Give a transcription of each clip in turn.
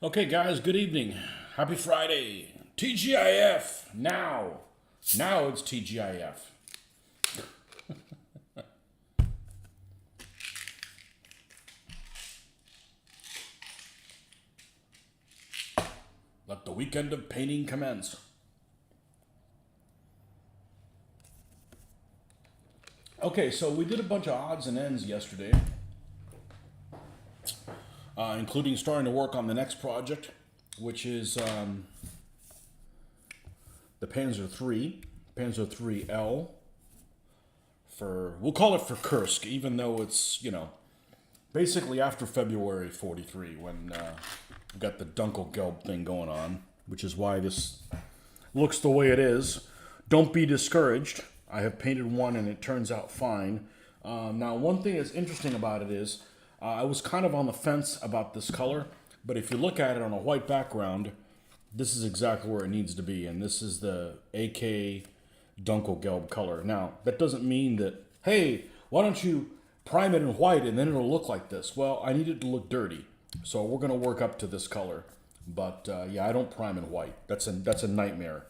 Okay, guys, good evening. Happy Friday. TGIF now. Now it's TGIF. Let the weekend of painting commence. Okay, so we did a bunch of odds and ends yesterday, including starting to work on the next project, which is the Panzer III, Panzer III-L. We'll call it for Kursk, even though it's, basically after February 43 when we got the Dunkelgelb thing going on, which is why this looks the way it is. Don't be discouraged. I have painted one and it turns out fine. Now, one thing that's interesting about it is I was kind of on the fence about this color, but if you look at it on a white background, this is exactly where it needs to be, and this is the AK Dunkelgelb color. Now, that doesn't mean that, hey, why don't you prime it in white and then it'll look like this? Well, I need it to look dirty, so we're going to work up to this color. But yeah, I don't prime in white. That's a nightmare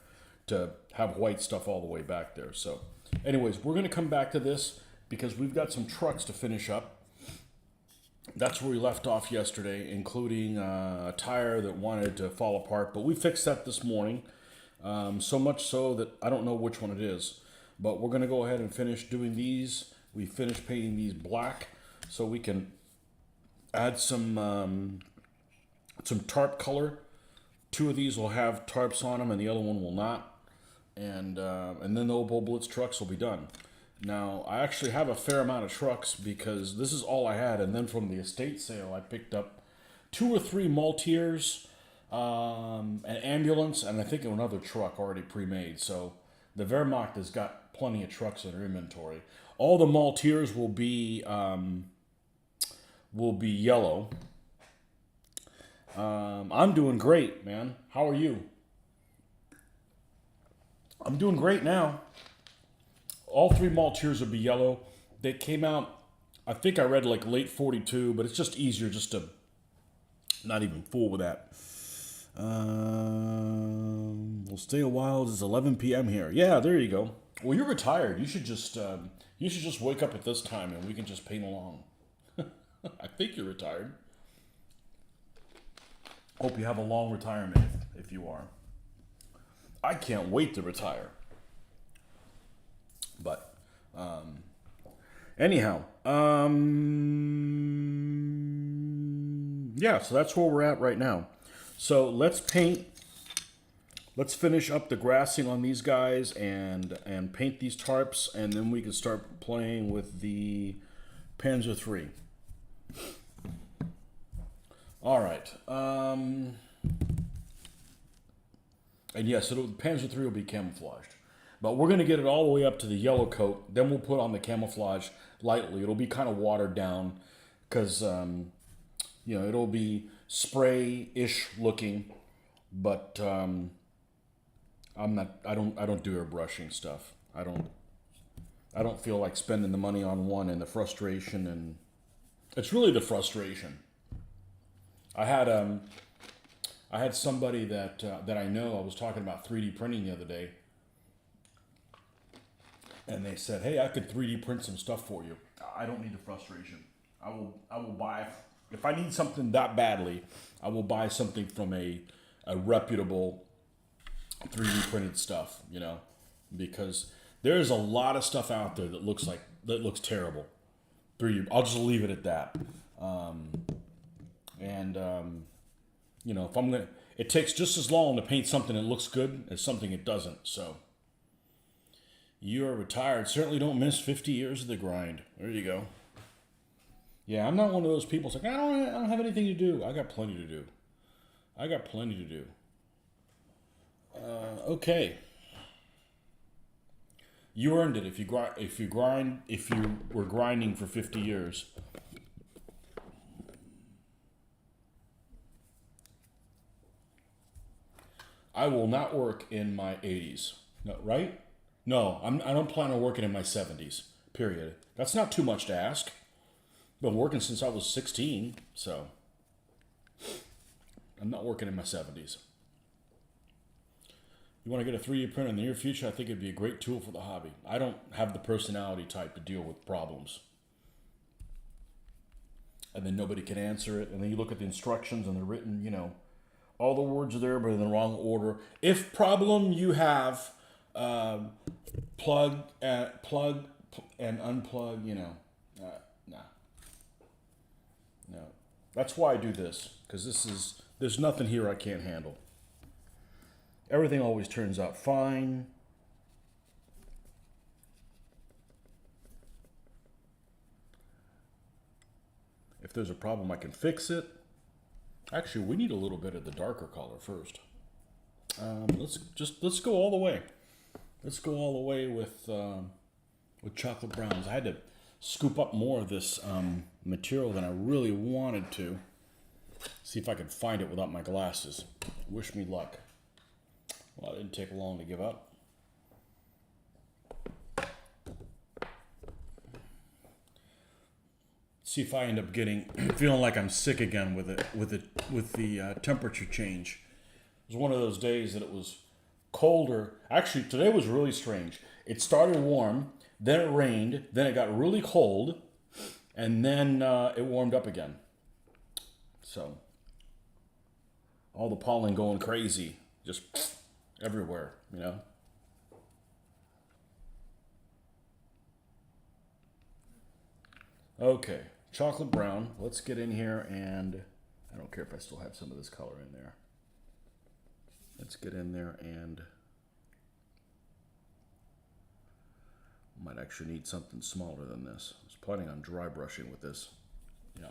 to have white stuff all the way back there. So anyways, we're going to come back to this because we've got some trucks to finish up. That's where we left off yesterday, including a tire that wanted to fall apart, but we fixed that this morning. So much so that I don't know which one it is, but we're going to go ahead and finish doing these. We finished painting these black so we can add some tarp color. Two of these will have tarps on them and the other one will not. And then the Opel Blitz trucks will be done. Now, I actually have a fair amount of trucks because this is all I had. And then from the estate sale, I picked up 2 or 3 Malteers, an ambulance, and I think another truck already pre-made. So the Wehrmacht has got plenty of trucks in their inventory. All the Malteers will be yellow. I'm doing great, man. How are you? I'm doing great now. All 3 Malteers will be yellow. They came out, I think I read like late 42, but it's just easier just to not even fool with that. We'll stay a while. It's 11 p.m. here. Yeah, there you go. Well, you're retired. You should just wake up at this time and we can just paint along. I think you're retired. Hope you have a long retirement if you are. I can't wait to retire. But anyhow, yeah, so that's where we're at right now. So let's paint. Let's finish up the grassing on these guys and paint these tarps, and then we can start playing with the Panzer III. All right. And yes, the Panzer III will be camouflaged. But we're going to get it all the way up to the yellow coat. Then we'll put on the camouflage lightly. It'll be kind of watered down because, it'll be spray-ish looking. But I don't do airbrushing stuff. I don't feel like spending the money on one and the frustration. And it's really the frustration. I had somebody that I know. I was talking about 3D printing the other day. And they said, "Hey, I could 3D print some stuff for you." I don't need the frustration. I will buy, if I need something that badly, I will buy something from a reputable 3D printed stuff, because there's a lot of stuff out there that looks terrible. 3D, I'll just leave it at that. If it takes just as long to paint something that looks good as something it doesn't. So. You are retired. Certainly don't miss 50 years of the grind. There you go. Yeah, I'm not one of those people that's like, I don't have anything to do. I got plenty to do. Okay. You earned it if you were grinding for 50 years. I will not work in my 80s. No, right? No, I don't plan on working in my 70s, period. That's not too much to ask. Been working since I was 16, so. I'm not working in my 70s. You want to get a 3D printer in the near future? I think it'd be a great tool for the hobby. I don't have the personality type to deal with problems. And then nobody can answer it. And then you look at the instructions and they're written, you know, all the words are there, but in the wrong order. If problem you have, plug and unplug, you know, nah. No. That's why I do this, because there's nothing here I can't handle. Everything always turns out fine. If there's a problem, I can fix it. Actually, we need a little bit of the darker color first. Let's go all the way. Let's go all the way with chocolate browns. I had to scoop up more of this material than I really wanted to. See if I could find it without my glasses. Wish me luck. Well, it didn't take long to give up. See if I end up feeling like I'm sick again with the temperature change. It was one of those days that it was colder. Actually, today was really strange. It started warm, then it rained, then it got really cold, and then it warmed up again. So, all the pollen going crazy, just everywhere, you know. Okay, chocolate brown. Let's get in here, and I don't care if I still have some of this color in there. Let's get in there, and might actually need something smaller than this. I was planning on dry brushing with this. Yeah.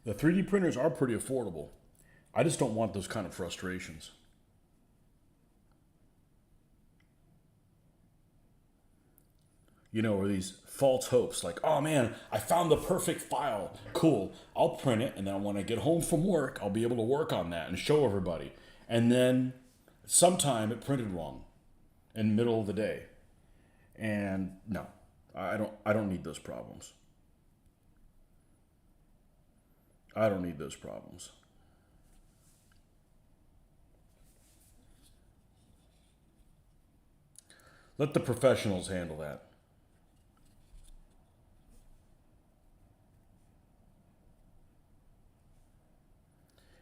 The 3D printers are pretty affordable. I just don't want those kind of frustrations. You know, or these false hopes like, oh man, I found the perfect file. Cool. I'll print it, and then when I get home from work, I'll be able to work on that and show everybody. And then sometime it printed wrong in the middle of the day. And no, I don't need those problems. I don't need those problems. Let the professionals handle that.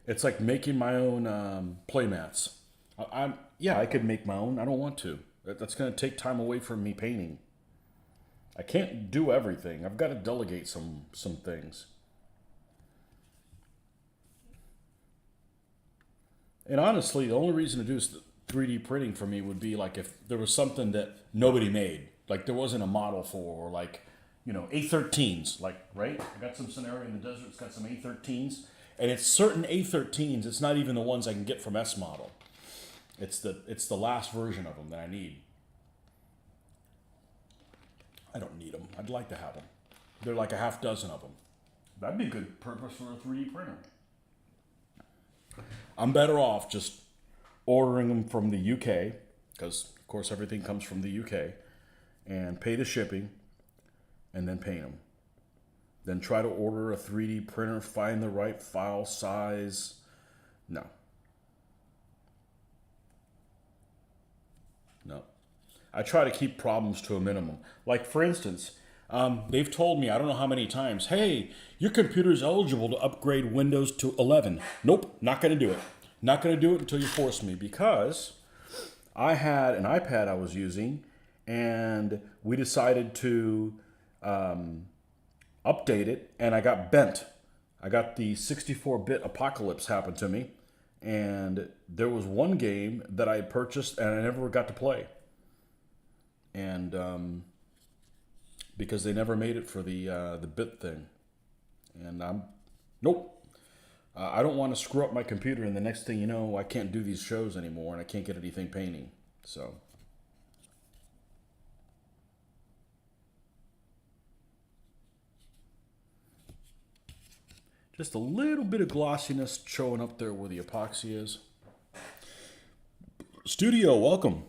It's like making my own playmats. Yeah, I could make my own. I don't want to. That's going to take time away from me painting. I can't do everything. I've got to delegate some things. And honestly, the only reason to do 3D printing for me would be like if there was something that nobody made, like there wasn't a model for, or like, you know, A13s, like, right? I got some scenario in the desert, it's got some A13s, and it's certain A13s, it's not even the ones I can get from S Model. It's the last version of them that I need. I don't need them. I'd like to have them. They're like a half dozen of them. That'd be a good purpose for a 3D printer. I'm better off just ordering them from the UK, because of course everything comes from the UK, and pay the shipping, and then paint them. Then try to order a 3D printer, find the right file size. No. I try to keep problems to a minimum. Like for instance, they've told me, I don't know how many times, hey, your computer's eligible to upgrade Windows to 11. Nope, not going to do it. Not going to do it until you force me, because I had an iPad I was using, and we decided to update it, and I got bent. I got the 64-bit apocalypse happen to me, and there was one game that I had purchased and I never got to play. And because they never made it for the bit thing. And nope. I don't want to screw up my computer, and the next thing you know, I can't do these shows anymore, and I can't get anything painting. So. Just a little bit of glossiness showing up there where the epoxy is. Studio, welcome.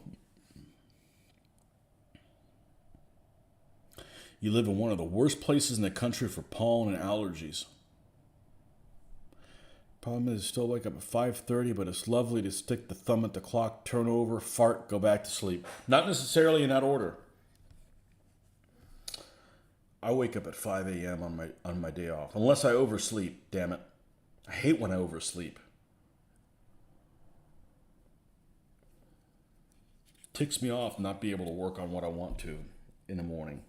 You live in one of the worst places in the country for pollen and allergies. Problem is, still wake up at 5:30, but it's lovely to stick the thumb at the clock, turn over, fart, go back to sleep. Not necessarily in that order. I wake up at 5 a.m. on my day off, unless I oversleep. Damn it, I hate when I oversleep. Ticks me off not be able to work on what I want to in the morning.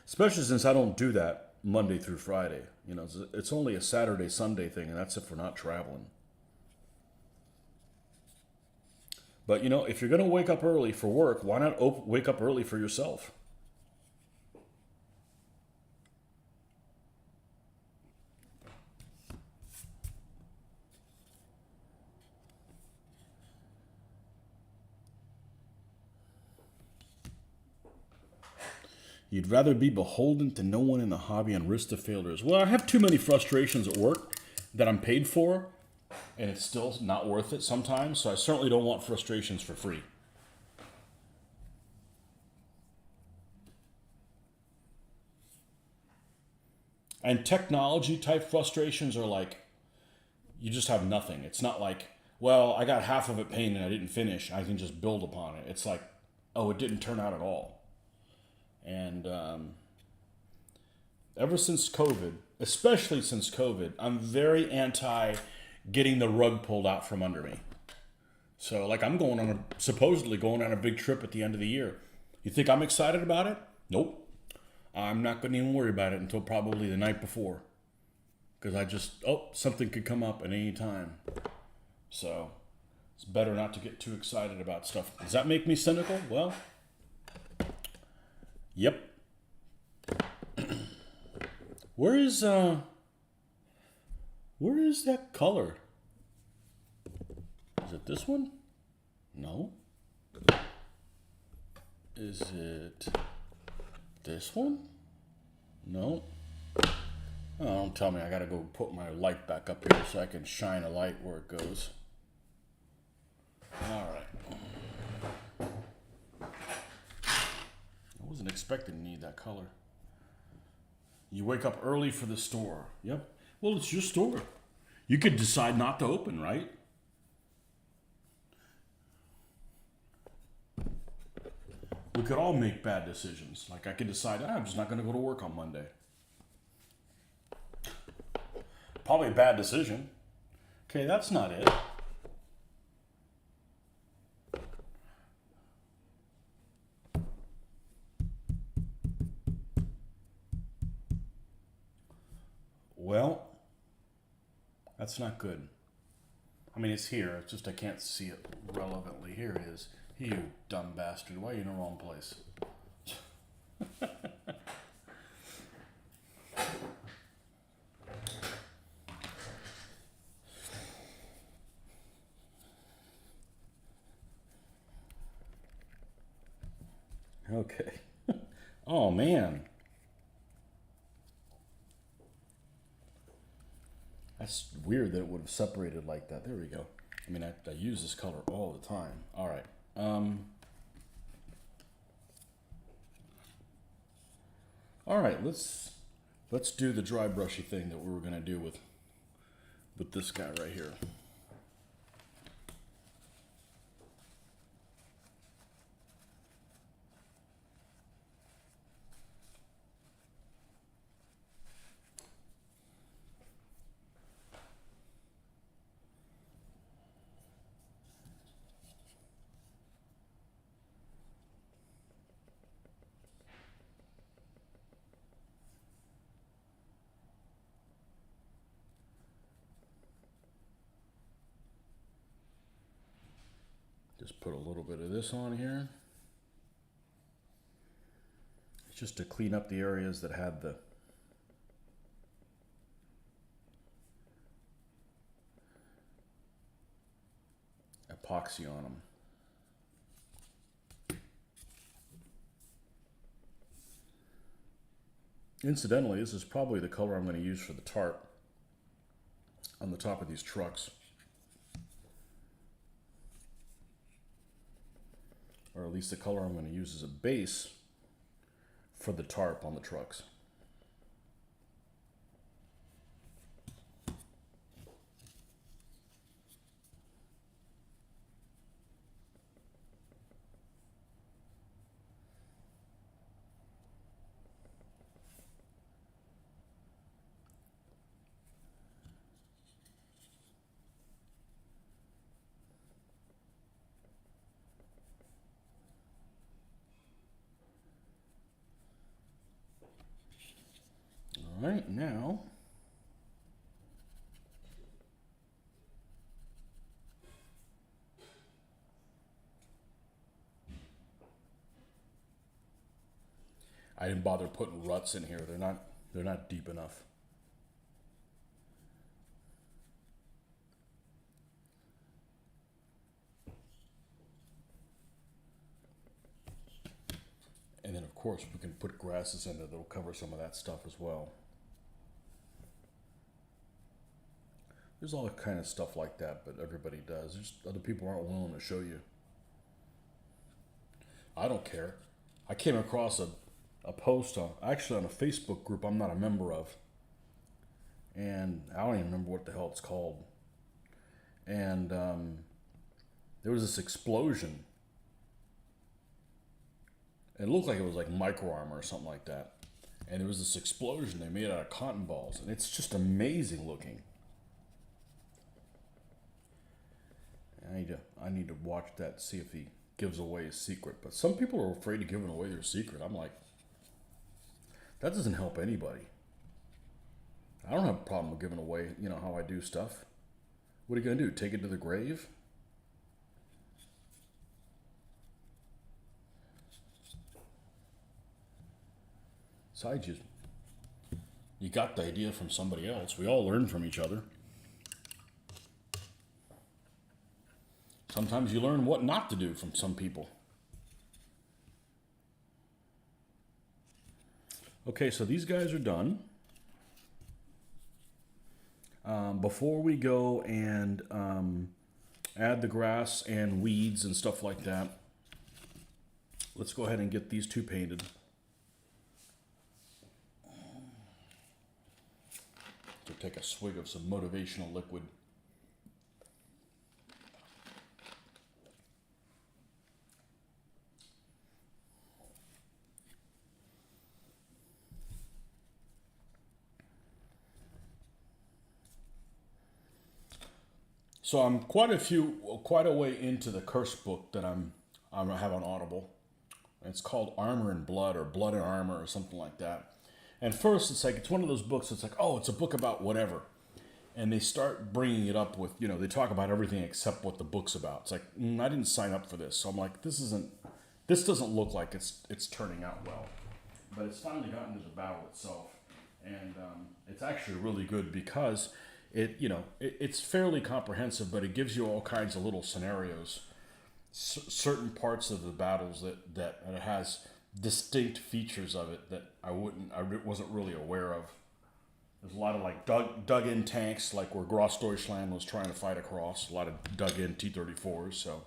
Especially since I don't do that Monday through Friday. You know, it's only a Saturday, Sunday thing, and that's if we're not traveling. But, you know, if you're going to wake up early for work, why not wake up early for yourself? You'd rather be beholden to no one in the hobby and risk the failures. Well, I have too many frustrations at work that I'm paid for, and it's still not worth it sometimes, so I certainly don't want frustrations for free. And technology type frustrations are like, you just have nothing. It's not like, well, I got half of it painted and I didn't finish. I can just build upon it. It's like, oh, it didn't turn out at all. And ever since COVID, especially since COVID, I'm very anti getting the rug pulled out from under me. So, like, I'm supposedly going on a big trip at the end of the year. You think I'm excited about it? Nope. I'm not going to even worry about it until probably the night before. Because something could come up at any time. So, it's better not to get too excited about stuff. Does that make me cynical? Well, yep. Where is that color? Is it this one? No. Is it this one? No. Oh, don't tell me I gotta go put my light back up here so I can shine a light where it goes. Alright. I wasn't expecting to need that color. You wake up early for the store. Yep. Well, it's your store. You could decide not to open, right? We could all make bad decisions. Like I could decide, I'm just not going to go to work on Monday. Probably a bad decision. Okay, that's not it. Well, that's not good. I mean, it's here. It's just I can't see it relevantly. Here it is. You dumb bastard. Why are you in the wrong place? Okay. Oh, man. That's weird that it would have separated like that. There we go. I mean, I use this color all the time. All right. All right, let's do the dry brushy thing that we were gonna do with this guy right here. Just put a little bit of this on here. It's just to clean up the areas that had the epoxy on them. Incidentally, this is probably the color I'm going to use for the tarp on the top of these trucks. Or at least the color I'm going to use as a base for the tarp on the trucks. All right, now I didn't bother putting ruts in here. They're not deep enough. And then of course we can put grasses in there that'll cover some of that stuff as well. There's all kind of stuff like that, but everybody does. There's other people aren't willing to show you. I don't care. I came across a post actually on a Facebook group I'm not a member of, and I don't even remember what the hell it's called. And there was this explosion. It looked like it was like micro armor or something like that. And there was this explosion they made out of cotton balls, and it's just amazing looking. I need to watch that, see if he gives away his secret. But some people are afraid of giving away their secret. I'm like, that doesn't help anybody. I don't have a problem with giving away, how I do stuff. What are you gonna do? Take it to the grave? Besides, you got the idea from somebody else. We all learn from each other. Sometimes you learn what not to do from some people. Okay, so these guys are done. Before we go and add the grass and weeds and stuff like that, let's go ahead and get these two painted. So take a swig of some motivational liquid. So I'm quite a way into the curse book that I have on Audible. It's called Armor and Blood, or Blood and Armor, or something like that. And first, it's one of those books that's like, oh, it's a book about whatever. And they start bringing it up with, they talk about everything except what the book's about. It's like, I didn't sign up for this. So I'm like, this doesn't look like it's turning out well. But it's finally gotten to the battle itself. And it's actually really good because it's fairly comprehensive, but it gives you all kinds of little scenarios. Certain parts of the battles that it has distinct features of it that I wasn't really aware of. There's a lot of like dug in tanks, like where Grossdeutschland was trying to fight across. A lot of dug in T-34s, so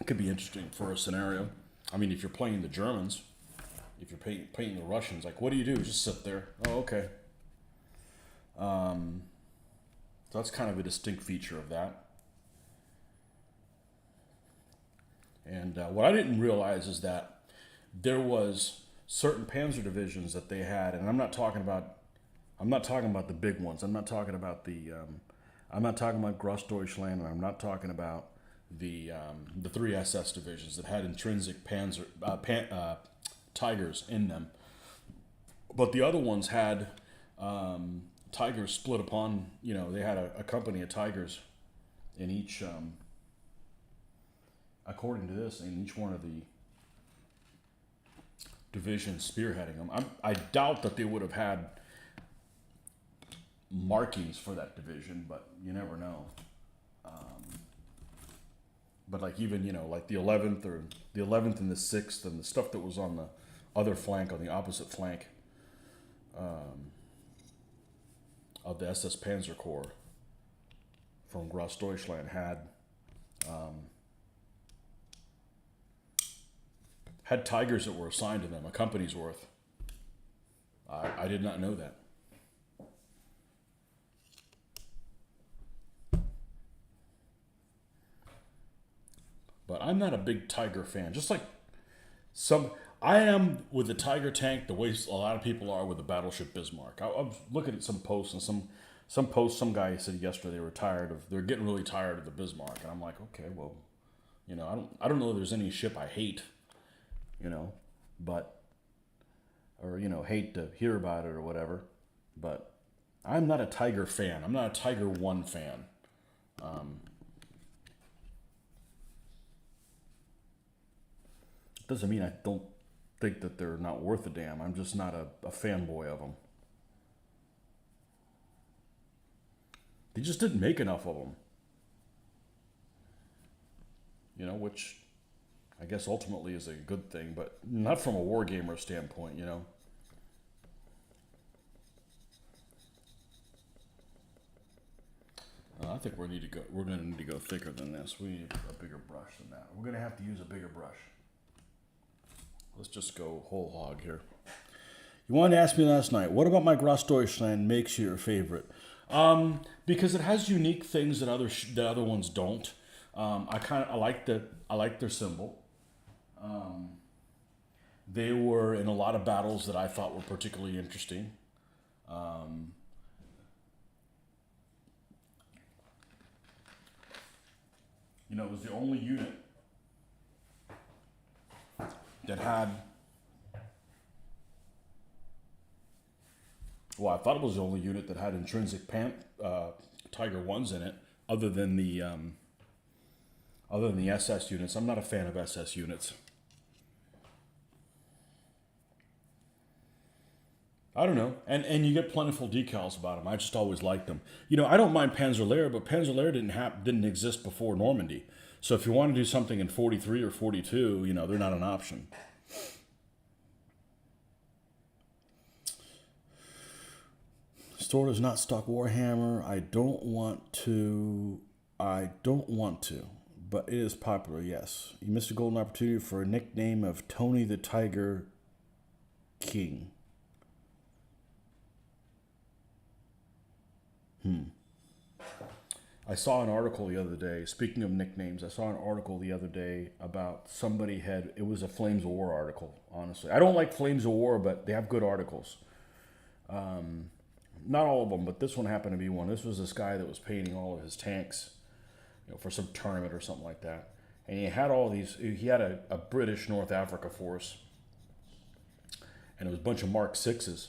it could be interesting for a scenario. I mean, if you're playing the Germans, if you're playing the Russians, like, what do you do? Just sit there. Oh, okay. So that's kind of a distinct feature of that. And what I didn't realize is that there was certain panzer divisions that they had, and I'm not talking about the big ones. I'm not talking about Grossdeutschland, and I'm not talking about the 3 SS divisions that had intrinsic Tigers in them. But the other ones had Tigers split upon, they had a company of Tigers in each, according to this, in each one of the divisions spearheading them. I doubt that they would have had markings for that division, but you never know. But like even, like the 11th and the 6th and the stuff that was on the other flank, on the opposite flank, of the SS Panzer Corps from Grossdeutschland had Tigers that were assigned to them, a company's worth. I did not know that. But I'm not a big Tiger fan. Just like I am with the Tiger tank the way a lot of people are with the Battleship Bismarck. I was looking at some posts and some posts. Some guy said yesterday they're getting really tired of the Bismarck, and I'm like, okay, well, I don't know if there's any ship I hate, but or hate to hear about it or whatever, but I'm not a Tiger fan. I'm not a Tiger 1 fan. Doesn't mean I don't think that they're not worth a damn. I'm just not a fanboy of them. They just didn't make enough of them. Which I guess ultimately is a good thing, but not from a wargamer standpoint, I think we're going to need to go thicker than this. We need a bigger brush than that. We're going to have to use a bigger brush. Let's just go whole hog here. You wanted to ask me last night, what about my Grossdeutschland makes you your favorite? Because it has unique things that other ones don't. I like their symbol. They were in a lot of battles that I thought were particularly interesting. It was the only unit that had, well, I thought it was the only unit that had intrinsic Tiger 1s in it, other than the SS units. I'm not a fan of SS units. I don't know, and you get plentiful decals about them. I just always liked them. I don't mind Panzerlehr, but Panzerlehr didn't exist before Normandy. So if you want to do something in 43 or 42, they're not an option. Store does not stock Warhammer. I don't want to, but it is popular, yes. You missed a golden opportunity for a nickname of Tony the Tiger King. I saw an article the other day, speaking of nicknames, I saw an article the other day about it was a Flames of War article, honestly. I don't like Flames of War, but they have good articles. Not all of them, but this one happened to be one. This was this guy that was painting all of his tanks, for some tournament or something like that. And he had he had a British North Africa force, and it was a bunch of Mark 6s.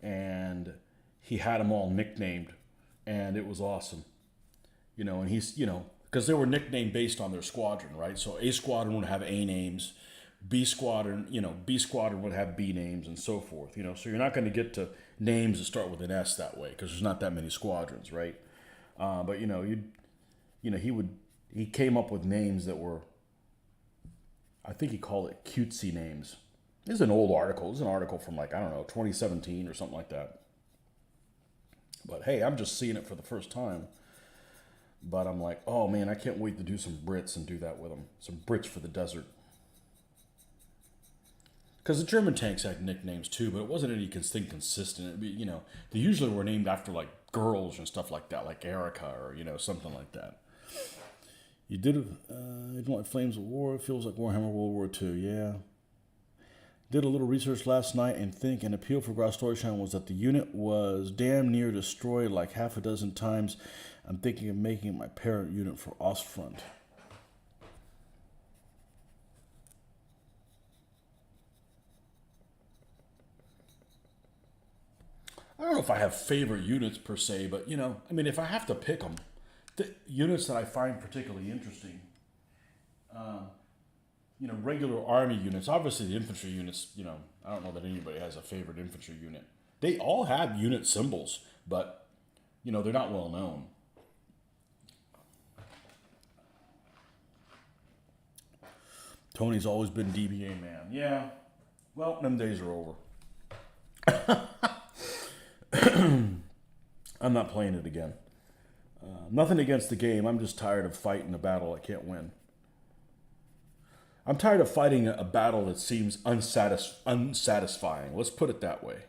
And he had them all nicknamed, and it was awesome. And he's, because they were nicknamed based on their squadron, right? So A squadron would have A names, B squadron would have B names, and so forth. So you're not going to get to names that start with an S that way, because there's not that many squadrons, right? But he came up with names that were, I think he called it cutesy names. This is an old article. This is an article from 2017 or something like that. But hey, I'm just seeing it for the first time. But I'm like, oh man, I can't wait to do some Brits and do that with them. Some Brits for the desert. Because the German tanks had nicknames too, but it wasn't anything consistent. They usually were named after girls and stuff like that, like Erica or something like that. You don't like Flames of War. It feels like Warhammer World War II. Yeah. Did a little research last night and think an appeal for Grossdeutschland was that the unit was damn near destroyed like half a dozen times. I'm thinking of making it my parent unit for Ostfront. I don't know if I have favorite units per se, but if I have to pick them, the units that I find particularly interesting, regular army units, obviously the infantry units, I don't know that anybody has a favorite infantry unit. They all have unit symbols, but, they're not well known. Tony's always been DBA man. Yeah. Well, them days are over. I'm not playing it again. Nothing against the game. I'm just tired of fighting a battle I can't win. I'm tired of fighting a battle that seems unsatisfying. Let's put it that way.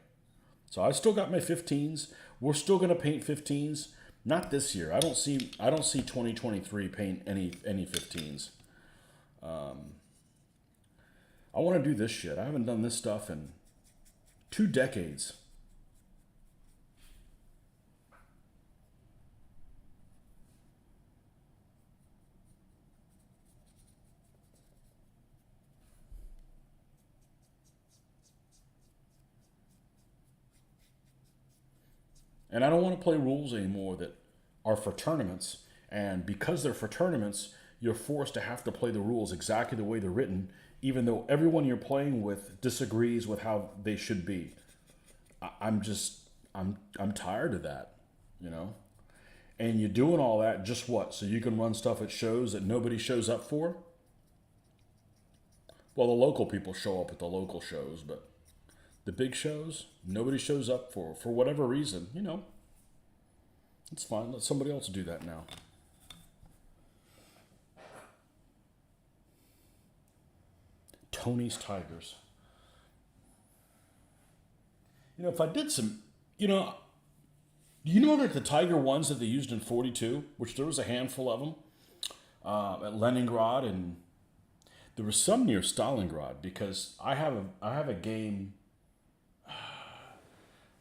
So I still got my 15s. We're still going to paint 15s. Not this year. I don't see 2023 paint any 15s. I want to do this shit. I haven't done this stuff in 2 decades. And I don't want to play rules anymore that are for tournaments. And because they're for tournaments, you're forced to have to play the rules exactly the way they're written, even though everyone you're playing with disagrees with how they should be. I'm tired of that, you know? And you're doing all that just what? So you can run stuff at shows that nobody shows up for? Well, the local people show up at the local shows, but the big shows, nobody shows up for whatever reason, you know. It's fine. Let somebody else do that now. Tony's Tigers. You know, if I did some, you know that the Tiger ones that they used in 42, which there was a handful of them at Leningrad, and there was some near Stalingrad, because I have a game.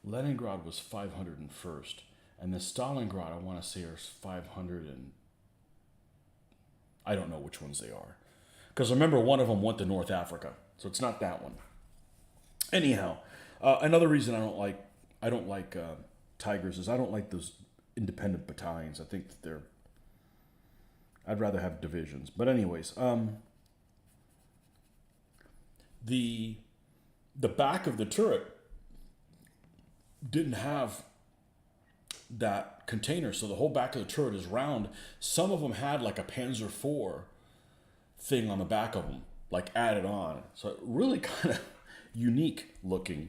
Leningrad was 501st, and the Stalingrad I want to say are 500 and I don't know which ones they are, because remember one of them went to North Africa, so it's not that one. Anyhow, another reason I don't like Tigers is I don't like those independent battalions. I think that I'd rather have divisions. But anyways, the back of the turret didn't have that container, so the whole back of the turret is round. Some of them had like a Panzer IV thing on the back of them, like added on. So really kind of unique looking.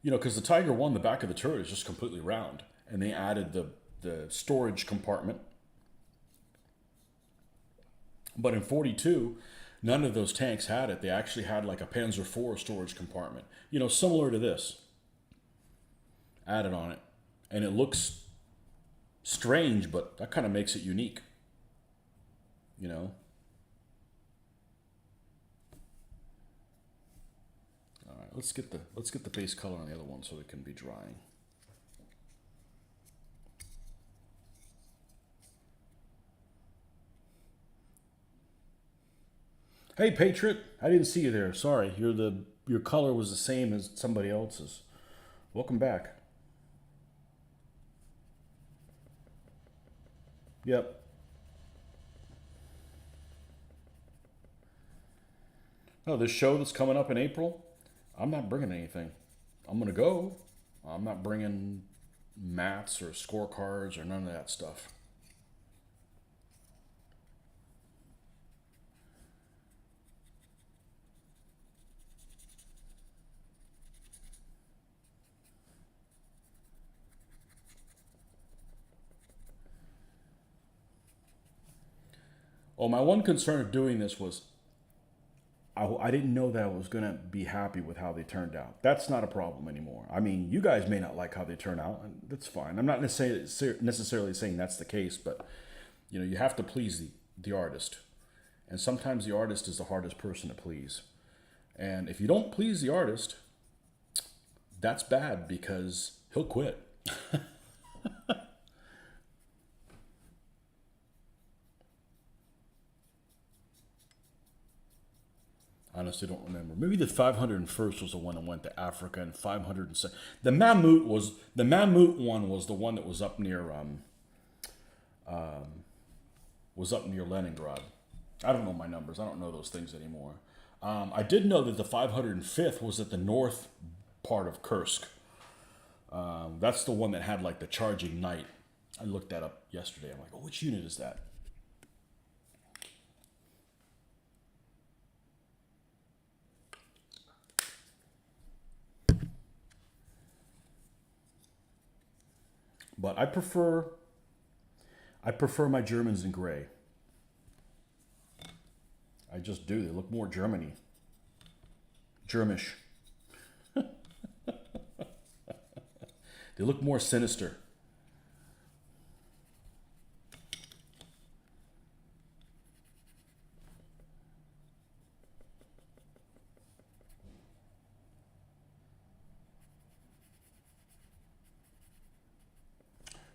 You know, because the Tiger 1, the back of the turret is just completely round, and they added the storage compartment. But in 42, none of those tanks had it. They actually had like a Panzer IV storage compartment, you know, similar to this, added on it. And it looks strange, but that kind of makes it unique, you know. All right, let's get the base color on the other one so it can be drying. Hey, Patriot, I didn't see you there. Sorry, your color was the same as somebody else's. Welcome back. Yep. No, this show that's coming up in April, I'm not bringing anything. I'm gonna go. I'm not bringing mats or scorecards or none of that stuff. Well, my one concern of doing this was I didn't know that I was going to be happy with how they turned out. That's not a problem anymore. I mean, you guys may not like how they turn out, and that's fine. I'm not necessarily saying that's the case, but you know, you have to please the artist. And sometimes the artist is the hardest person to please. And if you don't please the artist, that's bad because he'll quit. Honestly, don't remember. Maybe the 501st was the one that went to Africa, and 507. The Mammut one was the one that was up near Leningrad. I don't know my numbers. I don't know those things anymore. I did know that the 505th was at the north part of Kursk. That's the one that had like the charging knight. I looked that up yesterday. I'm like, oh, which unit is that? But I prefer my Germans in gray. I just do. They look more Germany. Germish. They look more sinister.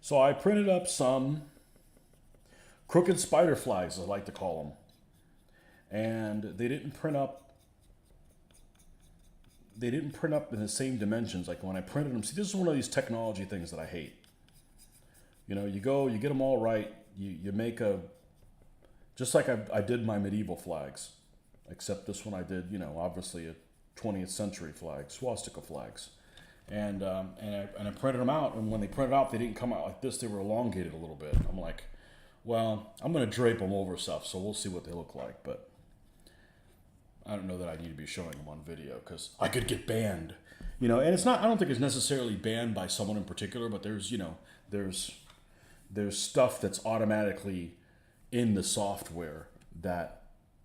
So I printed up some crooked spider flags, I like to call them. And they didn't print up in the same dimensions. Like when I printed them, see, this is one of these technology things that I hate. You know, you get them all right, you make just like I did my medieval flags, except this one I did, you know, obviously a 20th century flag, swastika flags. And I printed them out, and when they printed out, they didn't come out like this, they were elongated a little bit. I'm like, well, I'm going to drape them over stuff, so we'll see what they look like, but I don't know that I need to be showing them on video because I could get banned, you know. And it's not. I don't think it's necessarily banned by someone in particular, but there's, you know, there's stuff that's automatically in the software that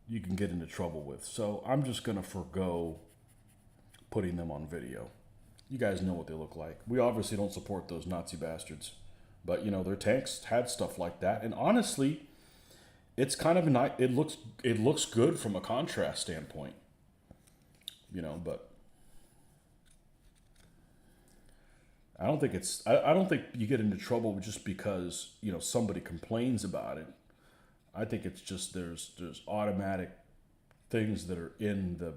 you can get into trouble with. So I'm just gonna forego putting them on video. You guys know what they look like. We obviously don't support those Nazi bastards, but you know their tanks had stuff like that, and honestly, it's kind of nice. It looks good from a contrast standpoint, you know. But I don't think I don't think you get into trouble just because, you know, somebody complains about it. I think it's just there's automatic things that are in the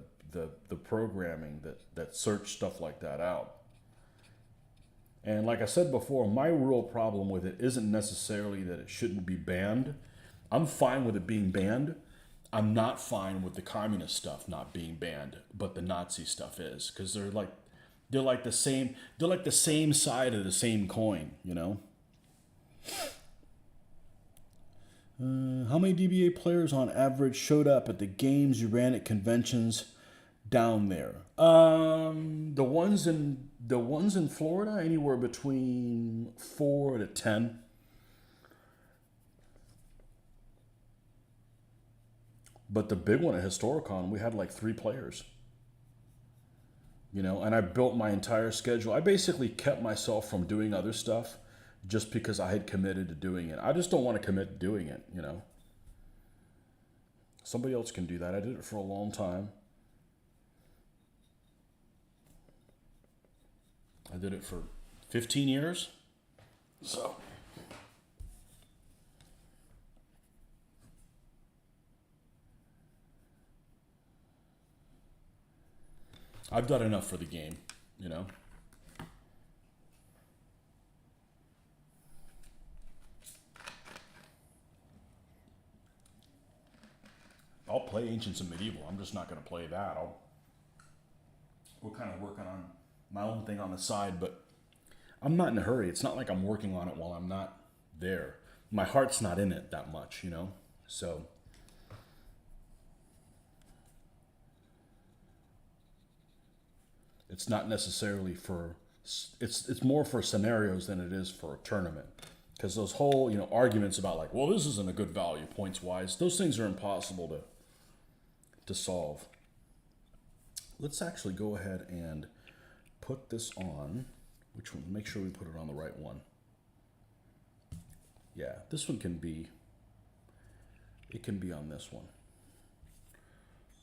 programming that search stuff like that out. And like I said before, my real problem with it isn't necessarily that it shouldn't be banned. I'm fine with it being banned. I'm not fine with the communist stuff not being banned, but the Nazi stuff is, because they're like the same side of the same coin, you know. How many DBA players on average showed up at the games you ran at conventions down there? The ones in Florida, anywhere between 4 to 10. But the big one at Historicon, we had like 3 players. You know, and I built my entire schedule. I basically kept myself from doing other stuff just because I had committed to doing it. I just don't want to commit to doing it, you know. Somebody else can do that. I did it for a long time. I did it for 15 years. So I've done enough for the game, you know. I'll play Ancients and Medieval. I'm just not going to play that. We're kind of working on my own thing on the side, but I'm not in a hurry. It's not like I'm working on it while I'm not there. My heart's not in it that much, you know. So it's not necessarily for, it's more for scenarios than it is for a tournament. Because those whole, you know, arguments about like, well, this isn't a good value points wise, those things are impossible to solve. Let's actually go ahead and put this on. Which one? Make sure we put it on the right one. Yeah, this one can be, it can be on this one.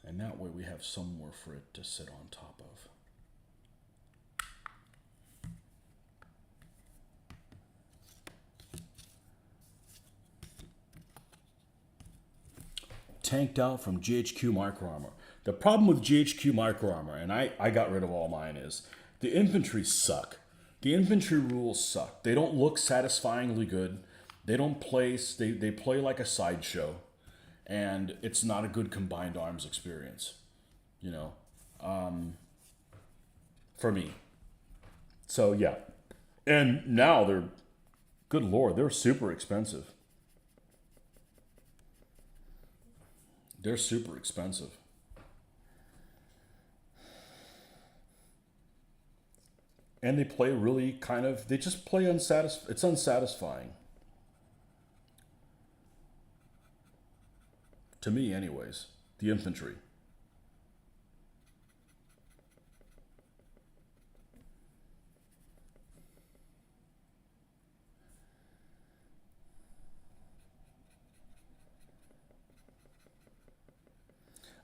And that way we have somewhere for it to sit on top of. Tanked out from GHQ Micro Armor. The problem with GHQ Micro Armor, and I got rid of all mine, is the infantry suck. The infantry rules suck. They don't look satisfyingly good. They don't play, they play like a sideshow. And it's not a good combined arms experience, you know, for me. So yeah. And now they're, good Lord, they're super expensive. They're super expensive. and they play really kind of, they just play it's unsatisfying. To me, anyways, the infantry.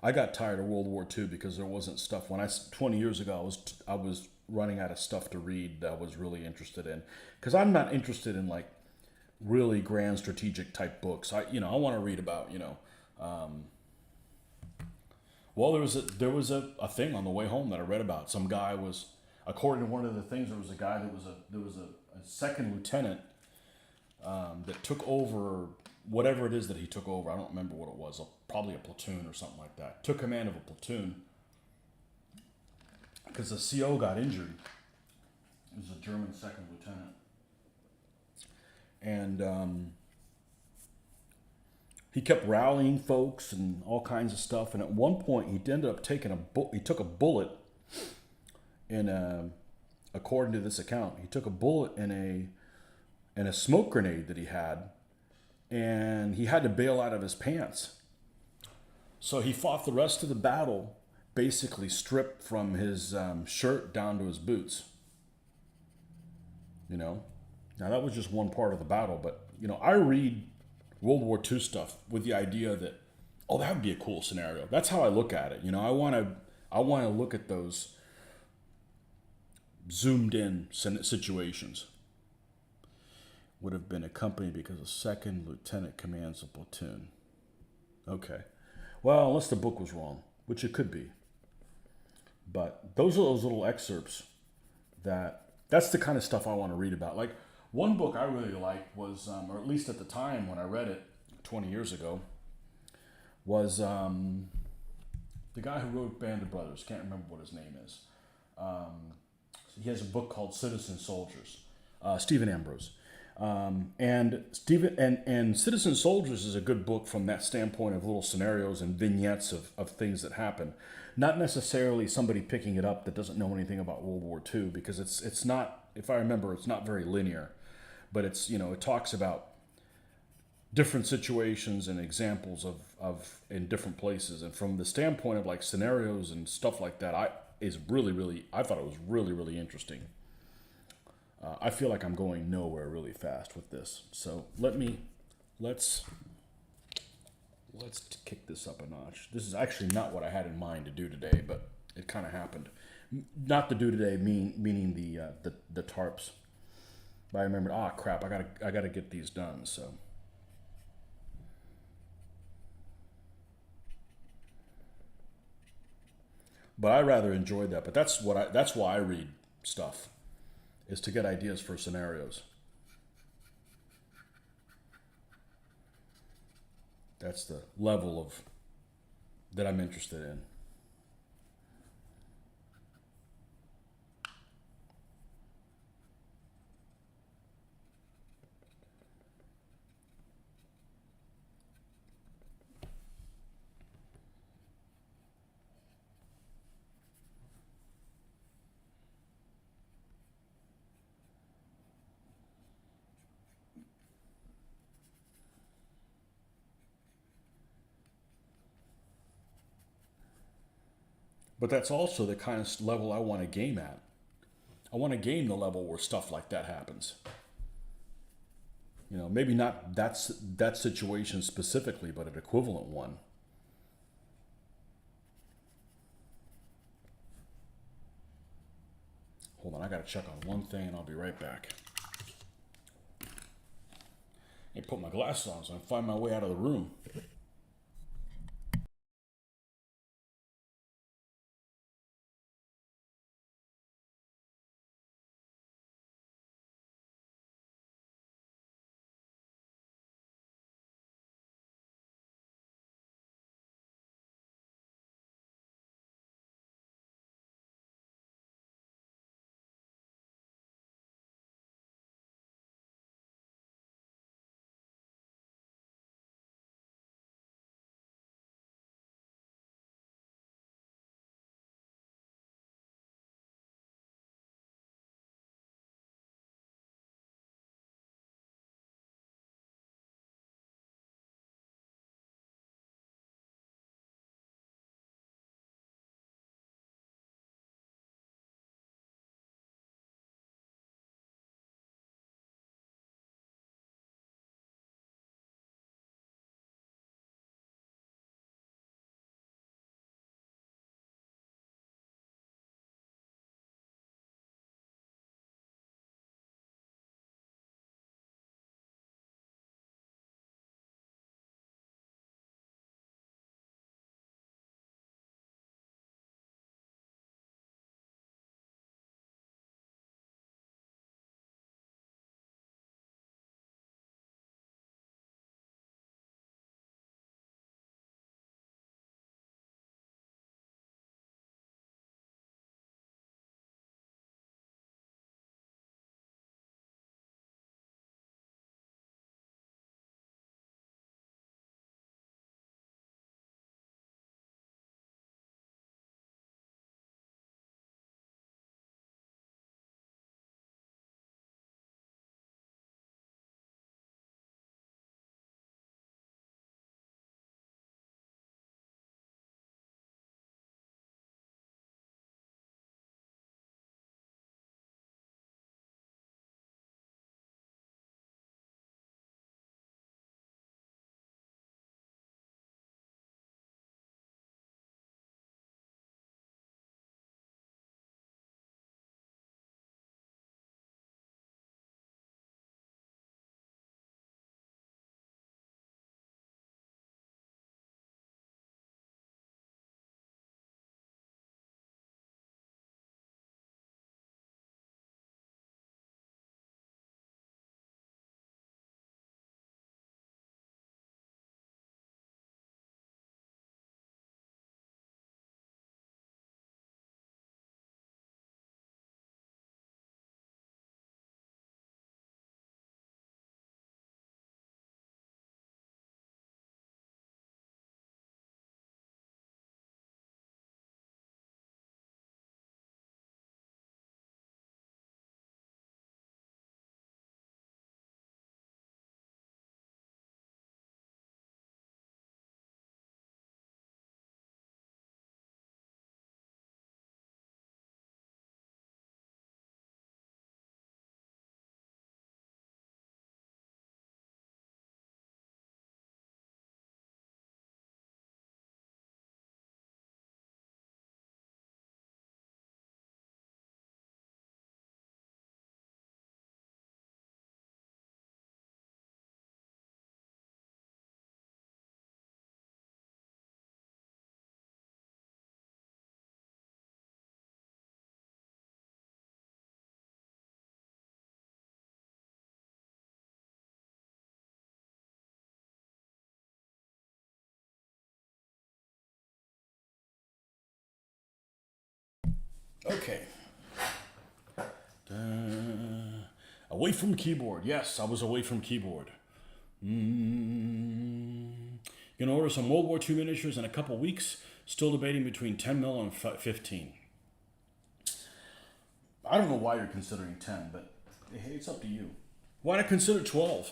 I got tired of World War II because there wasn't stuff. 20 years ago, I was running out of stuff to read that I was really interested in. Because I'm not interested in like really grand strategic type books. I want to read about well, there was a thing on the way home that I read about. Some guy was, according to one of the things, there was a guy that was a second lieutenant that took over whatever it is that he took over. I don't remember what it was. Probably a platoon or something like that. Took command of a platoon because the CO got injured. It was a German second lieutenant, and he kept rallying folks and all kinds of stuff. And at one point, he ended up taking he took a bullet in a, according to this account, he took a bullet in a smoke grenade that he had, and he had to bail out of his pants. So he fought the rest of the battle basically stripped from his shirt down to his boots. You know, now that was just one part of the battle, but I read World War II stuff with the idea that, oh, that would be a cool scenario. That's how I look at it. I want to look at those zoomed in situations. Would have been accompanied because a second lieutenant commands a platoon. Okay. Well, unless the book was wrong, which it could be. But those are those little excerpts that's the kind of stuff I want to read about. Like one book I really liked was, or at least at the time when I read it 20 years ago, was the guy who wrote Band of Brothers. Can't remember what his name is. He has a book called Citizen Soldiers. Stephen Ambrose. And Citizen Soldiers is a good book from that standpoint of little scenarios and vignettes of things that happen. Not necessarily somebody picking it up that doesn't know anything about World War II, because it's not, if I remember, it's not very linear, but it talks about different situations and examples of in different places, and from the standpoint of like scenarios and stuff like that, I thought it was really, really interesting. I feel like I'm going nowhere really fast with this, so let's kick this up a notch. This is actually not what I had in mind to do today, but it kind of happened. Not to do today, meaning the tarps. But I remembered, crap, I gotta get these done. So, but I rather enjoyed that. But that's why I read stuff, is to get ideas for scenarios. That's the level of that I'm interested in. But that's also the kind of level I want to game at. I want to game the level where stuff like that happens. Maybe not that situation specifically, but an equivalent one. Hold on, I gotta check on one thing and I'll be right back. I put my glasses on so I can find my way out of the room. Okay. Away from keyboard. Yes, I was away from keyboard. Gonna order some World War II miniatures in a couple weeks. Still debating between 10 mil and 15. I don't know why you're considering 10, but hey, it's up to you. Why not consider 12?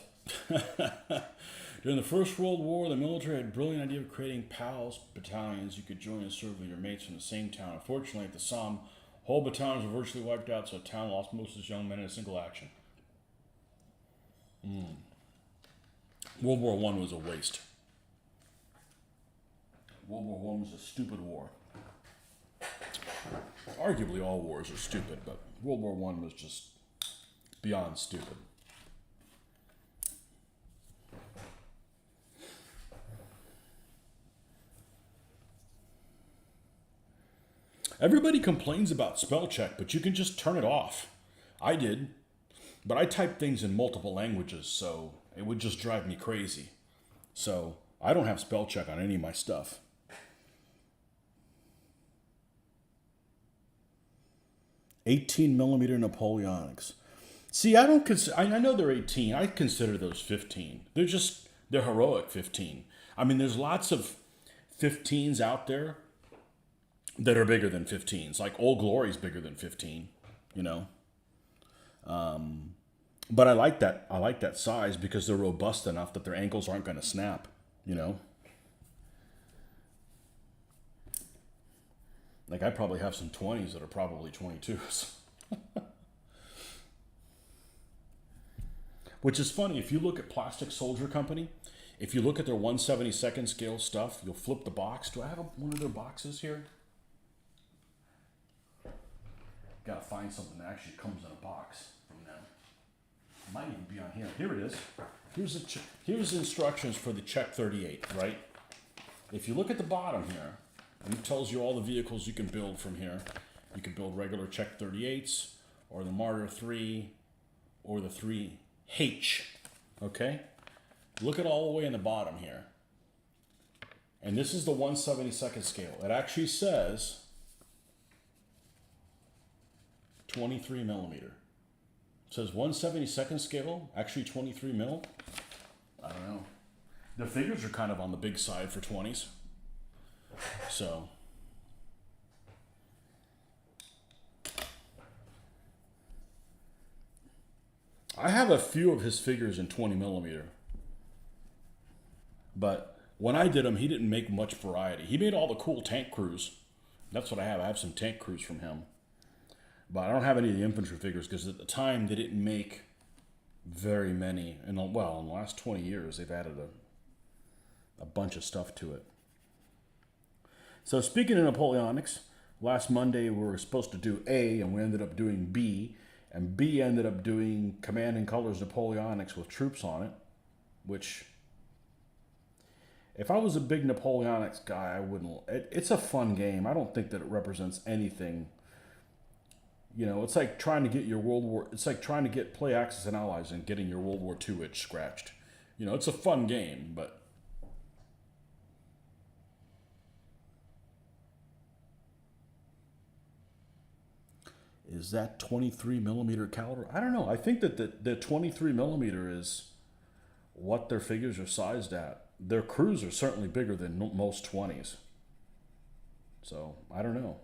During the First World War, the military had a brilliant idea of creating PALs battalions you could join and serve with your mates from the same town. Unfortunately, at the Somme, whole battalions were virtually wiped out, so the town lost most of its young men in a single action. World War I was a waste. World War I was a stupid war. Arguably, all wars are stupid, but World War I was just beyond stupid. Everybody complains about spell check, but you can just turn it off. I did, but I type things in multiple languages, so it would just drive me crazy. So I don't have spell check on any of my stuff. 18mm Napoleonics. See, I don't consider. I know they're 18. I consider those 15. They're heroic 15. I mean, there's lots of 15s out there that are bigger than 15s. Like Old Glory's bigger than 15. You know. But I like that. I like that size because they're robust enough that their ankles aren't going to snap. You know. Like I probably have some 20s that are probably 22s. Which is funny, if you look at Plastic Soldier Company, if you look at their 1/72nd scale stuff, you'll flip the box. Do I have one of their boxes here? Gotta find something that actually comes in a box from them. It might even be on here. Here it is. Here's the instructions for the Czech 38, right? If you look at the bottom here, and it tells you all the vehicles you can build from here. You can build regular Czech 38s, or the Martyr 3, or the 3H. Okay? Look at all the way in the bottom here. And this is the 1/72nd scale. It actually says 23mm. It says 1/72nd scale, actually 23 mil. I don't know. The figures are kind of on the big side for 20s. So, I have a few of his figures in 20mm. But when I did them, he didn't make much variety. He made all the cool tank crews. That's what I have. I have some tank crews from him. But I don't have any of the infantry figures because at the time they didn't make very many. And well, in the last 20 years, they've added a bunch of stuff to it. So speaking of Napoleonics, last Monday we were supposed to do A, and we ended up doing B. And B ended up doing Command and Colors Napoleonics with troops on it, which, if I was a big Napoleonics guy, I wouldn't. It's a fun game. I don't think that it represents anything. You know, it's like trying to get your World War. It's like trying to get play Axis and Allies and getting your World War II itch scratched. You know, it's a fun game, but. Is that 23mm caliber? I don't know. I think that the 23mm is what their figures are sized at. Their crews are certainly bigger than most 20s. So, I don't know.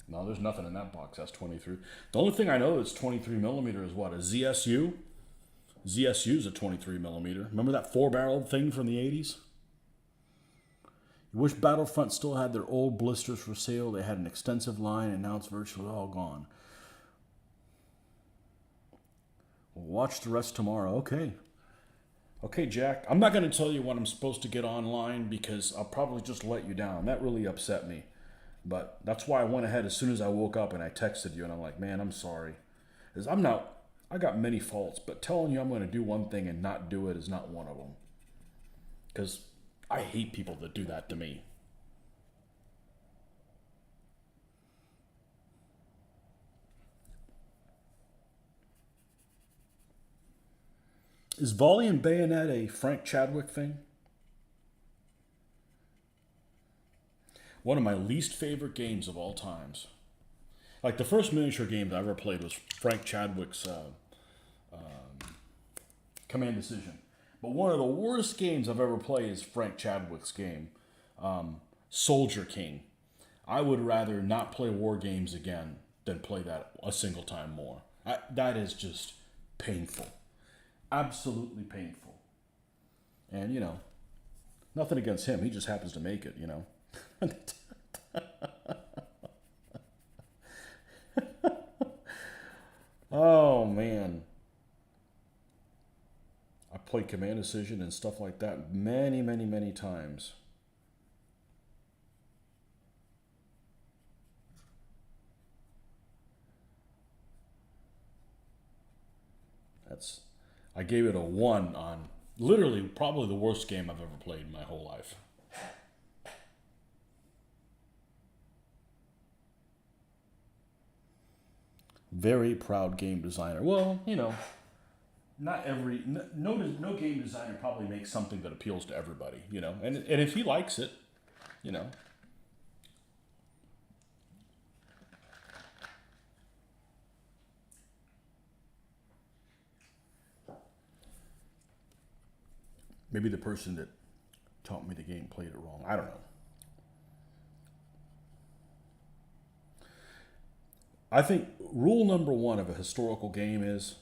No, there's nothing in that box. That's 23. The only thing I know that's 23mm is what? A ZSU? ZSU is a 23mm. Remember that 4-barreled thing from the 80s? You wish Battlefront still had their old blisters for sale. They had an extensive line, and now it's virtually all gone. We'll watch the rest tomorrow. Okay. Okay, Jack. I'm not going to tell you when I'm supposed to get online because I'll probably just let you down. That really upset me. But that's why I went ahead as soon as I woke up and I texted you, and I'm like, man, I'm sorry. Because I got many faults, but telling you I'm going to do one thing and not do it is not one of them. Because I hate people that do that to me. Is Volley and Bayonet a Frank Chadwick thing? One of my least favorite games of all times. Like the first miniature game that I ever played was Frank Chadwick's Command Decision. But one of the worst games I've ever played is Frank Chadwick's game, Soldier King. I would rather not play war games again than play that a single time more. That is just painful. Absolutely painful. And, you know, nothing against him. He just happens to make it, you know. Oh, man. I played Command Decision and stuff like that many, many, many times. I gave it a 1 on literally probably the worst game I've ever played in my whole life. Very proud game designer. Well, you know, not every no game designer probably makes something that appeals to everybody, you know. And if he likes it, you know. Maybe the person that taught me the game played it wrong. I don't know. I think rule number 1 of a historical game is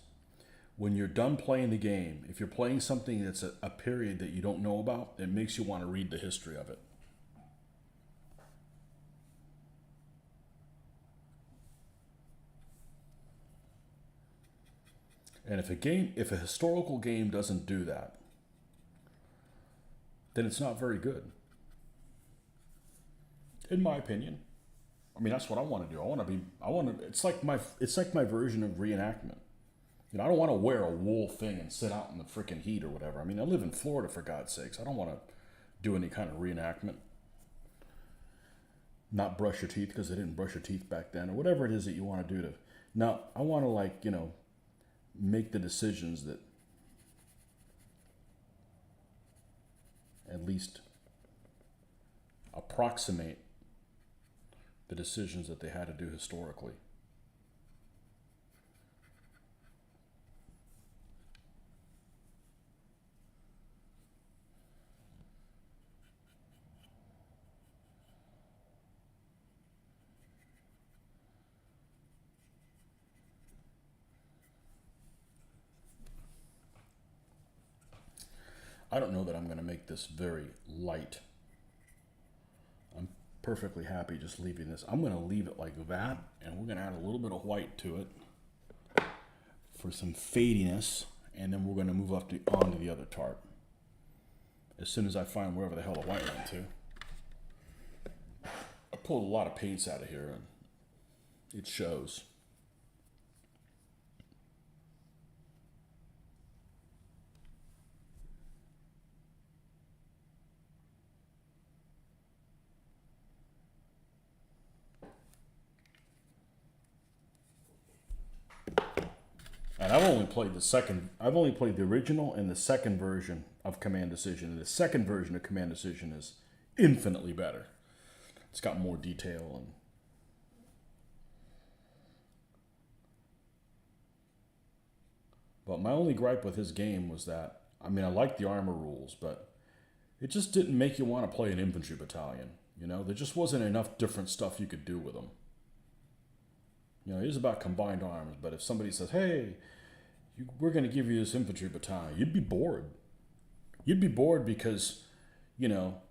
when you're done playing the game, if you're playing something that's a period that you don't know about, it makes you want to read the history of it. And if a historical game doesn't do that, then it's not very good. In my opinion. I mean, that's what I want to do. It's like my version of reenactment. You know, I don't want to wear a wool thing and sit out in the freaking heat or whatever. I mean, I live in Florida, for God's sakes. I don't want to do any kind of reenactment. Not brush your teeth because they didn't brush your teeth back then, or whatever it is that you want to do to. Now, I want to, like, you know, make the decisions that at least approximate the decisions that they had to do historically. I don't know that I'm going to make this very light. I'm perfectly happy just leaving this. I'm going to leave it like that, and we're going to add a little bit of white to it for some fadiness, and then we're going to move on to the other tarp as soon as I find wherever the hell the white went to. I pulled a lot of paints out of here, and it shows. And I've only played the original and the second version of Command Decision. And the second version of Command Decision is infinitely better. It's got more detail and but my only gripe with his game was that, I mean, I liked the armor rules, but it just didn't make you want to play an infantry battalion. You know, there just wasn't enough different stuff you could do with them. You know, it is about combined arms, but if somebody says, hey, we're going to give you this infantry battalion, you'd be bored. You'd be bored because, you know,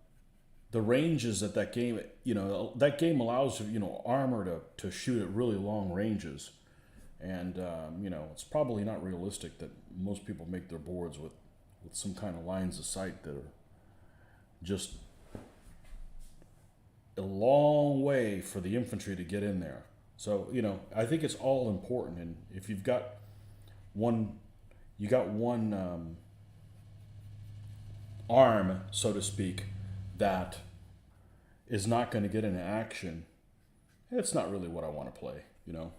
the ranges that game, you know, that game allows, you know, armor to shoot at really long ranges. And, you know, it's probably not realistic that most people make their boards with some kind of lines of sight that are just a long way for the infantry to get in there. So, you know, I think it's all important. And if you got one arm, so to speak, that is not going to get into action, it's not really what I want to play, you know.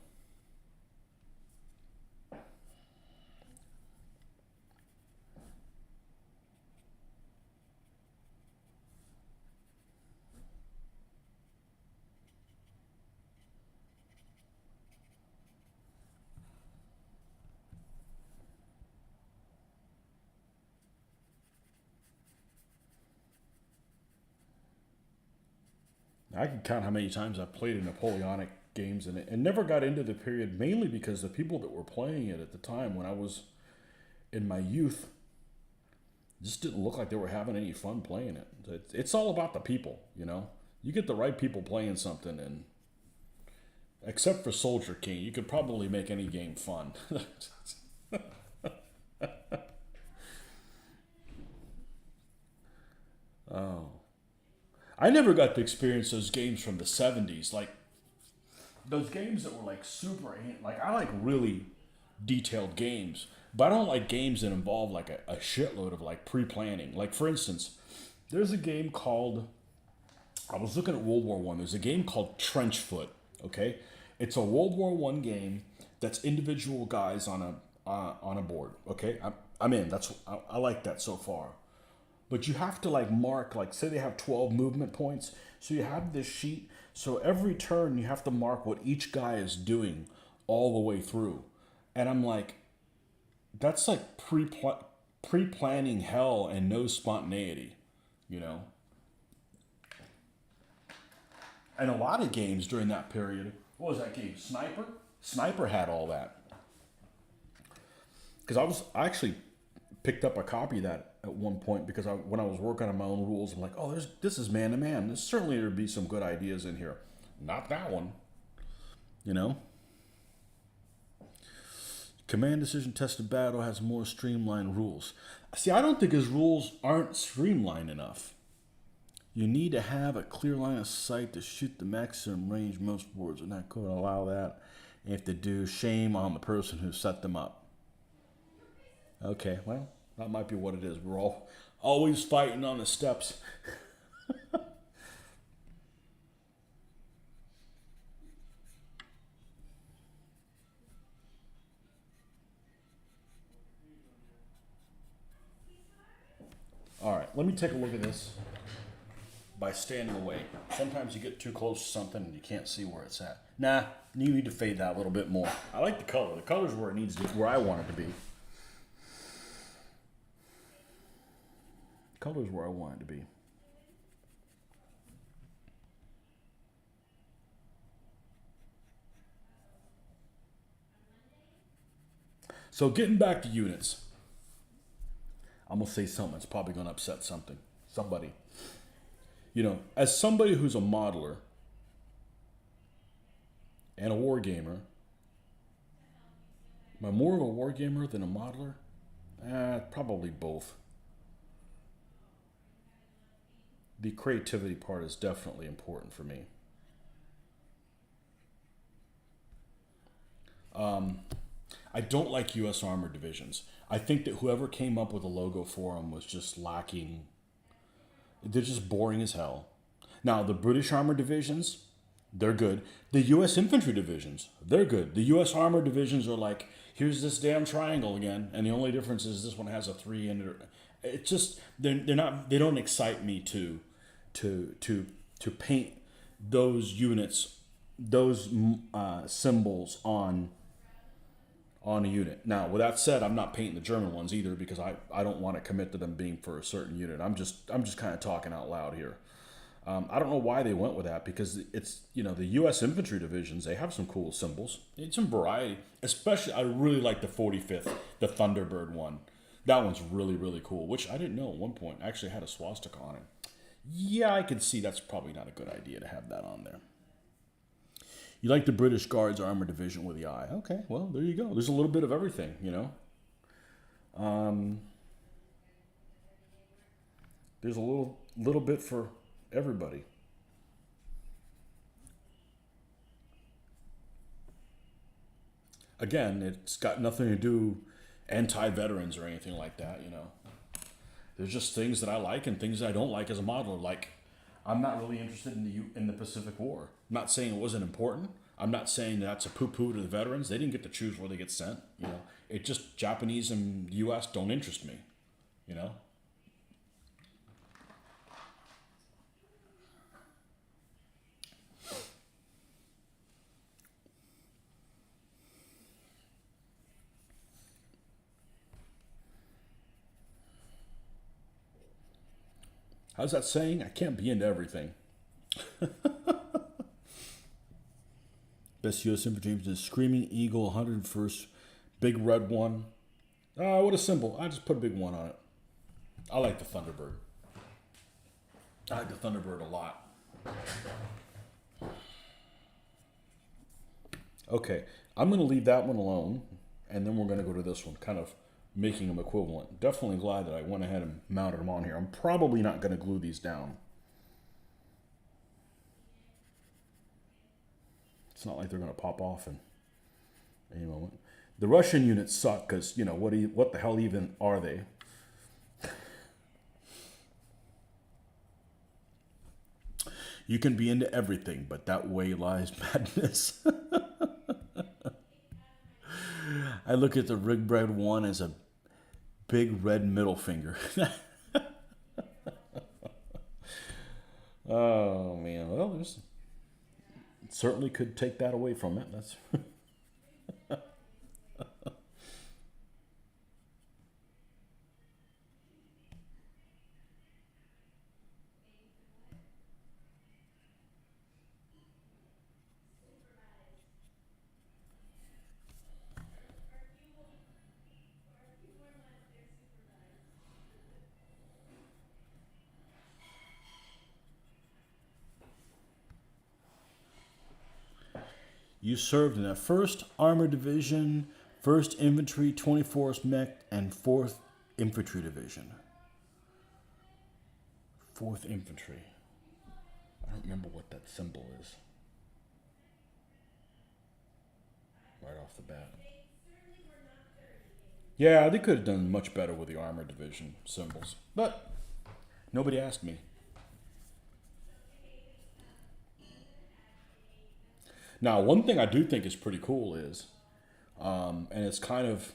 I can count how many times I've played in Napoleonic games and never got into the period, mainly because the people that were playing it at the time when I was in my youth just didn't look like they were having any fun playing it. It's all about the people, you know? You get the right people playing something, and except for Soldier King, you could probably make any game fun. Oh. I never got to experience those games from the 70s. Like, those games that were like like, I like really detailed games, but I don't like games that involve like a shitload of like pre planning. Like, for instance, there's a game called, I was looking at World War One. There's a game called Trenchfoot. Okay, it's a World War One game that's individual guys on a board. Okay, I'm in. I like that so far. But you have to like mark, like, say they have 12 movement points. So you have this sheet. So every turn you have to mark what each guy is doing all the way through. And I'm like, that's like pre planning hell and no spontaneity, you know. And a lot of games during that period. What was that game? Sniper. Sniper had all that. Because I actually picked up a copy of that at one point because when I was working on my own rules, I'm like, oh, this is man to man. There's certainly there'd be some good ideas in here. Not that one, you know. Command decision tested battle has more streamlined rules. See, I don't think his rules aren't streamlined enough. You need to have a clear line of sight to shoot the maximum range. Most boards are not going to allow that. If they do, shame on the person who set them up. Okay, well, that might be what it is. We're all always fighting on the steps. All right, let me take a look at this by standing away. Sometimes you get too close to something and you can't see where it's at. Nah, you need to fade that a little bit more. I like the color. The color's where it needs to, where I want it to be. Color's where I want it to be. So getting back to units, I'm gonna say something that's probably gonna upset somebody. You know, as somebody who's a modeler and a war gamer, am I more of a war gamer than a modeler? Probably both. The creativity part is definitely important for me. I don't like U.S. Armored Divisions. I think that whoever came up with a logo for them was just lacking. They're just boring as hell. Now, the British Armored Divisions, they're good. The U.S. Infantry Divisions, they're good. The U.S. Armored Divisions are like, here's this damn triangle again, and the only difference is this one has a 3 in it. It's just they're not, they don't excite me to to paint those units, those symbols on a unit. Now, with that said, I'm not painting the German ones either because I don't want to commit to them being for a certain unit. I'm just kind of talking out loud here. I don't know why they went with that because it's, you know, the U.S. infantry divisions, they have some cool symbols. It's some variety. Especially, I really like the 45th, the Thunderbird one. That one's really, really cool, which I didn't know at one point actually had a swastika on it. Yeah, I can see that's probably not a good idea to have that on there. You like the British Guards Armor Division with the eye. Okay, well, there you go. There's a little bit of everything, you know. Um, there's a little bit for everybody. Again, it's got nothing to do anti-veterans or anything like that, you know. There's just things that I like and things that I don't like as a modeler. Like, I'm not really interested in the Pacific War. I'm not saying it wasn't important. I'm not saying that's a poo-poo to the veterans. They didn't get to choose where they get sent. You know, it just Japanese and U.S. don't interest me. You know, how's that saying? I can't be into everything. Best U.S. infantry is Screaming Eagle, 101st, big red one. What a symbol. I just put a big one on it. I like the Thunderbird. I like the Thunderbird a lot. Okay, I'm going to leave that one alone, and then we're going to go to this one, kind of making them equivalent. Definitely glad that I went ahead and mounted them on here. I'm probably not going to glue these down. It's not like they're going to pop off in any moment. The Russian units suck because, you know, what the hell even are they? You can be into everything, but that way lies madness. I look at the rig bread one as a big red middle finger. Oh man, well, there's certainly could take that away from it. That's you served in the 1st Armored Division, 1st Infantry, 24th Mech, and 4th Infantry Division. 4th Infantry. I don't remember what that symbol is. Right off the bat. Yeah, they could have done much better with the Armored Division symbols. But nobody asked me. Now, one thing I do think is pretty cool is, and it's kind of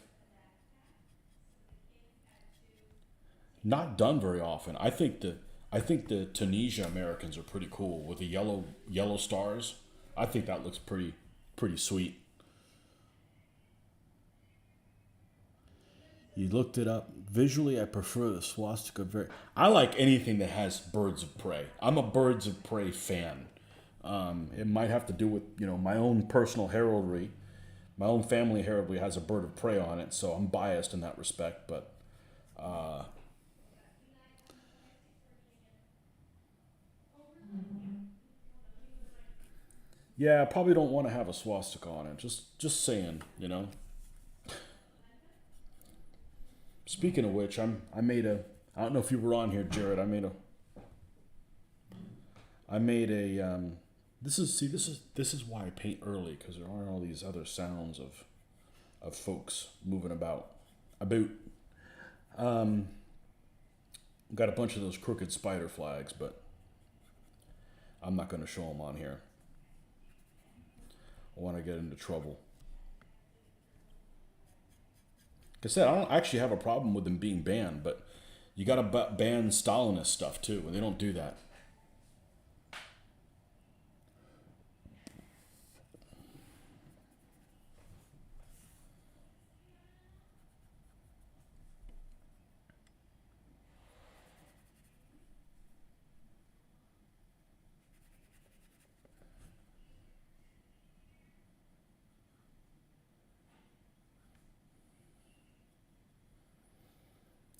not done very often. I think the Tunisia Americans are pretty cool with the yellow stars. I think that looks pretty sweet. You looked it up. Visually, I prefer the swastika. I like anything that has birds of prey. I'm a birds of prey fan. It might have to do with, you know, my own personal heraldry. My own family heraldry has a bird of prey on it, so I'm biased in that respect. But yeah, I probably don't want to have a swastika on it. Just saying, you know. Speaking of which, I made a. I don't know if you were on here, Jared. I made a. This is why I paint early, because there aren't all these other sounds of folks moving about. Got a bunch of those crooked spider flags, but I'm not going to show them on here. I want to get into trouble. Like I said, I don't actually have a problem with them being banned, but you got to ban Stalinist stuff too, and they don't do that.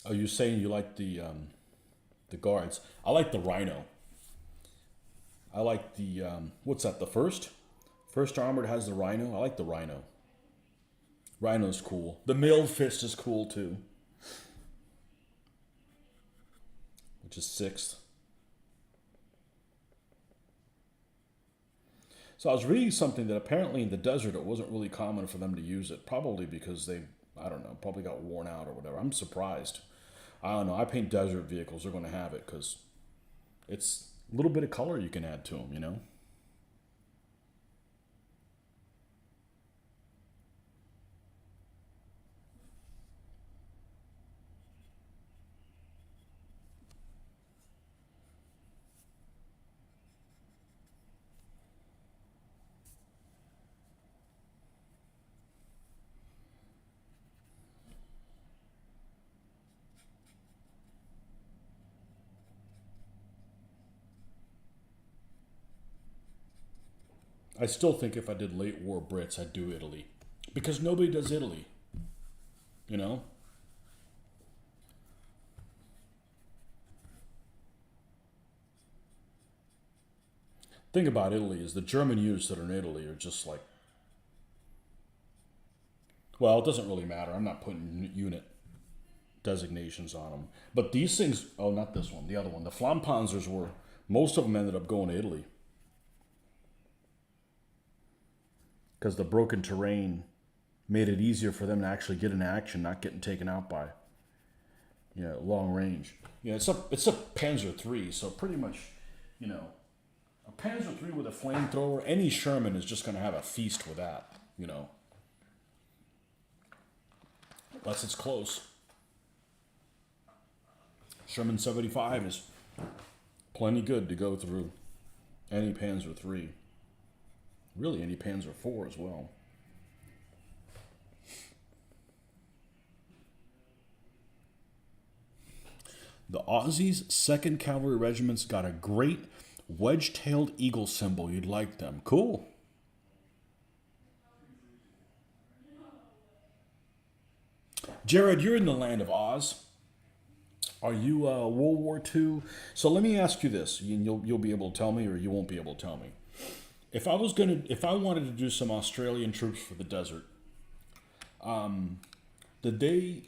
Are you saying you like the guards? I like the Rhino. I like the what's that? The first armored has the Rhino. I like the Rhino. Rhino's cool. The mailed fist is cool too, which is 6th. So I was reading something that apparently in the desert it wasn't really common for them to use it. Probably because they, I don't know, probably got worn out or whatever. I'm surprised. I don't know. I paint desert vehicles. They're going to have it because it's a little bit of color you can add to them, you know? I still think if I did late war Brits, I'd do Italy. Because nobody does Italy, you know? Thing about Italy is the German units that are in Italy are just like, well, it doesn't really matter. I'm not putting unit designations on them. But these things, oh, not this one, the other one. The Flampanzers were, most of them ended up going to Italy. Because the broken terrain made it easier for them to actually get in action, not getting taken out by, long range. It's a Panzer III, so pretty much, a Panzer III with a flamethrower, any Sherman is just going to have a feast with that, unless it's close. Sherman 75 is plenty good to go through any Panzer III. Really, any Panzer IV as well. The Aussies' 2nd Cavalry Regiment's got a great wedge-tailed eagle symbol. You'd like them. Cool. Jared, you're in the land of Oz. Are you World War II? So let me ask you this, and you'll be able to tell me, or you won't be able to tell me. If I wanted to do some Australian troops for the desert, did they?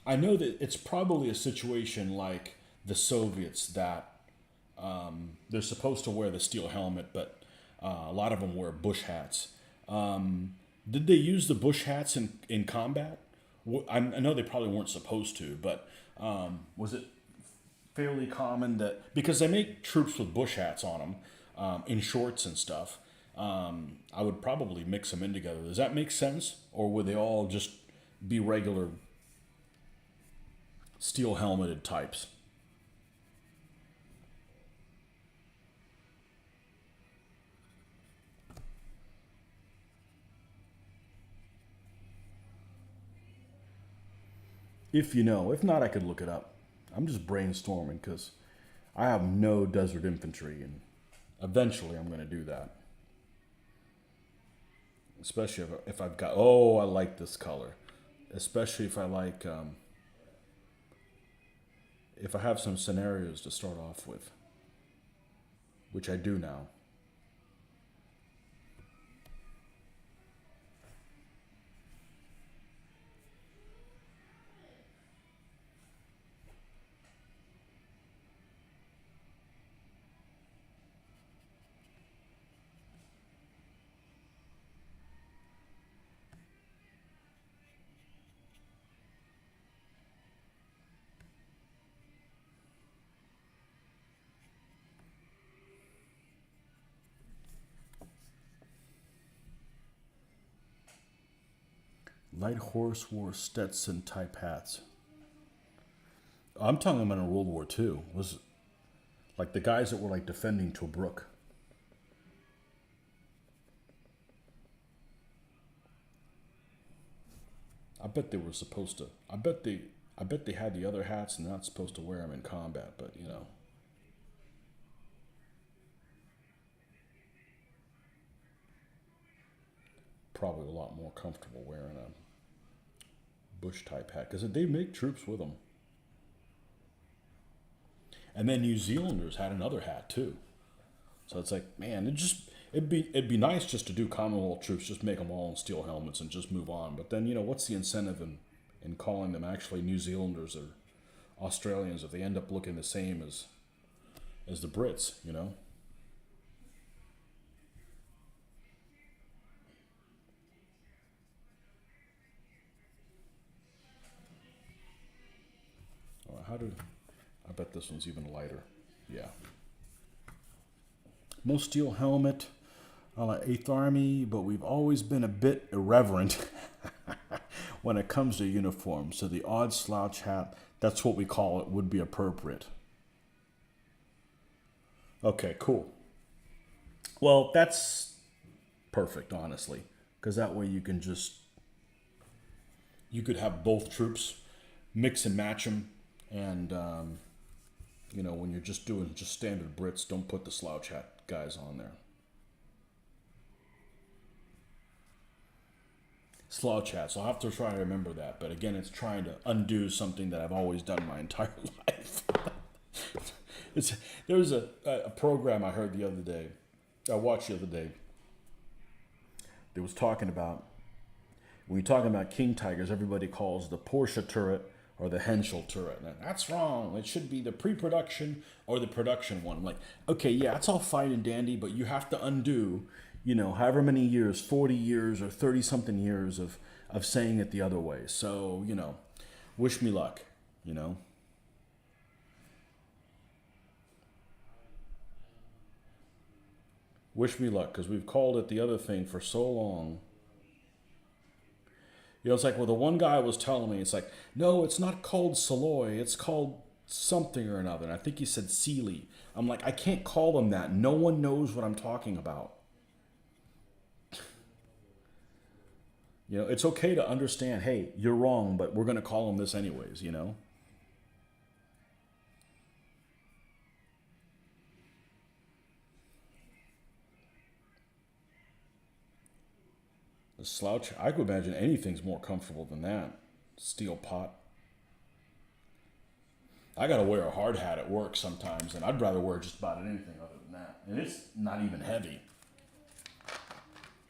I know that it's probably a situation like the Soviets that they're supposed to wear the steel helmet, but a lot of them wear bush hats. Did they use the bush hats in combat? I know they probably weren't supposed to, but was it fairly common that, because they make troops with bush hats on them in shorts and stuff, I would probably mix them in together. Does that make sense? Or would they all just be regular steel helmeted types? If you know. If not, I could look it up. I'm just brainstorming because I have no desert infantry, and eventually I'm going to do that. Especially if I've got, oh, I like this color. Especially if I like, if I have some scenarios to start off with, which I do now. Light horse wore Stetson type hats. I'm talking about in World War II. Was like the guys that were like defending Tobruk. I bet they were supposed to. I bet they had the other hats and not supposed to wear them in combat. But probably a lot more comfortable wearing a bush type hat because they make troops with them. And then New Zealanders had another hat too. So it's like, man, it'd be nice just to do Commonwealth troops, just make them all in steel helmets and just move on. But then what's the incentive in calling them actually New Zealanders or Australians if they end up looking the same as the Brits? How do I bet this one's even lighter? Yeah. Most steel helmet on the 8th Army, but we've always been a bit irreverent when it comes to uniforms. So the odd slouch hat, that's what we call it, would be appropriate. Okay, cool. Well, that's perfect, honestly, because that way you could have both troops, mix and match them, and when you're just doing just standard Brits, don't put the slouch hat guys on there. slouch hat. So I'll have to try to remember that. But again, it's trying to undo something that I've always done my entire life. it's there was a program I heard the other day. I watched the other day. It was talking about when you're talking about king tigers, everybody calls the Porsche turret or the Henschel turret. And that's wrong. It should be the pre-production or the production one. I'm like, okay, yeah, it's all fine and dandy, but you have to undo, however many years, 40 years or 30 something years of saying it the other way. So, wish me luck, Wish me luck, because we've called it the other thing for so long. It's like, well, the one guy was telling me, it's like, no, it's not called Saloy. It's called something or another. And I think he said Sealy. I'm like, I can't call them that. No one knows what I'm talking about. It's okay to understand, hey, you're wrong, but we're going to call them this anyways. The slouch, I could imagine anything's more comfortable than that. Steel pot. I gotta wear a hard hat at work sometimes, and I'd rather wear just about anything other than that. And it's not even heavy.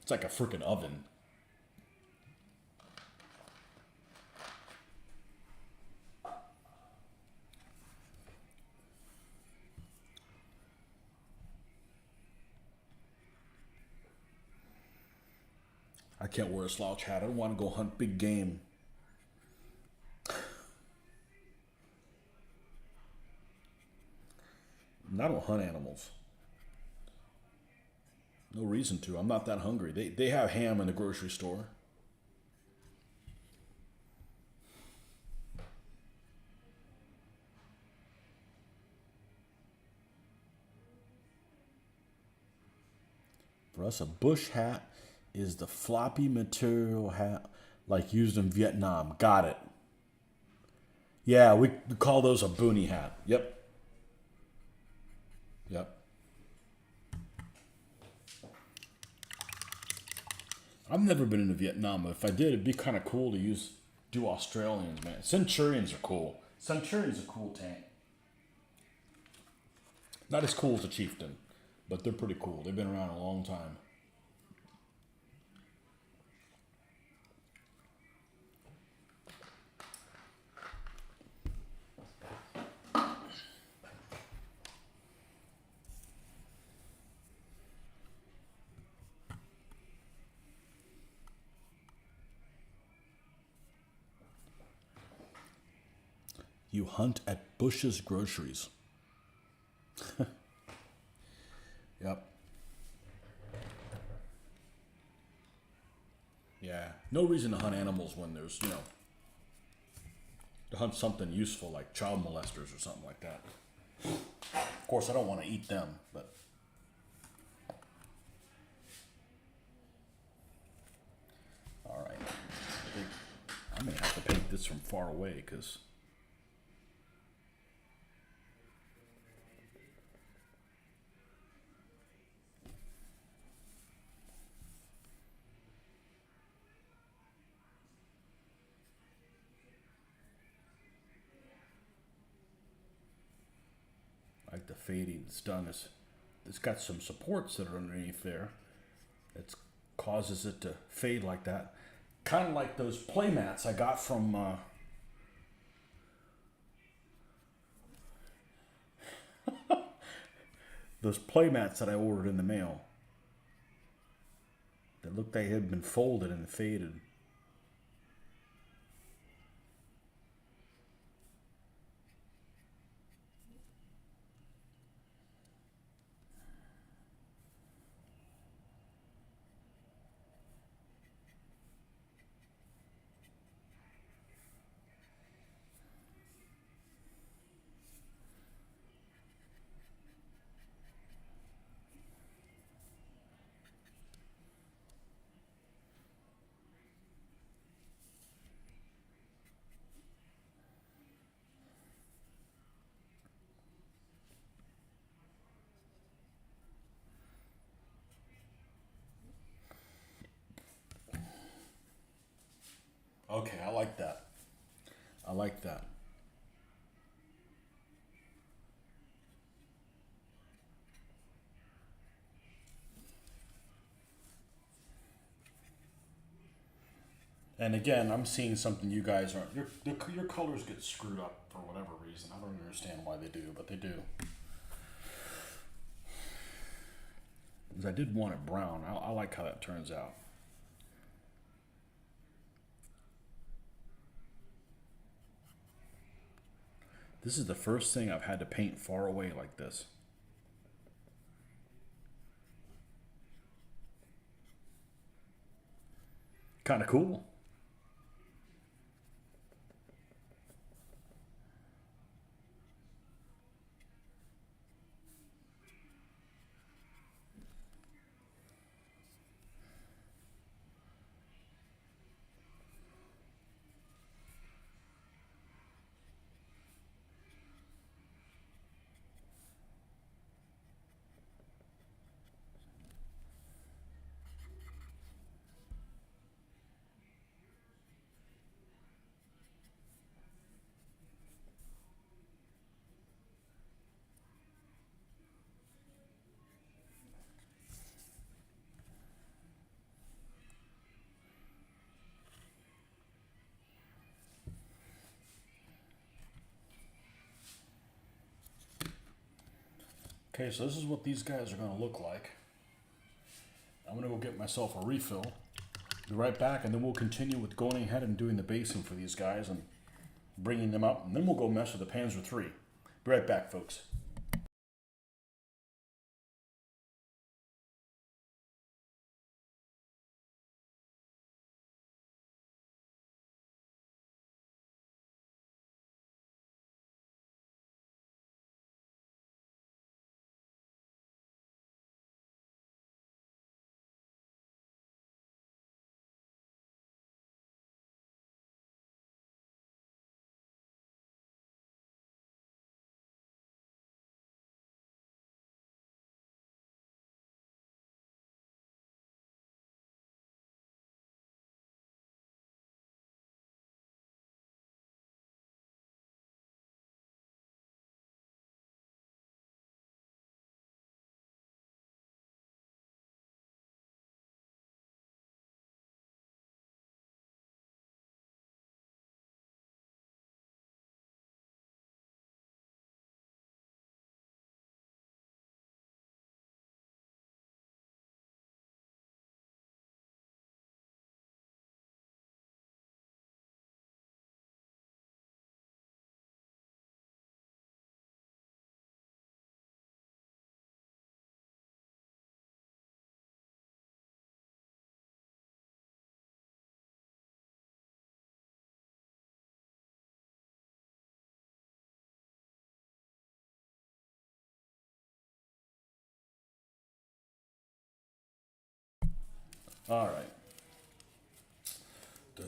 It's like a freaking oven. I can't wear a slouch hat. I don't want to go hunt big game. And I don't hunt animals. No reason to. I'm not that hungry. They have ham in the grocery store. For us, a bush hat is the floppy material hat like used in Vietnam. Got it. Yeah, we call those a boonie hat. Yep. Yep. I've never been into Vietnam, but if I did, it'd be kind of cool to do Australians, man. Centurions are cool. Centurion's a cool tank. Not as cool as a chieftain, but they're pretty cool. They've been around a long time. You hunt at Bush's Groceries. Yep. Yeah. No reason to hunt animals when there's, to hunt something useful like child molesters or something like that. Of course, I don't want to eat them, but. All right. I may have to paint this from far away because. Like the fading it's done is it's got some supports that are underneath there. It causes it to fade like that. Kind of like those play mats I got from those play mats that I ordered in the mail. That looked like they had been folded and faded. Okay, I like that. I like that. And again, I'm seeing something you guys aren't. Your colors get screwed up for whatever reason. I don't understand why they do, but they do. Because I did want it brown. I like how that turns out. This is the first thing I've had to paint far away like this. Kind of cool. Okay, so this is what these guys are going to look like. I'm going to go get myself a refill. Be right back, and then we'll continue with going ahead and doing the basing for these guys and bringing them up, and then we'll go mess with the Panzer III. Be right back, folks. All right. The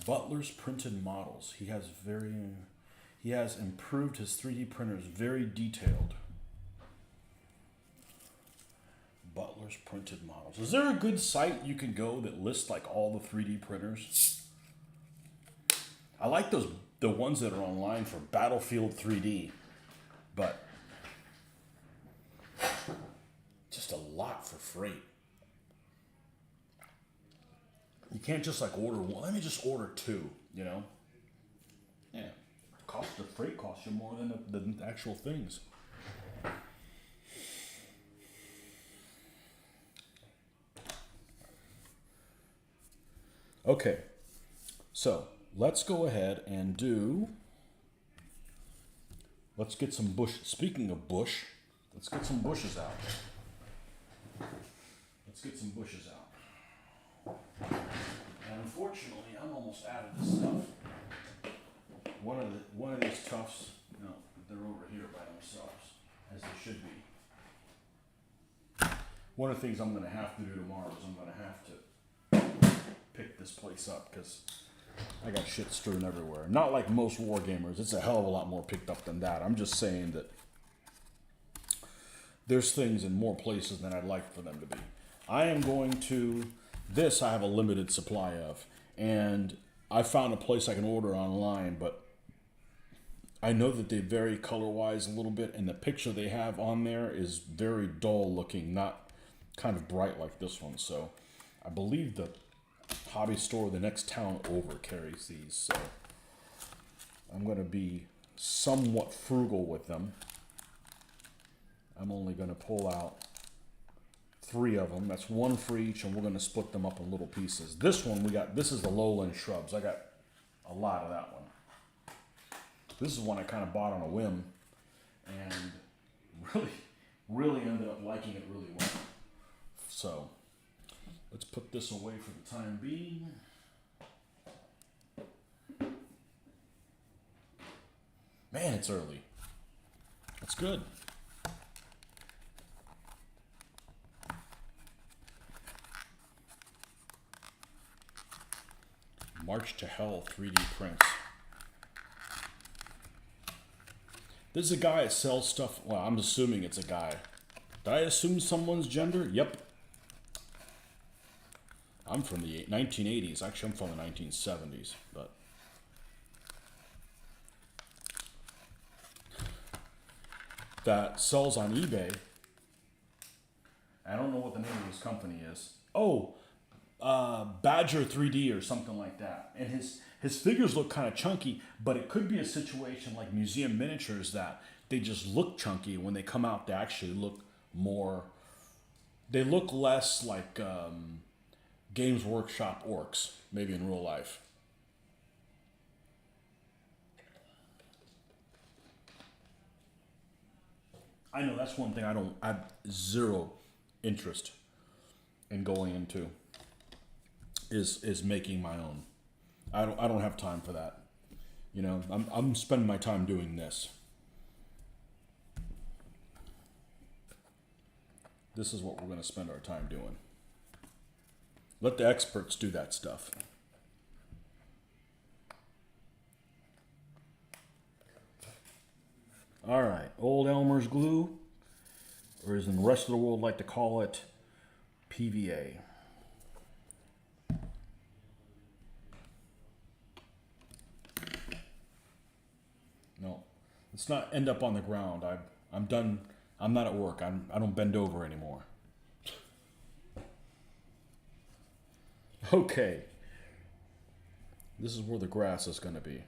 Butler's printed models. He has improved his 3D printers, very detailed. Butler's printed models. Is there a good site you can go that lists like all the 3D printers? I like the ones that are online for Battlefield 3D, but just a lot for freight. You can't just like order one. Let me just order two, you know? Yeah. The freight costs you more than the actual things. Okay. So let's go ahead and let's get some bush. Speaking of bush, let's get some bushes out. Let's get some bushes out. And unfortunately, I'm almost out of this stuff. One of these tufts, no, they're over here by themselves, as they should be. One of the things I'm going to have to do tomorrow is I'm going to have to pick this place up because I got shit strewn everywhere. Not like most war gamers. It's a hell of a lot more picked up than that. I'm just saying that there's things in more places than I'd like for them to be. I am going to... This I have a limited supply of. And I found a place I can order online, but I know that they vary color-wise a little bit, and the picture they have on there is very dull looking, not kind of bright like this one. So I believe the hobby store the next town over carries these. So I'm going to be somewhat frugal with them. I'm only going to pull out 3 of them. That's 1 for each, and we're going to split them up in little pieces. This one this is the lowland shrubs. I got a lot of that one. This is one I kind of bought on a whim, and really ended up liking it really well. So let's put this away for the time being. Man, it's early. That's good. March to Hell 3D prints. This is a guy that sells stuff. Well, I'm assuming it's a guy. Did I assume someone's gender? Yep. I'm from the 1980s. Actually, I'm from the 1970s. But that sells on eBay. I don't know what the name of his company is. Oh, Badger 3D or something like that. And his figures look kind of chunky, but it could be a situation like Museum Miniatures that they just look chunky. When they come out, they actually look more. They look less like Games Workshop orcs, maybe in real life. I know that's one thing I have zero interest in going into is making my own. I don't have time for that. You know, I'm spending my time doing this. This is what we're going to spend our time doing. Let the experts do that stuff. All right, Old Elmer's glue, or as in the rest of the world like to call it, PVA. No, let's not end up on the ground. I'm done. I'm not at work. I don't bend over anymore. Okay. This is where the grass is going to be.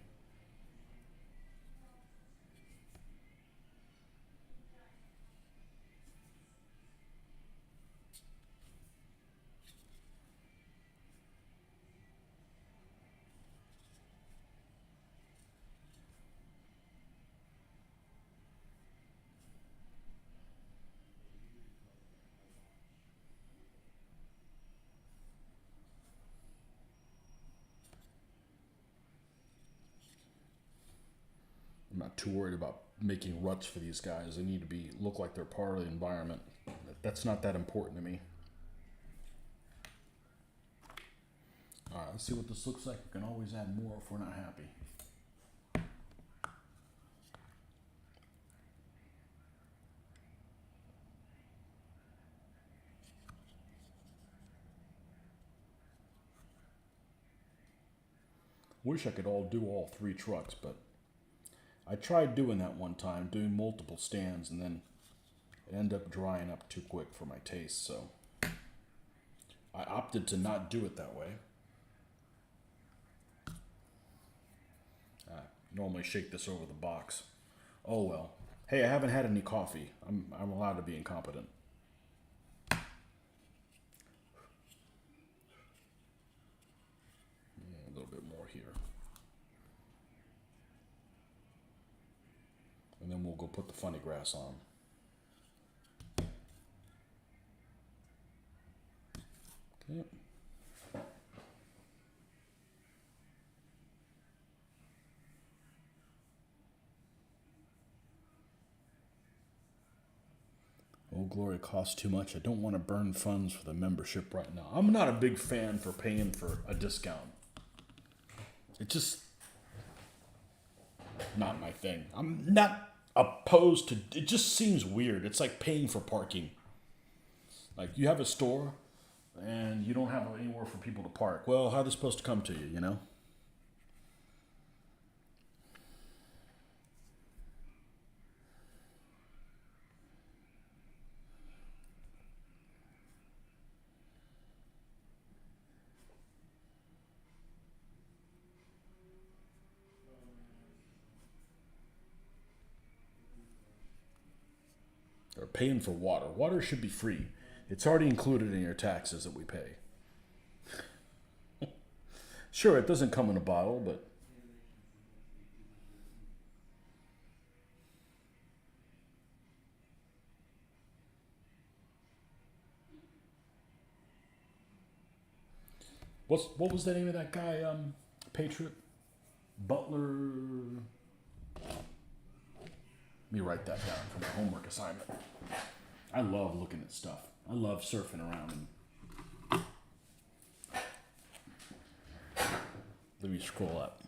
I'm not too worried about making ruts for these guys. They need to look like they're part of the environment. That's not that important to me. All right, let's see what this looks like. We can always add more if we're not happy. Wish I could do all 3 trucks, but I tried doing that one time, doing multiple stands, and then it ended up drying up too quick for my taste, so I opted to not do it that way. I normally shake this over the box. Oh well. Hey, I haven't had any coffee. I'm allowed to be incompetent. A little bit more here. And then we'll go put the funny grass on. Okay. Old Glory costs too much. I don't want to burn funds for the membership right now. I'm not a big fan for paying for a discount. It's just not my thing. I'm not opposed to it. Just seems weird. It's like paying for parking. Like you have a store and you don't have anywhere for people to park. Well, how are they supposed to come to you, you know? Or paying for water. Water should be free. It's already included in your taxes that we pay. Sure, it doesn't come in a bottle, but what was the name of that guy? Patriot Butler. Let me write that down for my homework assignment. I love looking at stuff. I love surfing around and let me scroll up.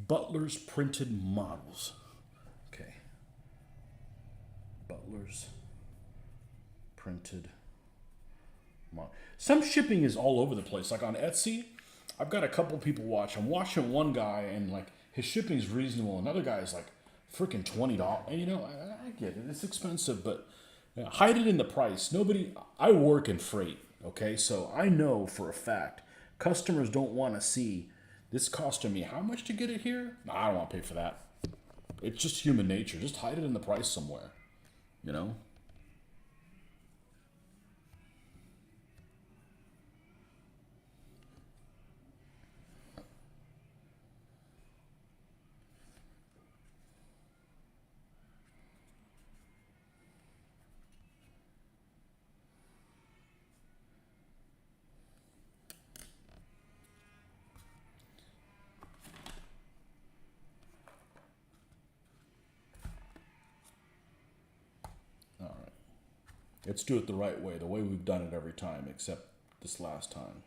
Butler's printed models. Okay. Butler's printed model. Some shipping is all over the place. Like on Etsy, I've got a couple people watch. I'm watching one guy and like his shipping is reasonable. Another guy is like freaking $20. And you know, I get it. It's expensive, but hide it in the price. I work in freight, okay? So I know for a fact customers don't want to see this costing me how much to get it here? No, I don't want to pay for that. It's just human nature. Just hide it in the price somewhere, you know? All right. Let's do it the right way, the way we've done it every time, except this last time.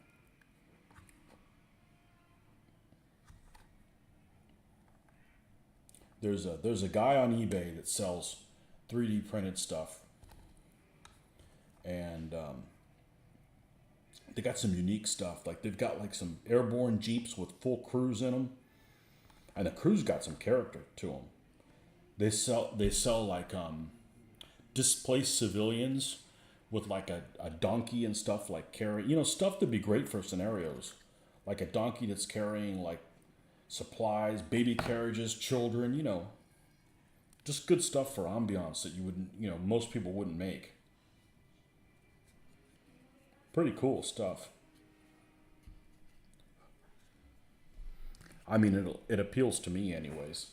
There's a guy on eBay that sells 3D printed stuff, and they got some unique stuff. Like they've got like some airborne Jeeps with full crews in them, and the crews got some character to them. They sell like displaced civilians with like a donkey and stuff, like carry, you know, stuff that'd be great for scenarios, like a donkey that's carrying like supplies, baby carriages, children, you know, just good stuff for ambiance that you wouldn't, you know, most people wouldn't make. Pretty cool stuff. I mean, it appeals to me anyways.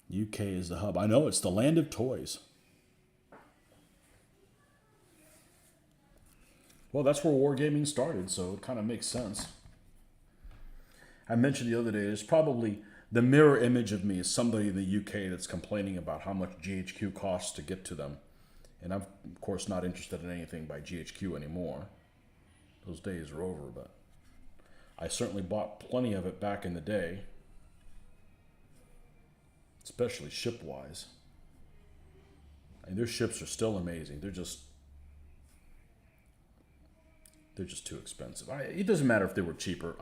UK is the hub. I know, it's the land of toys. Well, that's where wargaming started, so it kind of makes sense. I mentioned the other day, there's probably the mirror image of me is somebody in the UK that's complaining about how much GHQ costs to get to them. And I'm, of course, not interested in anything by GHQ anymore. Those days are over, but I certainly bought plenty of it back in the day, especially ship-wise. And their ships are still amazing. They're just too expensive. It doesn't matter if they were cheaper.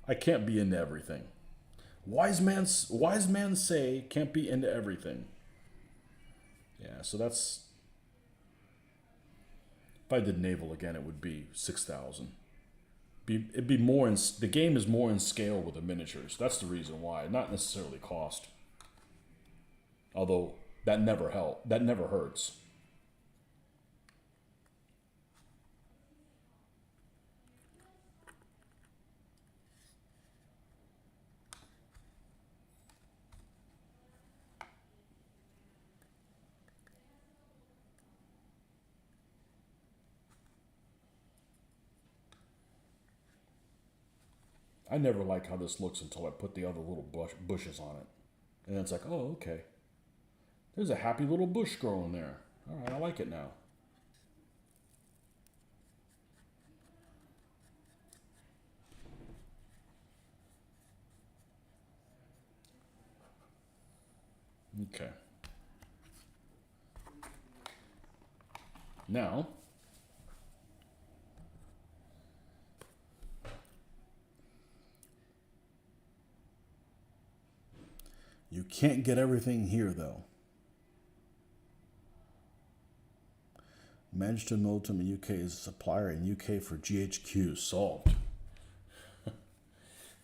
I can't be into everything. Wise man say can't be into everything. Yeah, so that's, if I did naval again, it would be 6,000. It'd be more in the game is more in scale with the miniatures. That's the reason why, not necessarily cost. Although that never helped. That never hurts. I never like how this looks until I put the other little bushes on it. And then it's like, oh, okay. There's a happy little bush growing there. All right, I like it now. Okay. Now, can't get everything here, though. Manchester Milton in UK is a supplier in UK for GHQ. Solved.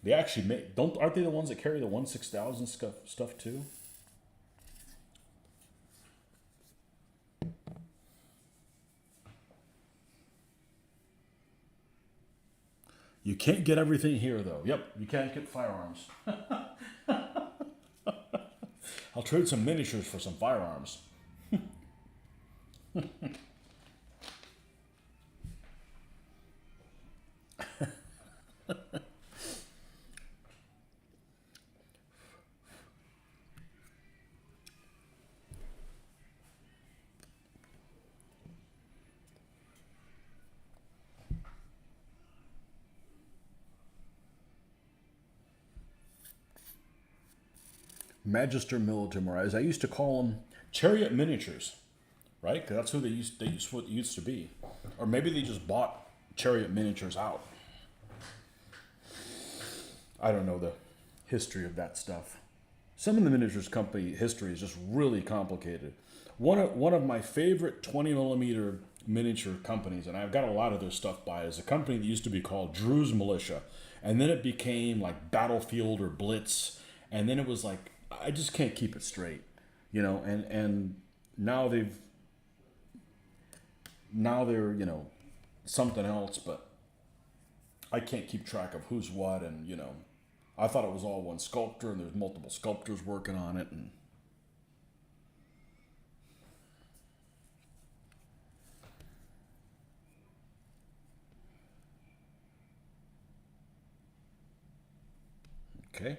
They actually make, aren't they the ones that carry the 16000 stuff too? You can't get everything here, though. Yep, you can't get firearms. I'll trade some miniatures for some firearms. Magister Militaris. I used to call them chariot miniatures, right? Because that's who they used to be. Or maybe they just bought chariot miniatures out. I don't know the history of that stuff. Some of the miniatures company history is just really complicated. One of my favorite 20 millimeter miniature companies, and I've got a lot of their stuff by, is a company that used to be called Drew's Militia, and then it became like Battlefield or Blitz, and then it was like, I just can't keep it straight, you know. And now they're something else, but I can't keep track of who's what, and I thought it was all one sculptor, and there's multiple sculptors working on it, and okay,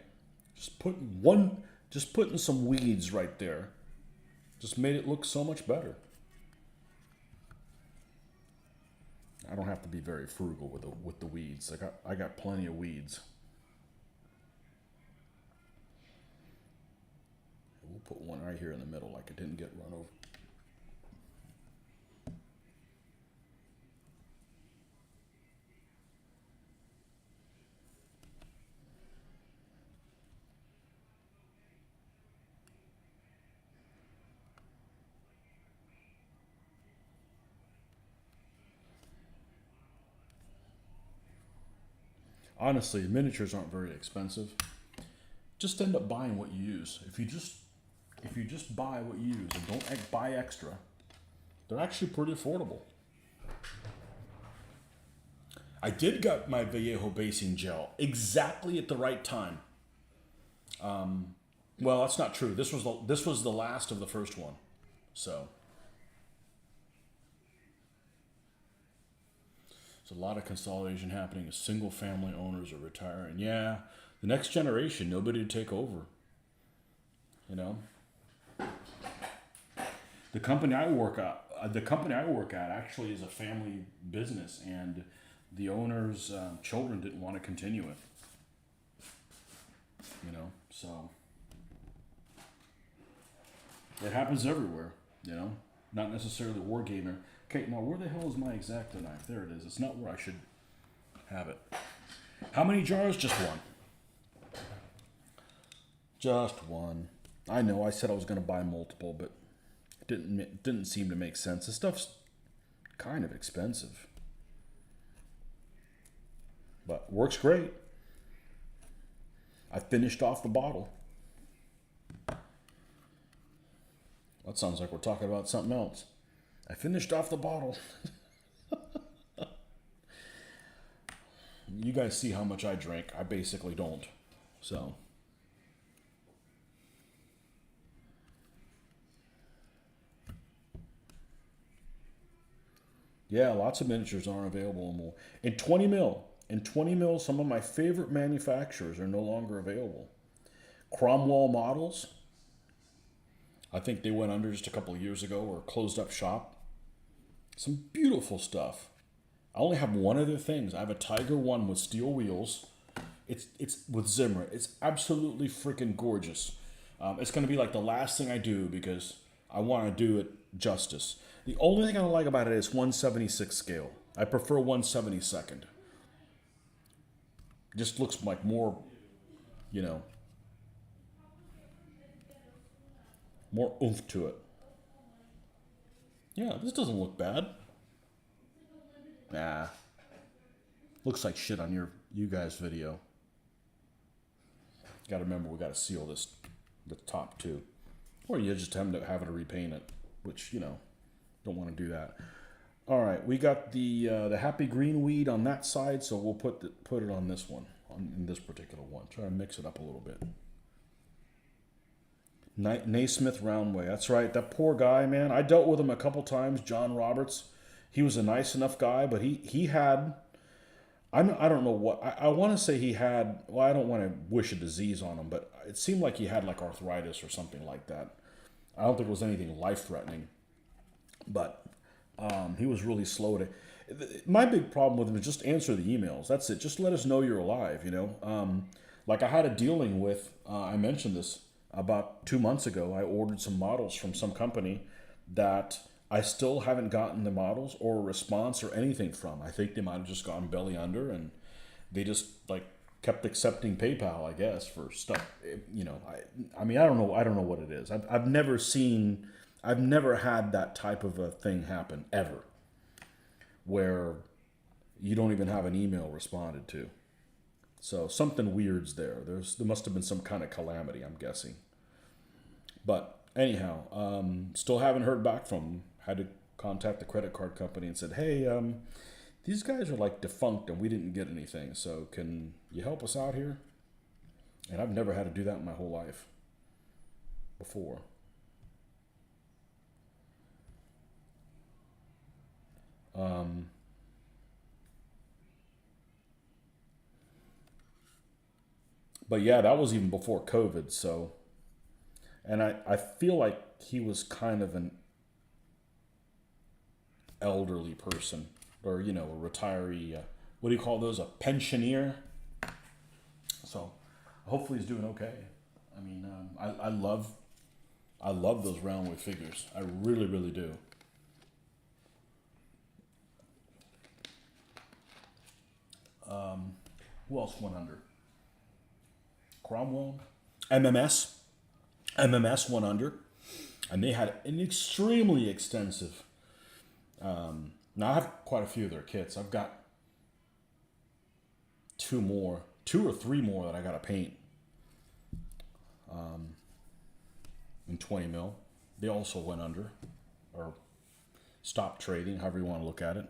just putting some weeds right there, just made it look so much better. I don't have to be very frugal with the weeds. I got plenty of weeds. We'll put one right here in the middle, like it didn't get run over. Honestly, miniatures aren't very expensive. Just end up buying what you use. If you just buy what you use and don't buy extra, they're actually pretty affordable. I did get my Vallejo basing gel exactly at the right time. Well, that's not true. This was the last of the first one, so there's a lot of consolidation happening as single family owners are retiring. Yeah, the next generation, nobody to take over. The company I work at actually is a family business, and the owner's children didn't want to continue it. So it happens everywhere. Not necessarily Wargamer. Okay, now where the hell is my X-Acto knife? There it is. It's not where I should have it. How many jars? Just one. Just one. I know I said I was going to buy multiple, but it didn't seem to make sense. This stuff's kind of expensive, but works great. I finished off the bottle. That sounds like we're talking about something else. I finished off the bottle. You guys see how much I drink. I basically don't. So. Yeah, lots of miniatures aren't available anymore. In 20 mil, some of my favorite manufacturers are no longer available. Cromwell Models, I think they went under just a couple of years ago, or closed up shop. Some beautiful stuff. I only have one of their things. I have a Tiger 1 with steel wheels. It's with Zimmer. It's absolutely freaking gorgeous. It's going to be like the last thing I do because I want to do it justice. The only thing I don't like about it is 1/76 scale. I prefer 1/72. Just looks like more, More oomph to it. Yeah, this doesn't look bad. Nah. Looks like shit on you guys' video. Gotta remember we gotta seal the top too. Or you just have to repaint it, which, don't want to do that. All right, we got the happy green weed on that side, so we'll put it on this one, in this particular one. Try to mix it up a little bit. Naismith Roundway, that's right. That poor guy, man. I dealt with him a couple times. John Roberts. He was a nice enough guy, but he had. I don't know what I want to say he had. Well, I don't want to wish a disease on him, but it seemed like he had like arthritis or something like that. I don't think it was anything life threatening, but he was really slow to. My big problem with him is just answer the emails. That's it. Just let us know you're alive. Like I had a dealing with. I mentioned this about 2 months ago. I ordered some models from some company that I still haven't gotten the models or a response or anything from. I think they might have just gone belly under and they just like kept accepting PayPal, I guess, for stuff. I mean, I don't know what it is. I've never had that type of a thing happen ever, where you don't even have an email responded to. So something weird's there. There must have been some kind of calamity, I'm guessing. But anyhow, still haven't heard back from them. Had to contact the credit card company and said, hey, these guys are like defunct and we didn't get anything. So can you help us out here? And I've never had to do that in my whole life before. But yeah, that was even before COVID. So, and I feel like he was kind of an elderly person, or a retiree. What do you call those? A pensioner. So, hopefully he's doing okay. I mean, I love those roundwood figures. I really, really do. Who else went under? Cromwell, MMS went under, and they had an extremely extensive. Now I have quite a few of their kits. I've got two or three more that I got to paint. In 20 mil, they also went under, or stopped trading, however you want to look at it.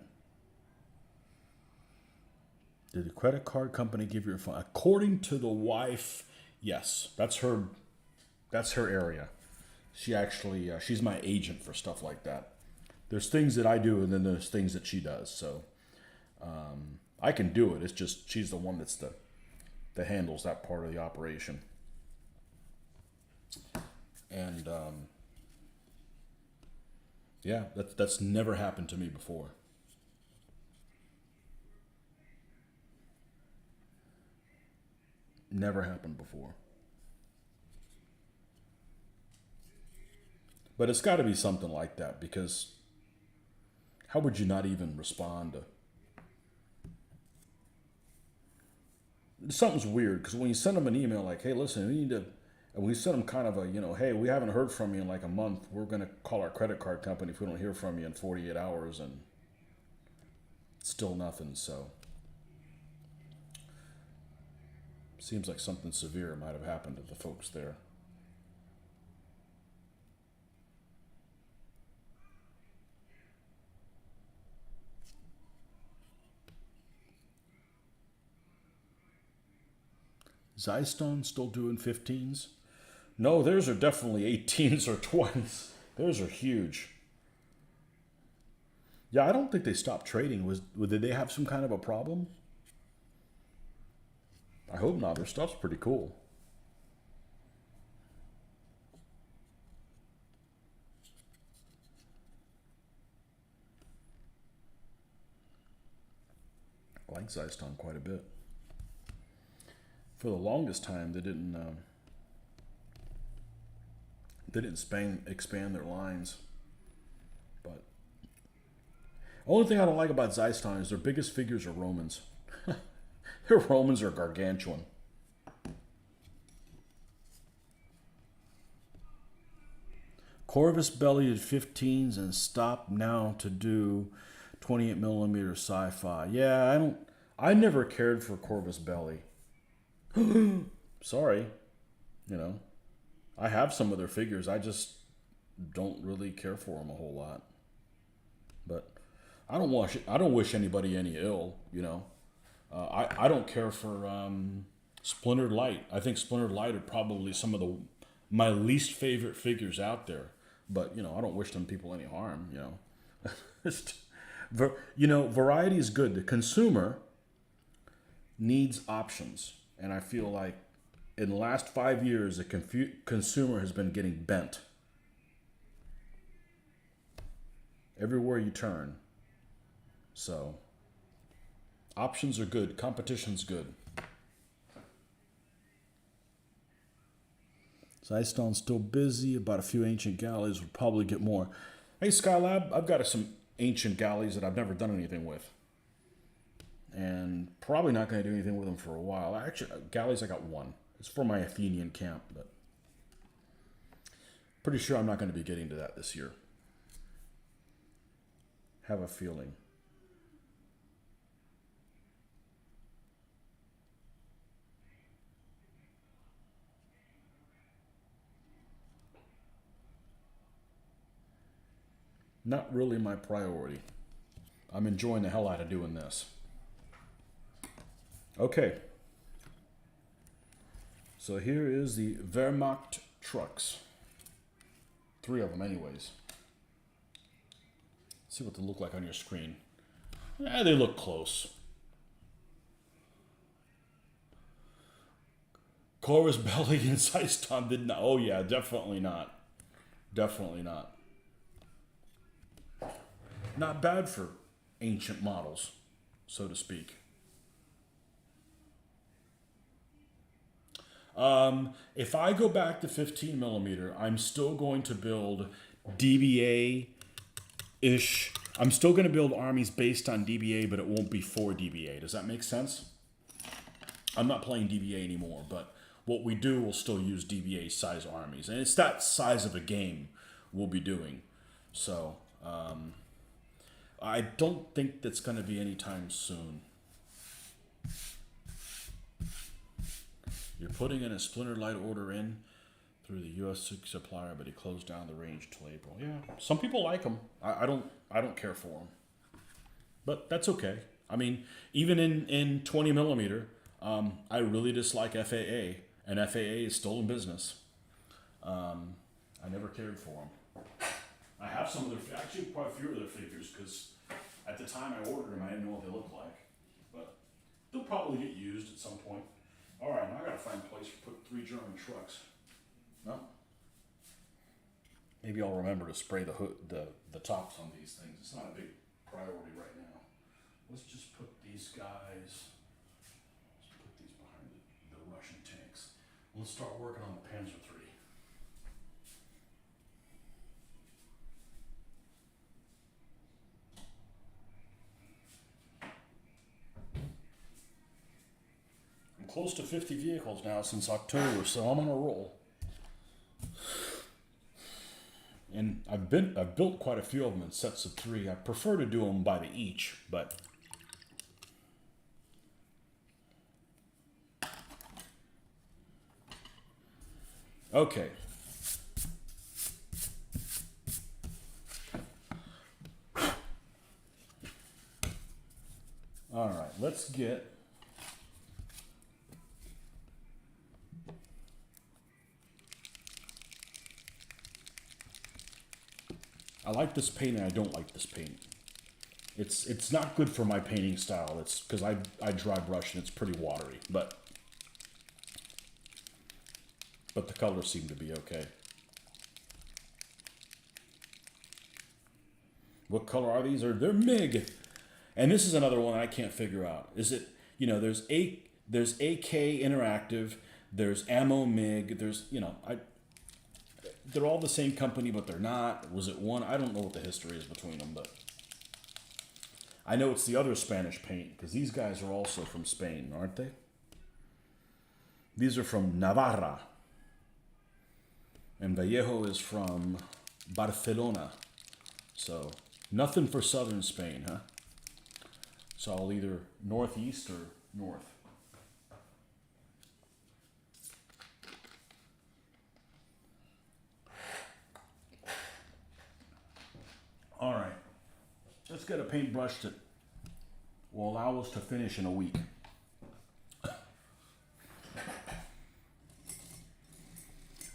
Did the credit card company give you a phone? According to the wife, yes. That's her area. She actually, she's my agent for stuff like that. There's things that I do, and then there's things that she does. So I can do it. It's just she's the one that handles that part of the operation. And yeah, that's never happened to me before. Never happened before. But it's got to be something like that, because how would you not even respond to? Something's weird, because when you send them an email like, hey, listen, we need to, and we send them kind of a, hey, we haven't heard from you in like a month. We're going to call our credit card company if we don't hear from you in 48 hours, and still nothing. So seems like something severe might have happened to the folks there. Zystone still doing 15s? No, theirs are definitely 18s or 20s. Theirs are huge. Yeah, I don't think they stopped trading. Did they have some kind of a problem? I hope not. Their stuff's pretty cool. I like Zystone quite a bit. For the longest time, they didn't expand their lines. But only thing I don't like about Zystone is their biggest figures are Romans. Their Romans are gargantuan. Corvus Belly did 15s and stopped now to do 28 millimeter sci-fi. Yeah, I never cared for Corvus Belly. Sorry, you know. I have some of their figures. I just don't really care for them a whole lot. But I don't wish anybody any ill. You know, I don't care for Splintered Light. I think Splintered Light are probably some of my least favorite figures out there. But you know, I don't wish them people any harm. You know, variety is good. The consumer needs options, and I feel like in the last 5 years, the consumer has been getting bent everywhere you turn. So, options are good. Competition's good. Zystone's still busy. About a few ancient galleys. We'll probably get more. Hey, Skylab, I've got some ancient galleys that I've never done anything with. And probably not going to do anything with them for a while. Actually, galleys, I got one. It's for my Athenian camp, but pretty sure I'm not going to be getting to that this year. Have a feeling. Not really my priority. I'm enjoying the hell out of doing this. Okay. So here is the Wehrmacht trucks. 3 of them anyways. See what they look like on your screen. They look close. Corvus Belly and Syston did not. Oh yeah, definitely not. Definitely not. Not bad for ancient models, so to speak. If I go back to 15 millimeter, I'm still going to build DBA-ish. I'm still going to build armies based on DBA, but it won't be for DBA. Does that make sense? I'm not playing DBA anymore, but what we do will still use DBA size armies. And it's that size of a game we'll be doing. So, I don't think that's going to be anytime soon. You're putting in a Splinter Light order in through the U.S. supplier, but he closed down the range till April. Yeah, some people like them. I don't care for them, but that's okay. I mean, even in 20 millimeter, I really dislike FAA, and FAA is still in business. I never cared for them. I have some of their, actually quite a few of their figures, because at the time I ordered them, I didn't know what they looked like. But they'll probably get used at some point. All right, now I gotta find a place to put 3 German trucks. No? Maybe I'll remember to spray the hood, the tops on these things. It's not a big priority right now. Let's just put these guys. Let's put these behind the Russian tanks. Let's start working on the Panzer III. Close to 50 vehicles now since October, so I'm on a roll. And I've built quite a few of them in sets of 3. I prefer to do them by the each, but okay. All right, let's get. I like this paint and I don't like this paint. It's not good for my painting style. It's because I dry brush and it's pretty watery, but the colors seem to be okay. What color are these? They're MiG. And this is another one I can't figure out. Is it, there's AK Interactive, there's Ammo MiG, they're all the same company, but they're not. Was it one? I don't know what the history is between them, but I know it's the other Spanish paint, because these guys are also from Spain, aren't they? These are from Navarra. And Vallejo is from Barcelona. So nothing for southern Spain, huh? So I'll either northeast or north. All right, let's get a paintbrush that will allow us to finish in a week.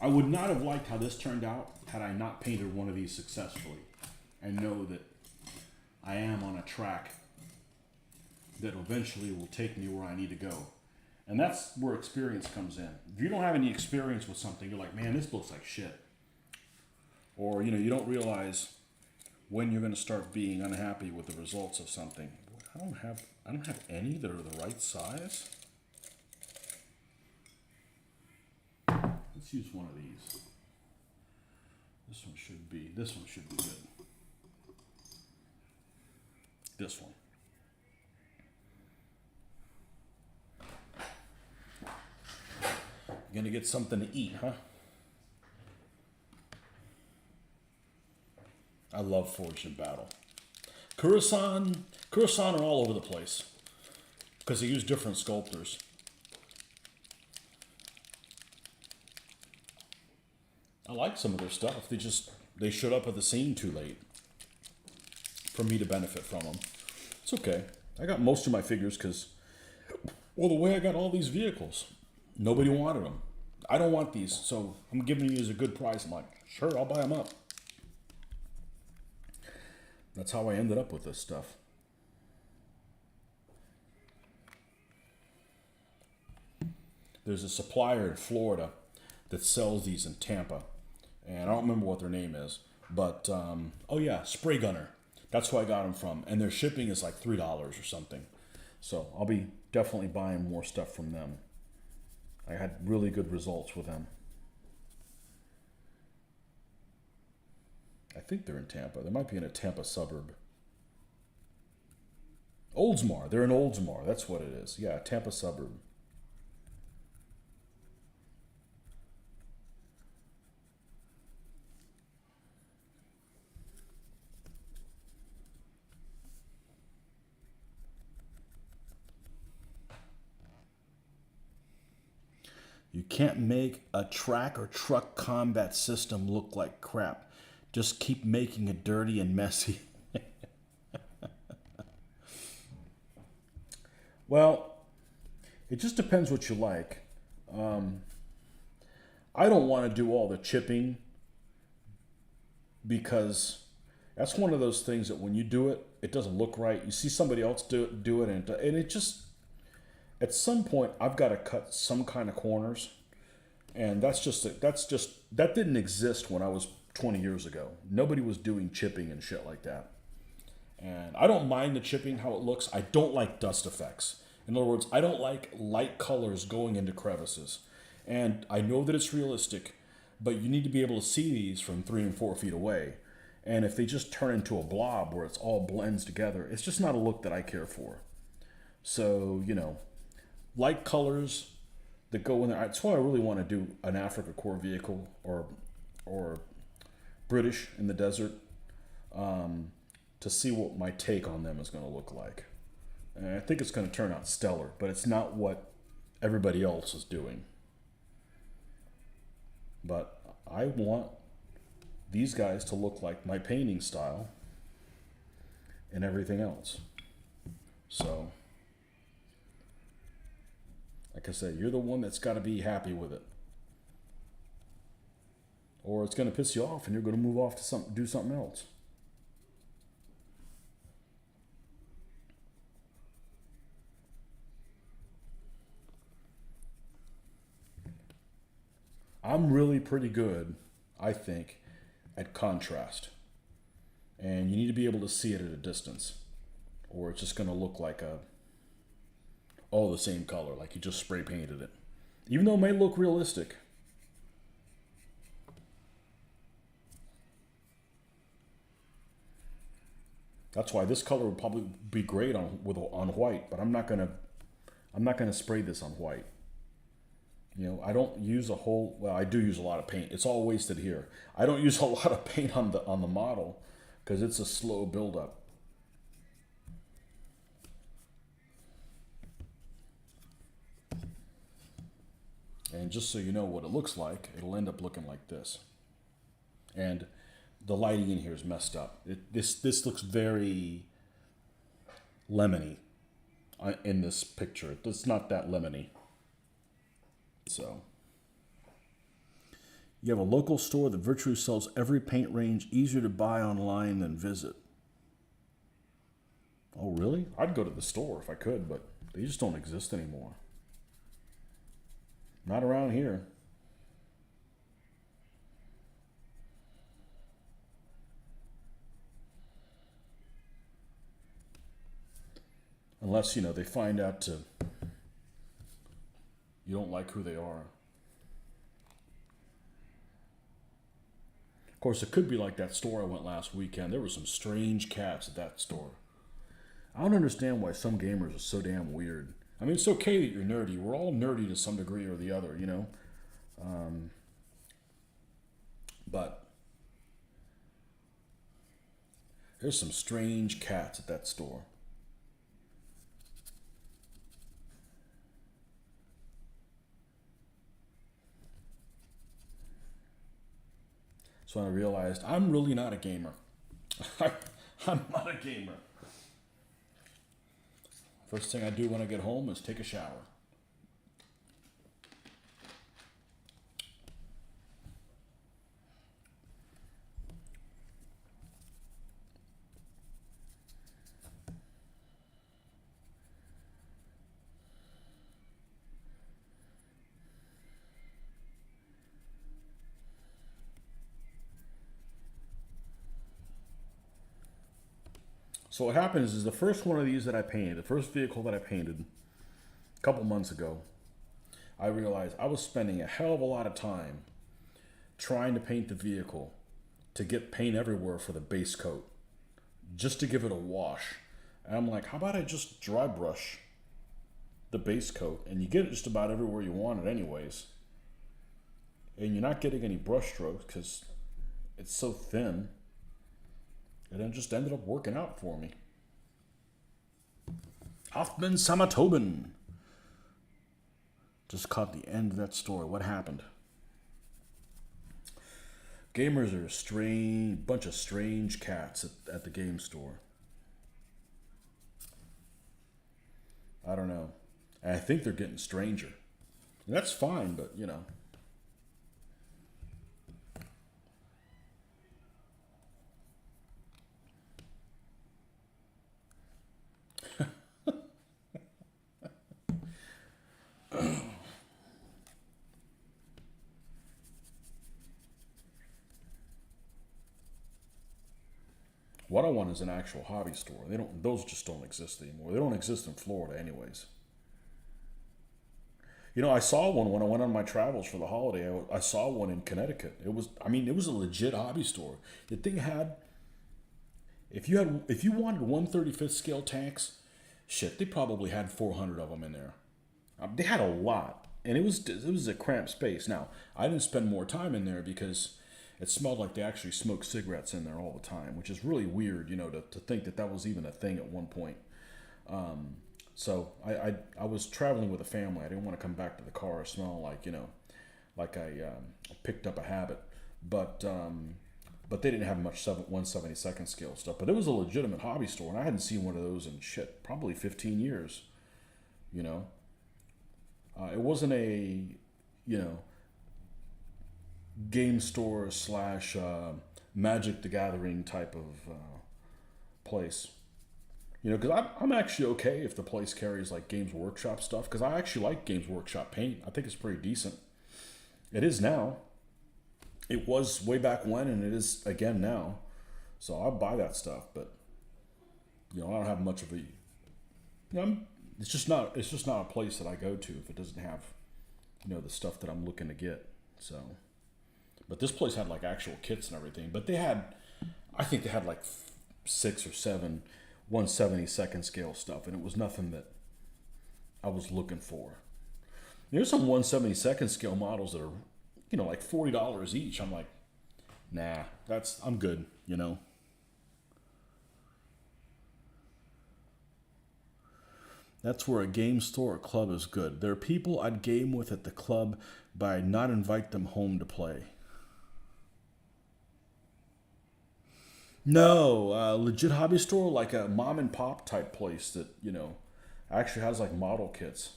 I would not have liked how this turned out had I not painted one of these successfully, and know that I am on a track that eventually will take me where I need to go. And that's where experience comes in. If you don't have any experience with something, you're like, man, this looks like shit. Or, you don't realize when you're going to start being unhappy with the results of something. I don't have any that are the right size. Let's use one of these. This one should be good. This one. You're gonna get something to eat, huh? I love Forged in Battle. Coruscant are all over the place because they use different sculptors. I like some of their stuff. They showed up at the scene too late for me to benefit from them. It's okay. I got most of my figures because, well, the way I got all these vehicles, nobody wanted them. I don't want these, so I'm giving you as a good price. I'm like, sure, I'll buy them up. That's how I ended up with this stuff. There's a supplier in Florida that sells these in Tampa. And I don't remember what their name is. But, oh yeah, Spray Gunner. That's who I got them from. And their shipping is like $3 or something. So I'll be definitely buying more stuff from them. I had really good results with them. I think they're in Tampa. They might be in a Tampa suburb. Oldsmar. They're in Oldsmar. That's what it is. Yeah, Tampa suburb. You can't make a track or truck combat system look like crap. Just keep making it dirty and messy. Well, it just depends what you like. I don't want to do all the chipping because that's one of those things that when you do it, it doesn't look right. You see somebody else do it and it just, at some point, I've got to cut some kind of corners. And that didn't exist when I was 20 years ago. Nobody was doing chipping and shit like that. And I don't mind the chipping, how it looks. I don't like dust effects. In other words, I don't like light colors going into crevices. And I know that it's realistic, but you need to be able to see these from 3 and 4 feet away. And if they just turn into a blob where it's all blends together, it's just not a look that I care for. So, light colors that go in there. That's why I really want to do an Africa Corps vehicle or British in the desert to see what my take on them is going to look like. And I think it's going to turn out stellar, but it's not what everybody else is doing. But I want these guys to look like my painting style and everything else. So, like I said, you're the one that's got to be happy with it. Or it's going to piss you off and you're going to move off to do something else. I'm really pretty good, I think, at contrast. And you need to be able to see it at a distance. Or it's just going to look like all the same color, like you just spray painted it. Even though it may look realistic. That's why this color would probably be great on white, but I'm not gonna spray this on white. I don't use a whole. Well, I do use a lot of paint. It's all wasted here. I don't use a lot of paint on the model because it's a slow buildup. And just so you know what it looks like, it'll end up looking like this. And the lighting in here is messed up. This looks very lemony in this picture. It's not that lemony. So you have a local store that virtually sells every paint range, easier to buy online than visit. Oh, really? I'd go to the store if I could, but they just don't exist anymore. Not around here. Unless, they find out you don't like who they are. Of course, it could be like that store I went last weekend. There were some strange cats at that store. I don't understand why some gamers are so damn weird. I mean, it's okay that you're nerdy. We're all nerdy to some degree or the other, But there's some strange cats at that store. So I realized I'm really not a gamer. I'm not a gamer. First thing I do when I get home is take a shower. So what happens is the first one of these that I painted, the first vehicle that I painted a couple months ago, I realized I was spending a hell of a lot of time trying to paint the vehicle to get paint everywhere for the base coat, just to give it a wash. And I'm like, how about I just dry brush the base coat and you get it just about everywhere you want it anyways. And you're not getting any brush strokes because it's so thin. And it just ended up working out for me. Hoffman Samatobin. Just caught the end of that story. What happened? Gamers are a strange bunch of strange cats at the game store. I don't know. And I think they're getting stranger. And that's fine, but what I want is an actual hobby store. Those just don't exist anymore. They don't exist in Florida anyways. I saw one when I went on my travels for the holiday. I saw one in Connecticut. It was a legit hobby store. The thing had, if you wanted 1/35th scale tanks, shit, they probably had 400 of them in there. They had a lot, and it was a cramped space. Now, I didn't spend more time in there because it smelled like they actually smoked cigarettes in there all the time, which is really weird, to think that was even a thing at one point. So I was traveling with a family. I didn't want to come back to the car smelling like I picked up a habit. But they didn't have much 1/72nd scale stuff. But it was a legitimate hobby store, and I hadn't seen one of those in probably 15 years. You know, it wasn't a you know game store slash Magic the Gathering type of place. Because I'm actually okay if the place carries like Games Workshop stuff, because I actually like Games Workshop paint. I think it's pretty decent. It is now. It was way back when, and it is again now. So I'll buy that stuff, but I don't have much of a. It's just not. It's just not a place that I go to if it doesn't have, the stuff that I'm looking to get. So, but this place had like actual kits and everything. But I think they had like 6 or 7 1/72nd scale stuff, and it was nothing that I was looking for. There's some 1/72 scale models that are, like $40 each. I'm like, nah, I'm good, That's where a game store or club is good. There are people I'd game with at the club, but I'd not invite them home to play. No, legit hobby store, like a mom and pop type place that, actually has like model kits.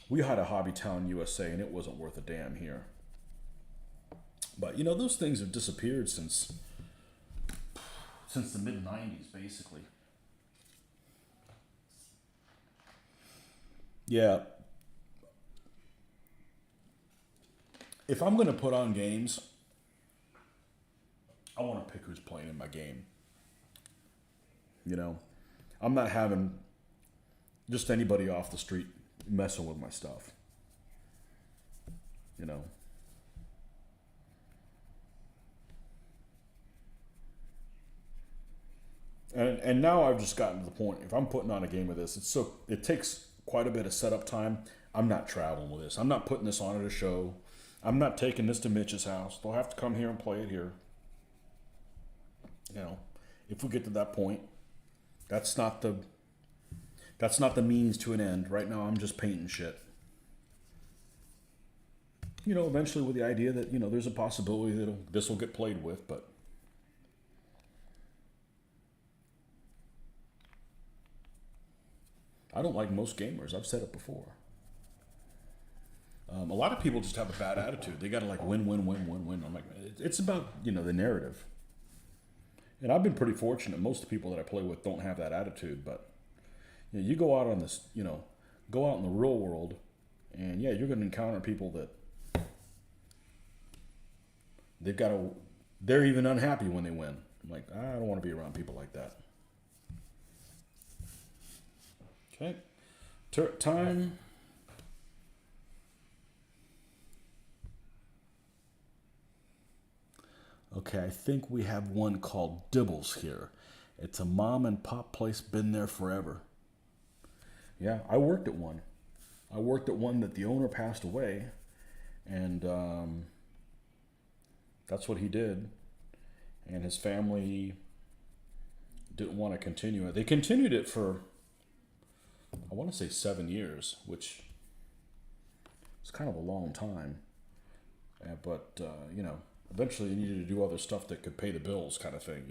We had a Hobby Town USA and it wasn't worth a damn here. But, those things have disappeared since the mid 90s, basically. Yeah, if I'm going to put on games, I want to pick who's playing in my game. You know, I'm not having just anybody off the street messing with my stuff. You know, and now I've just gotten to the point. If I'm putting on a game of this, it takes quite a bit of setup time. I'm not traveling with this. I'm not putting this on at a show. I'm not taking this to Mitch's house. They'll have to come here and play it here. You know, if we get to that point, that's not the that's not the means to an end. Right now, I'm just painting shit. Eventually with the idea that there's a possibility that this will get played with, but I don't like most gamers. I've said it before. A lot of people just have a bad attitude. They got to like win, win, win, win, win. I'm like, it's about the narrative. And I've been pretty fortunate. Most of the people that I play with don't have that attitude. But you go out on this, go out in the real world, and yeah, you're going to encounter people that they've got to. They're even unhappy when they win. I'm like, I don't want to be around people like that. Okay, time. Okay, I think we have one called Dibbles here. It's a mom and pop place, been there forever. Yeah, I worked at one. I worked at one that the owner passed away, and that's what he did. And his family didn't want to continue it. They continued it for, I want to say 7 years, which is kind of a long time. But, eventually you needed to do other stuff that could pay the bills, kind of thing.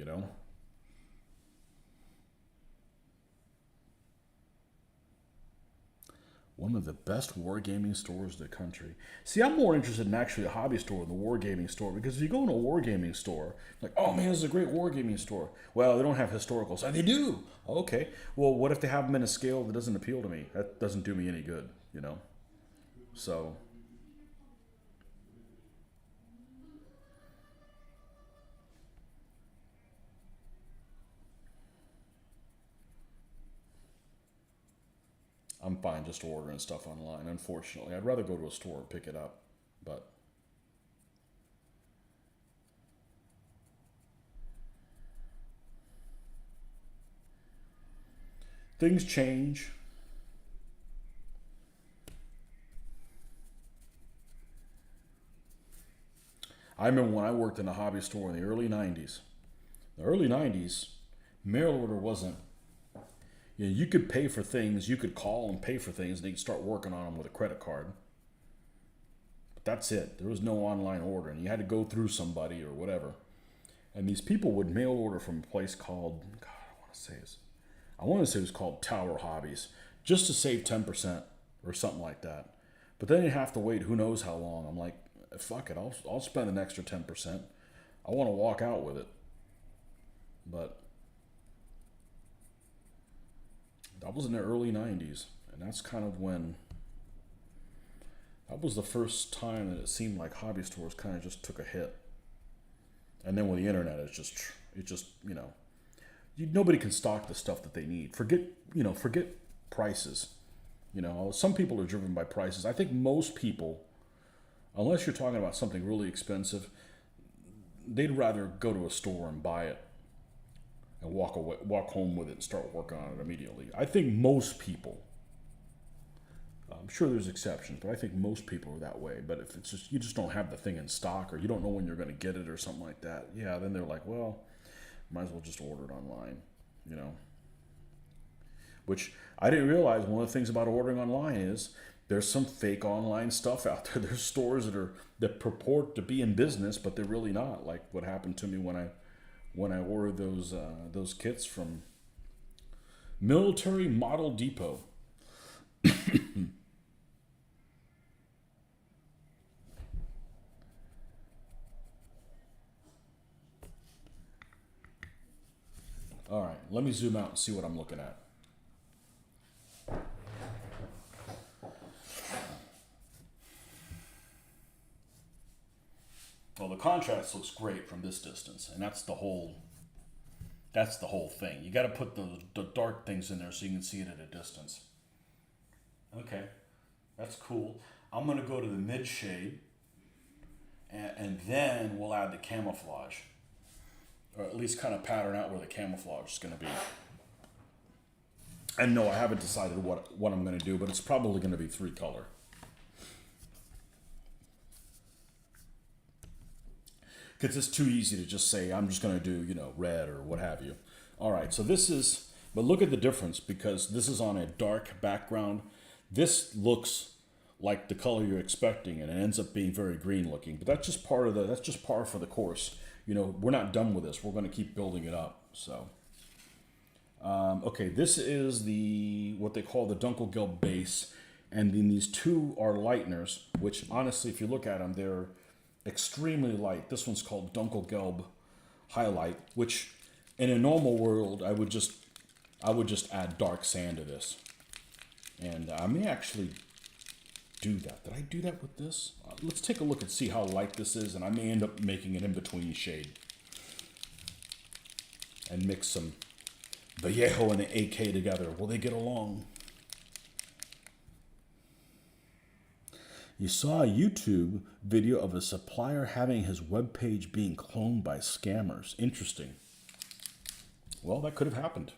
One of the best wargaming stores in the country. See, I'm more interested in actually a hobby store than the wargaming store, because if you go in a wargaming store, like, oh man, this is a great wargaming store. Well, they don't have historicals. Oh, they do. Okay. Well, what if they have them in a scale that doesn't appeal to me? That doesn't do me any good. So, I'm fine just ordering stuff online, unfortunately. I'd rather go to a store and pick it up. But things change. I remember when I worked in a hobby store in the early 90s. The early 90s, mail order wasn't. You could pay for things, you could call and pay for things, and you could start working on them with a credit card. But that's it. There was no online ordering. You had to go through somebody or whatever. And these people would mail order from a place called, God, I want to say it was called Tower Hobbies, just to save 10% or something like that. But then you have to wait who knows how long. I'm like, fuck it, I'll spend an extra 10%. I want to walk out with it. But that was in the early 90s. And that's kind of when, that was the first time that it seemed like hobby stores kind of just took a hit. And then with the internet, nobody can stock the stuff that they need. Forget prices. Some people are driven by prices. I think most people, unless you're talking about something really expensive, they'd rather go to a store and buy it and walk home with it and start working on it immediately. I think most people, I'm sure there's exceptions, but I think most people are that way. But if it's just you just don't have the thing in stock, or you don't know when you're going to get it, or something like that, yeah, then they're like, well, might as well just order it online, you know. Which I didn't realize one of the things about ordering online is there's some fake online stuff out there. There's stores that purport to be in business, but they're really not. Like what happened to me when I ordered those kits from Military Model Depot. All right, let me zoom out and see what I'm looking at. Well, the contrast looks great from this distance, and that's the whole thing. You got to put the dark things in there so you can see it at a distance. Okay, that's cool. I'm gonna go to the mid shade, and then we'll add the camouflage, or at least kind of pattern out where the camouflage is gonna be. And no, I haven't decided what I'm gonna do, but it's probably gonna be 3-color. Because it's too easy to just say, I'm just going to do, red or what have you. All right, so but look at the difference, because this is on a dark background. This looks like the color you're expecting, and it ends up being very green looking. But that's just that's just par for the course. We're not done with this. We're going to keep building it up. So, okay, this is what they call the Dunkelgelb base. And then these two are lighteners, which honestly, if you look at them, they're extremely light. This one's called Dunkelgelb highlight, which in a normal world I would just add dark sand to this, and I may actually do that. Did I do that with this? Let's take a look and see how light this is, and I may end up making an in-between shade and mix some Vallejo and the AK together. Will they get along? You saw a YouTube video of a supplier having his webpage being cloned by scammers. Interesting. Well, that could have happened.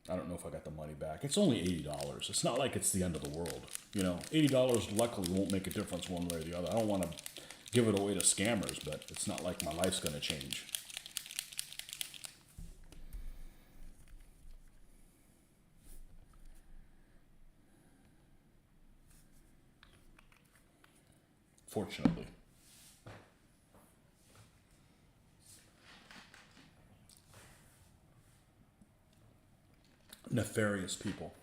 I don't know if I got the money back. It's only $80. It's not like it's the end of the world. $80 luckily won't make a difference one way or the other. I don't want to give it away to scammers, but it's not like my life's going to change. Fortunately. Nefarious people.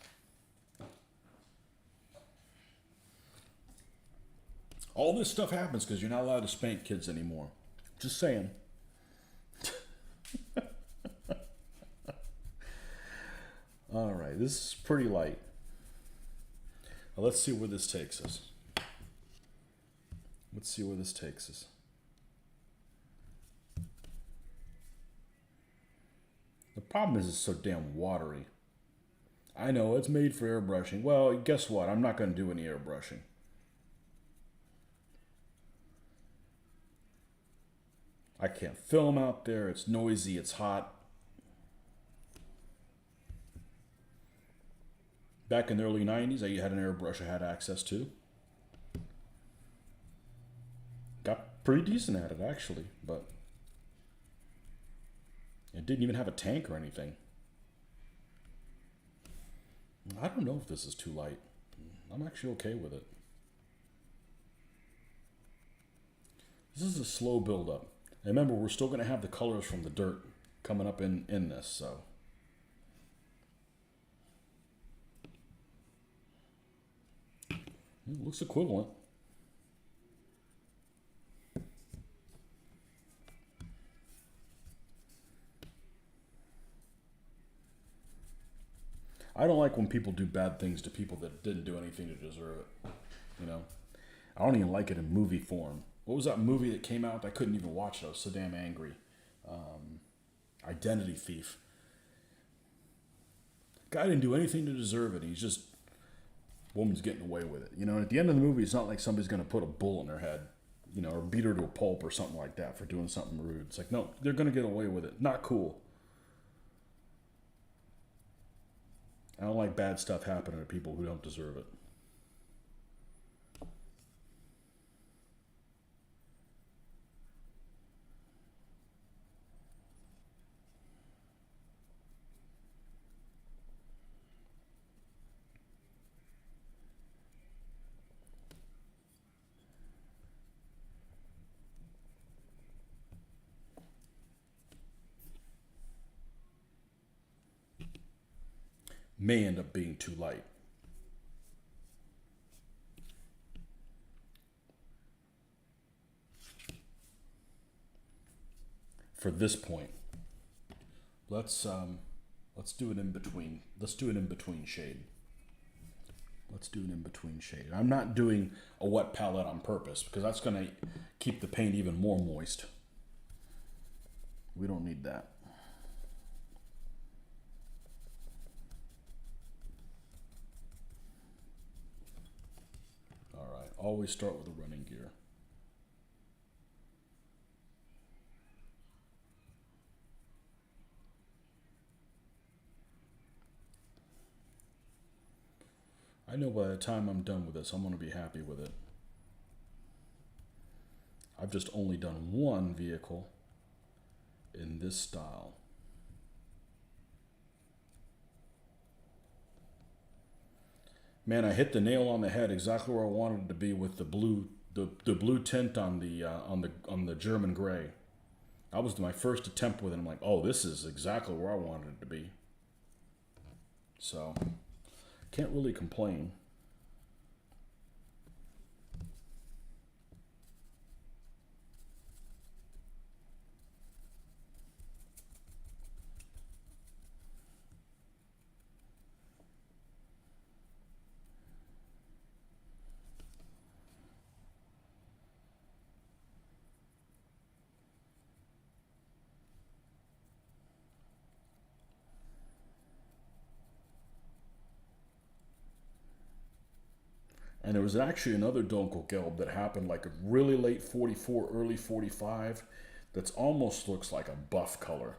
All this stuff happens because you're not allowed to spank kids anymore. Just saying. All right, this is pretty light. Now let's see where this takes us. Let's see where this takes us. The problem is it's so damn watery. I know, it's made for airbrushing. Well, guess what? I'm not going to do any airbrushing. I can't film out there. It's noisy. It's hot. Back in the early 90s, I had an airbrush I had access to. Got pretty decent at it, actually, but it didn't even have a tank or anything. I don't know if this is too light. I'm actually okay with it. This is a slow build-up. And remember, we're still going to have the colors from the dirt coming up in this, so. It looks equivalent. I don't like when people do bad things to people that didn't do anything to deserve it. I don't even like it in movie form. What was that movie that came out? I couldn't even watch it. I was so damn angry. Identity Thief. Guy didn't do anything to deserve it. He's just, woman's getting away with it. At the end of the movie, it's not like somebody's going to put a bullet in her head, or beat her to a pulp or something like that for doing something rude. It's like, no, they're going to get away with it. Not cool. I don't like bad stuff happening to people who don't deserve it. May end up being too light. For this point, let's do an in between. Let's do an in between shade. Let's do an in between shade. I'm not doing a wet palette on purpose because that's going to keep the paint even more moist. We don't need that. All right, always start with a running gear. I know by the time I'm done with this, I'm going to be happy with it. I've just only done one vehicle in this style. Man, I hit the nail on the head exactly where I wanted it to be with the blue, the blue tint on the German gray. That was my first attempt with it. I'm like, oh, this is exactly where I wanted it to be. So, can't really complain. And there was actually another Dunkelgelb that happened like a really late 44, early 45 that's almost looks like a buff color.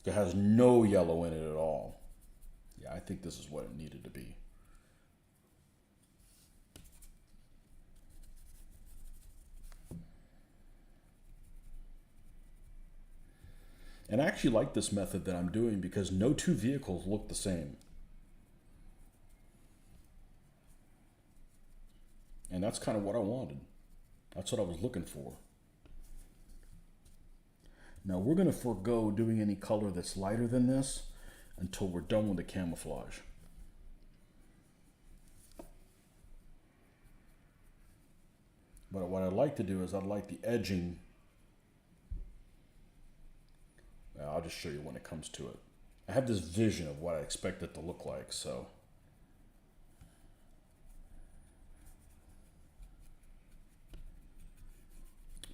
It has no yellow in it at all. Yeah, I think this is what it needed to be. And I actually like this method that I'm doing because no two vehicles look the same. And that's kind of what I wanted. That's what I was looking for. Now we're going to forego doing any color that's lighter than this until we're done with the camouflage. But what I'd like to do is I'd like the edging. I'll just show you when it comes to it. I have this vision of what I expect it to look like, so.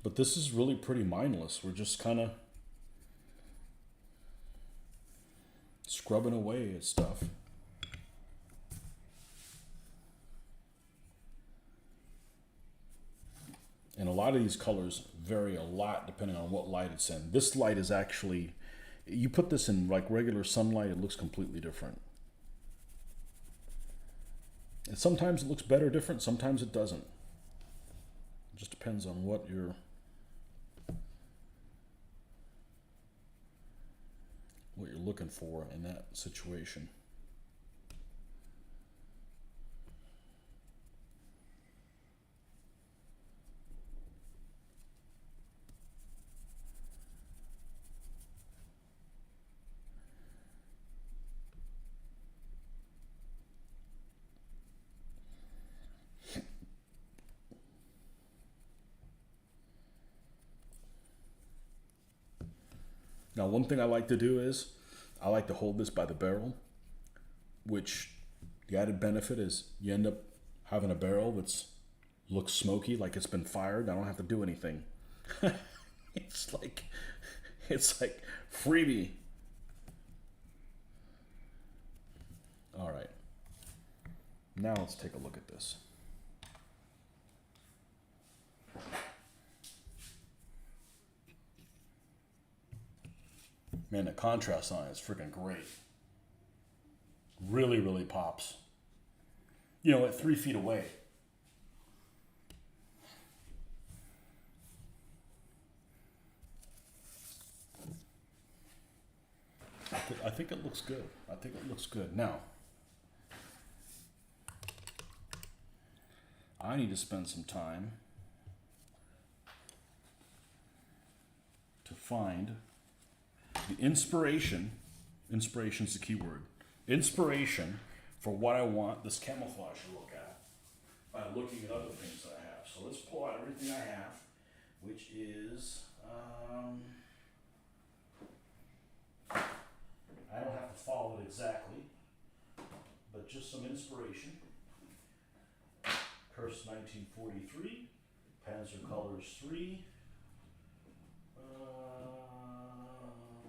But this is really pretty mindless. We're just kind of scrubbing away at stuff. And a lot of these colors vary a lot depending on what light it's in. This light is actually, you put this in like regular sunlight, it looks completely different. And sometimes it looks better different, sometimes it doesn't. It just depends on what you're looking for in that situation. Now, one thing I like to do is I like to hold this by the barrel, which the added benefit is you end up having a barrel that's looks smoky, like it's been fired. I don't have to do anything. it's like freebie. All right. Now let's take a look at this. Man, the contrast on it is freaking great. Really, really pops. You know, at 3 feet away. I think it looks good. I think it looks good. Now, I need to spend some time to find the inspiration. Inspiration is the key word. Inspiration for what I want this camouflage to look at by looking at other things that I have. So let's pull out everything I have, which is, I don't have to follow it exactly, but just some inspiration. Curse 1943, Panzer Colors 3.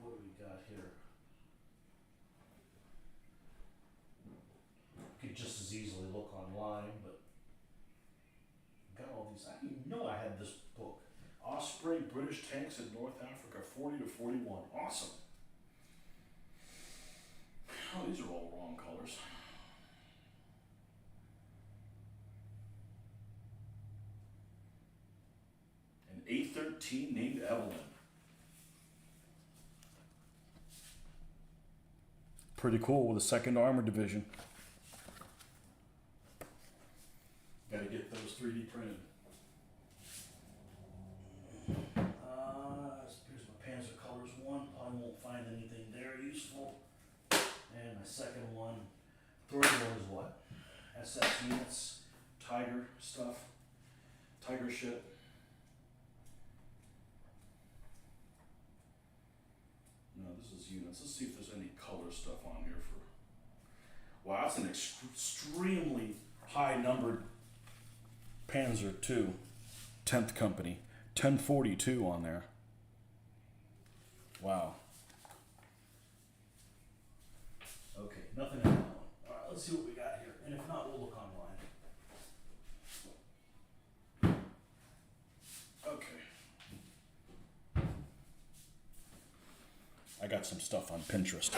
What do we got here? You could just as easily look online, but got all these. I didn't even know I had this book. Osprey, British Tanks in North Africa, 40 to 41. Awesome. Oh, these are all wrong colors. An A-13 named Evelyn. Pretty cool with a 2nd Armored Division. Gotta get those 3D printed. Here's my Panzer Colors 1. Probably won't find anything there useful. And my second one. Third one is what? SS units, Tiger stuff, Tiger shit. No, this is units. Let's see if there's any color stuff on here for. Wow, that's an extremely high numbered Panzer II, 10th Company, 1042 on there. Wow. Okay, nothing in that one. All right, let's see what we got here. And if not, we'll look online. Okay. I got some stuff on Pinterest.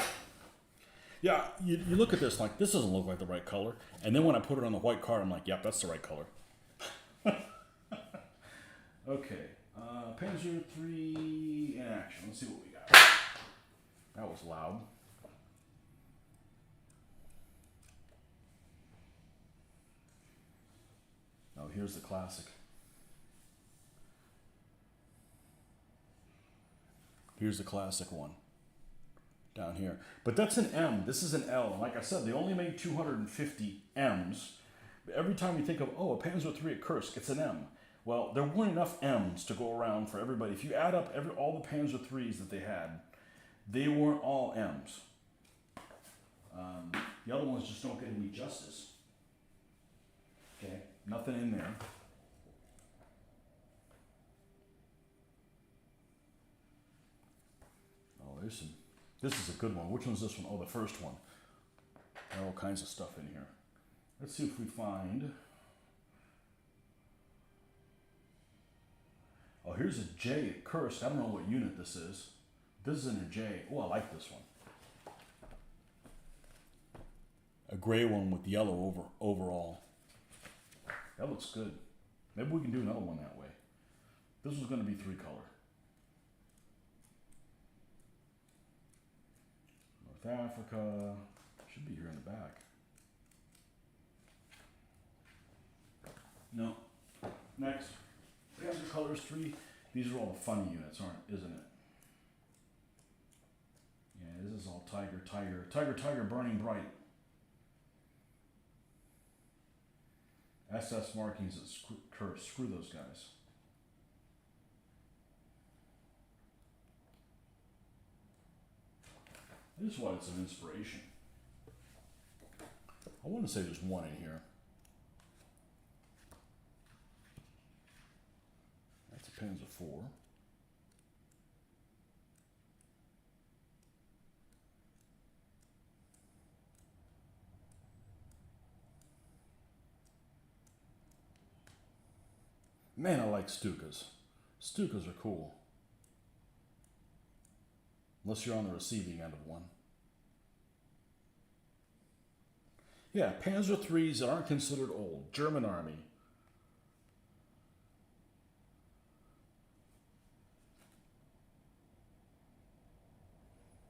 Yeah, you look at this like, this doesn't look like the right color. And then when I put it on the white card, I'm like, yep, that's the right color. Okay, Panzer 3 in action. Let's see what we got. That was loud. Oh, here's the classic. Here's the classic one. Down here. But that's an M. This is an L. And like I said, they only made 250 M's. Every time you think of, oh, a Panzer III at Kursk, it's an M. Well, there weren't enough M's to go around for everybody. If you add up all the Panzer IIIs that they had, they weren't all M's. The other ones just don't get any justice. Okay, nothing in there. Oh, there's some. This is a good one. Which one's this one? Oh, the first one. There are all kinds of stuff in here. Let's see if we find. Oh, here's a J at Kursk. I don't know what unit this is. This isn't a J. Oh, I like this one. A gray one with yellow overall. That looks good. Maybe we can do another one that way. This was going to be 3-color. North Africa. Should be here in the back. No. Next. Panzer Colors 3. These are all the funny units, isn't it? Yeah, this is all Tiger, burning bright. SS markings at Kursk. Screw those guys. I just wanted some inspiration. I want to say there's one in here. That's a Panzer IV. Man, I like Stukas. Stukas are cool. unless you're on the receiving end of one. Yeah, Panzer IIIs that aren't considered old. German Army.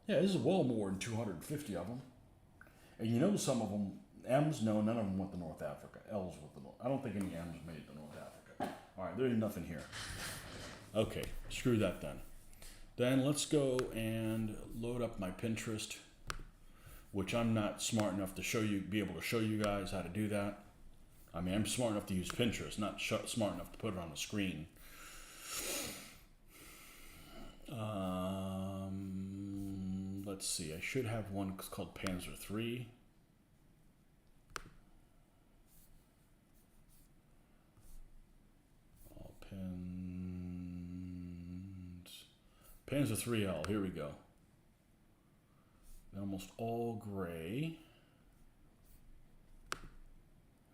Yeah, this is well more than 250 of them. And you know some of them, M's, no, none of them went to North Africa. L's went to North. I don't think any M's made it to North Africa. All right, there's nothing here. Okay, screw that then. Then let's go and load up my Pinterest, which I'm not smart enough to show you, be able to show you guys how to do that. I mean, I'm smart enough to use Pinterest, not smart enough to put it on the screen. Let's see, I should have one called Panzer III. All pins. Panzer IIIL, here we go. Almost all gray.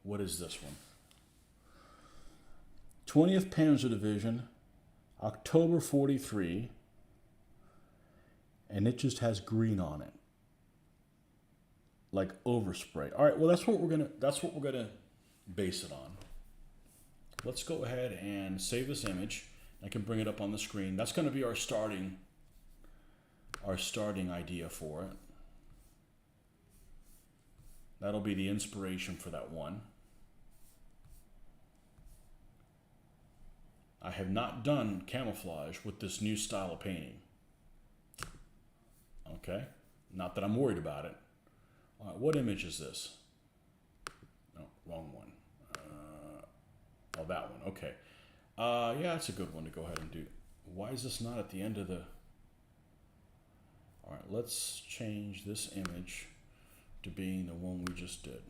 What is this one? 20th Panzer Division, October 43. And it just has green on it, like overspray. All right, well that's what we're gonna base it on. Let's go ahead and save this image. I can bring it up on the screen. That's going to be our starting idea for it. That'll be the inspiration for that one. I have not done camouflage with this new style of painting. Okay, not that I'm worried about it. All right, what image is this? No, wrong one. Oh, that one. Okay. Yeah, that's a good one to go ahead and do. Why is this not at the end of the... All right, let's change this image to being the one we just did.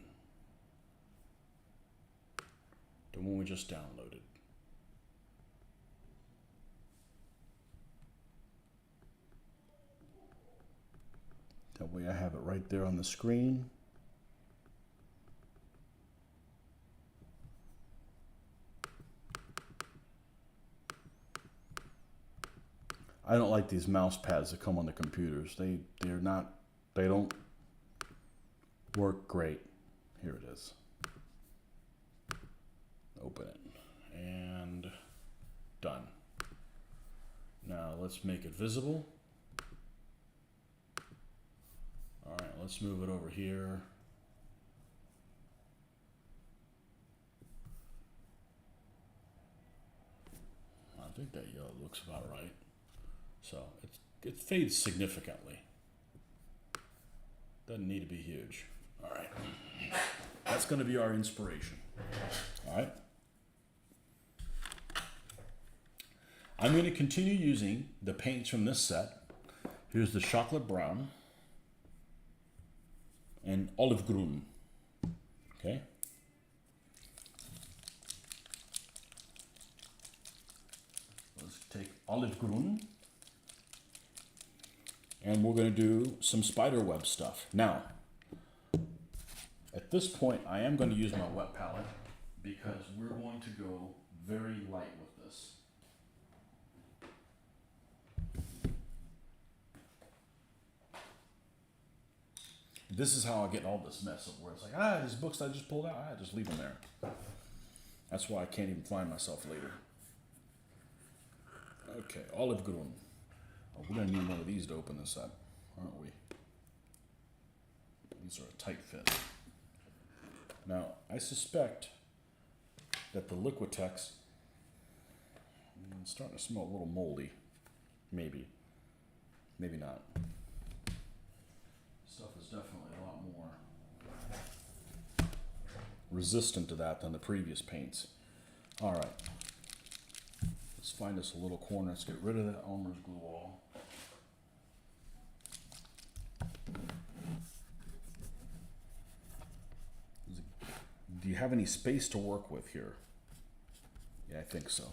The one we just downloaded. That way I have it right there on the screen. I don't like these mouse pads that come on the computers. They don't work great. Here it is. Open it and done. Now let's make it visible. All right, let's move it over here. I think that yellow looks about right. So it fades significantly. Doesn't need to be huge. All right, that's going to be our inspiration. All right. I'm going to continue using the paints from this set. Here's the chocolate brown and olive grün. Okay. Let's take olive grün. And we're going to do some spider web stuff. Now, at this point, I am going to use my wet palette because we're going to go very light with this. This is how I get all this mess of where it's like, these books I just pulled out, I just leave them there. That's why I can't even find myself later. Okay, olive grün. Oh, we're going to need one of these to open this up, aren't we? These are a tight fit. Now, I suspect that the Liquitex is starting to smell a little moldy. Maybe. Maybe not. Stuff is definitely a lot more resistant to that than the previous paints. All right. Let's find us a little corner. Let's get rid of that Elmer's glue wall. Do you have any space to work with here? Yeah, I think so.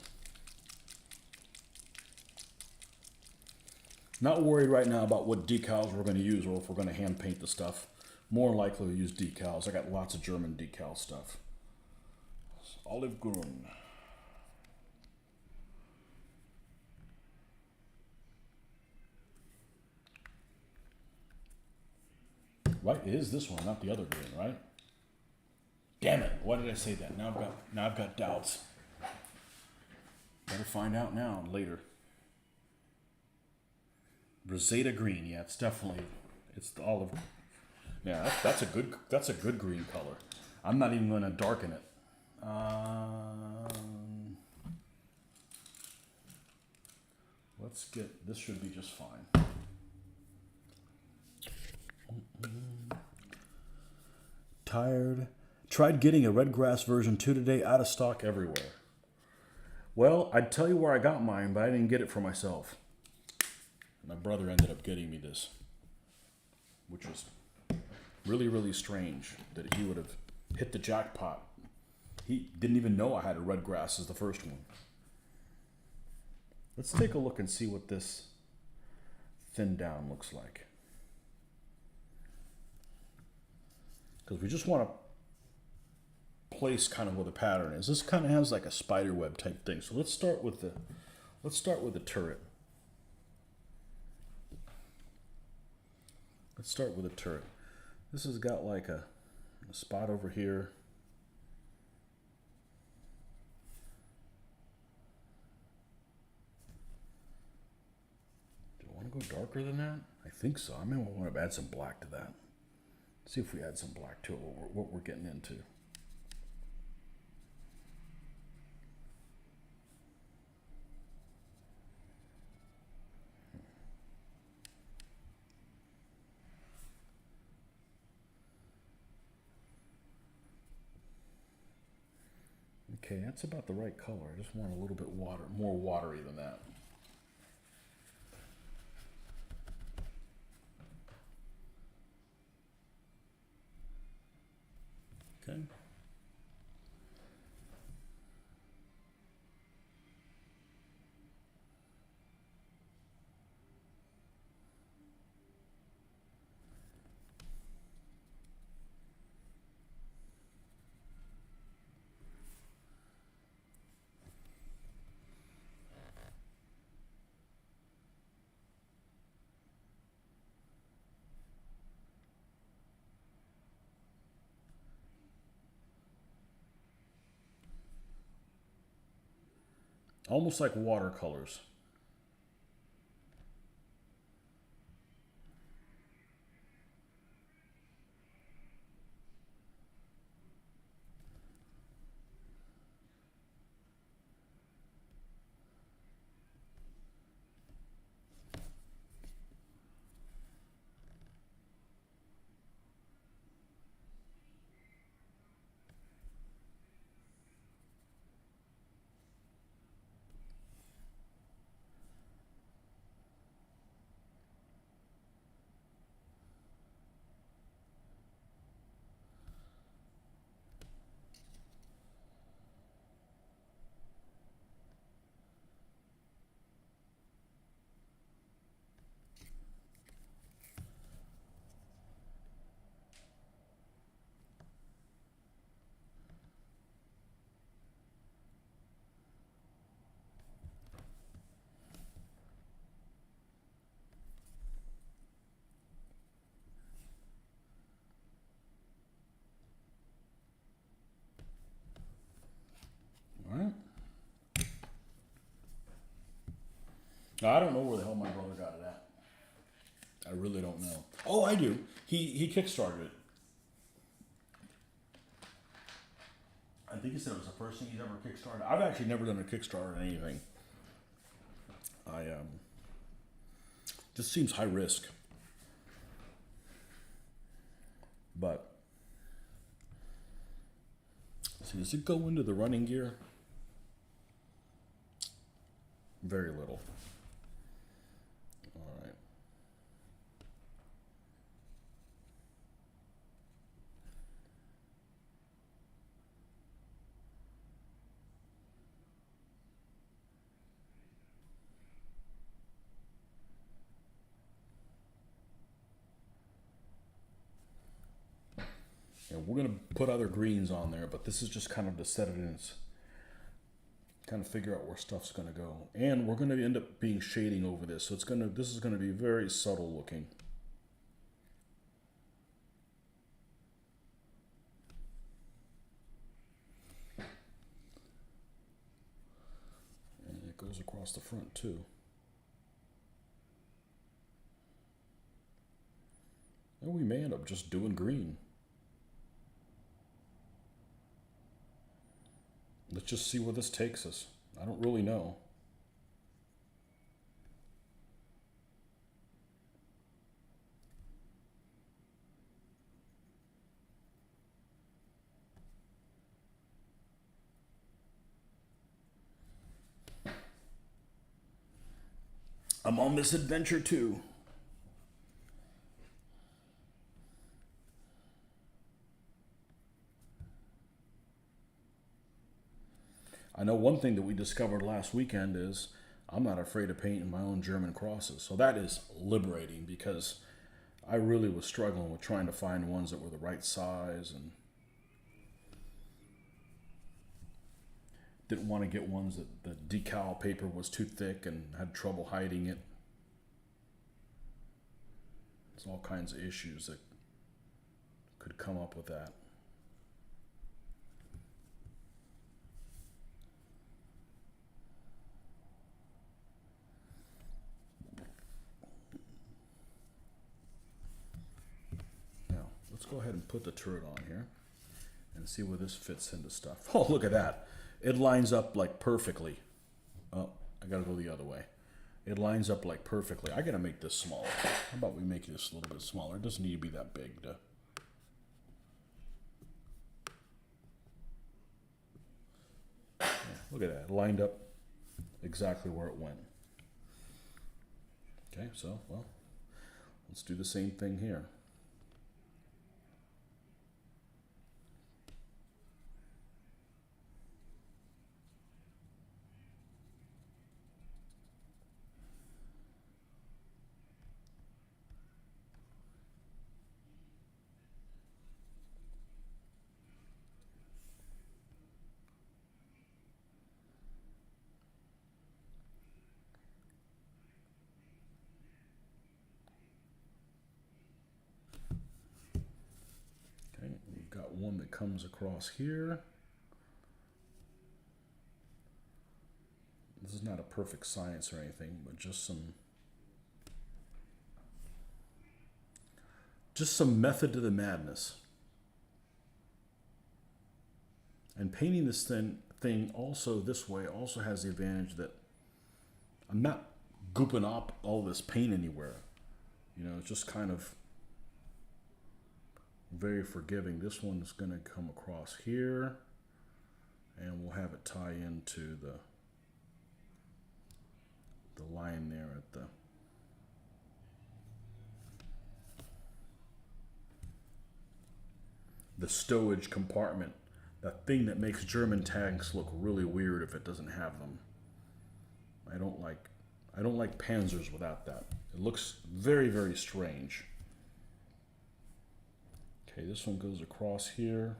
Not worried right now about what decals we're going to use or if we're going to hand paint the stuff. More likely to use decals. I got lots of German decal stuff. Olive grün. Right, it is this one, not the other green, right? Damn it! Why did I say that? Now I've got doubts. Better find out now later. Rosetta green, yeah, it's definitely the olive. Yeah, that's a good green color. I'm not even going to darken it. Let's get, this should be just fine. Tired. Tried getting a red grass version 2 today, out of stock everywhere. Well, I'd tell you where I got mine, but I didn't get it for myself. My brother ended up getting me this, which was really, really strange that he would have hit the jackpot. He didn't even know I had a red grass as the first one. Let's take a look and see what this thin down looks like. Because we just want to place kind of where the pattern is. This kind of has like a spider web type thing. So let's start with the turret. Let's start with a turret. This has got like a spot over here. Do I want to go darker than that? I think so. I may want to add some black to that. See if we add some black to it, what we're getting into. Okay, that's about the right color. I just want a little bit more watery than that. Okay. Almost like watercolors. All right. Now, I don't know where the hell my brother got it at. I really don't know. Oh, I do. He kickstarted it. I think he said it was the first thing he's ever kickstarted. I've actually never done a Kickstarter or anything. Just seems high risk. But see, does it go into the running gear? Very little. All right. And we're gonna put other greens on there, but this is just kind of to set it in its, kind of figure out where stuff's gonna go. And we're gonna end up being shading over this, so this is gonna be very subtle looking. goes across the front too. And we may end up just doing green. Let's just see where this takes us. I don't really know. I'm on this adventure too. I know one thing that we discovered last weekend is I'm not afraid of painting my own German crosses. So that is liberating because I really was struggling with trying to find ones that were the right size and didn't want to get ones that the decal paper was too thick and had trouble hiding it. There's all kinds of issues that could come up with that. Now, let's go ahead and put the turret on here and see where this fits into stuff. Oh, look at that. It lines up like perfectly. Oh, I gotta go the other way. It lines up like perfectly. I gotta make this smaller. How about we make this a little bit smaller? It doesn't need to be that big to... Yeah, look at that. It lined up exactly where it went. Okay, so, well, let's do the same thing here. We've got one that comes across here. This is not a perfect science or anything, but just some method to the madness. And painting this thing also this way also has the advantage that I'm not gooping up all this paint anywhere. You know, it's just kind of very forgiving. This one's going to come across here, and we'll have it tie into the line there at the stowage compartment. That thing that makes German tanks look really weird if it doesn't have them. I don't like Panzers without that. It looks very, very strange. Okay, this one goes across here.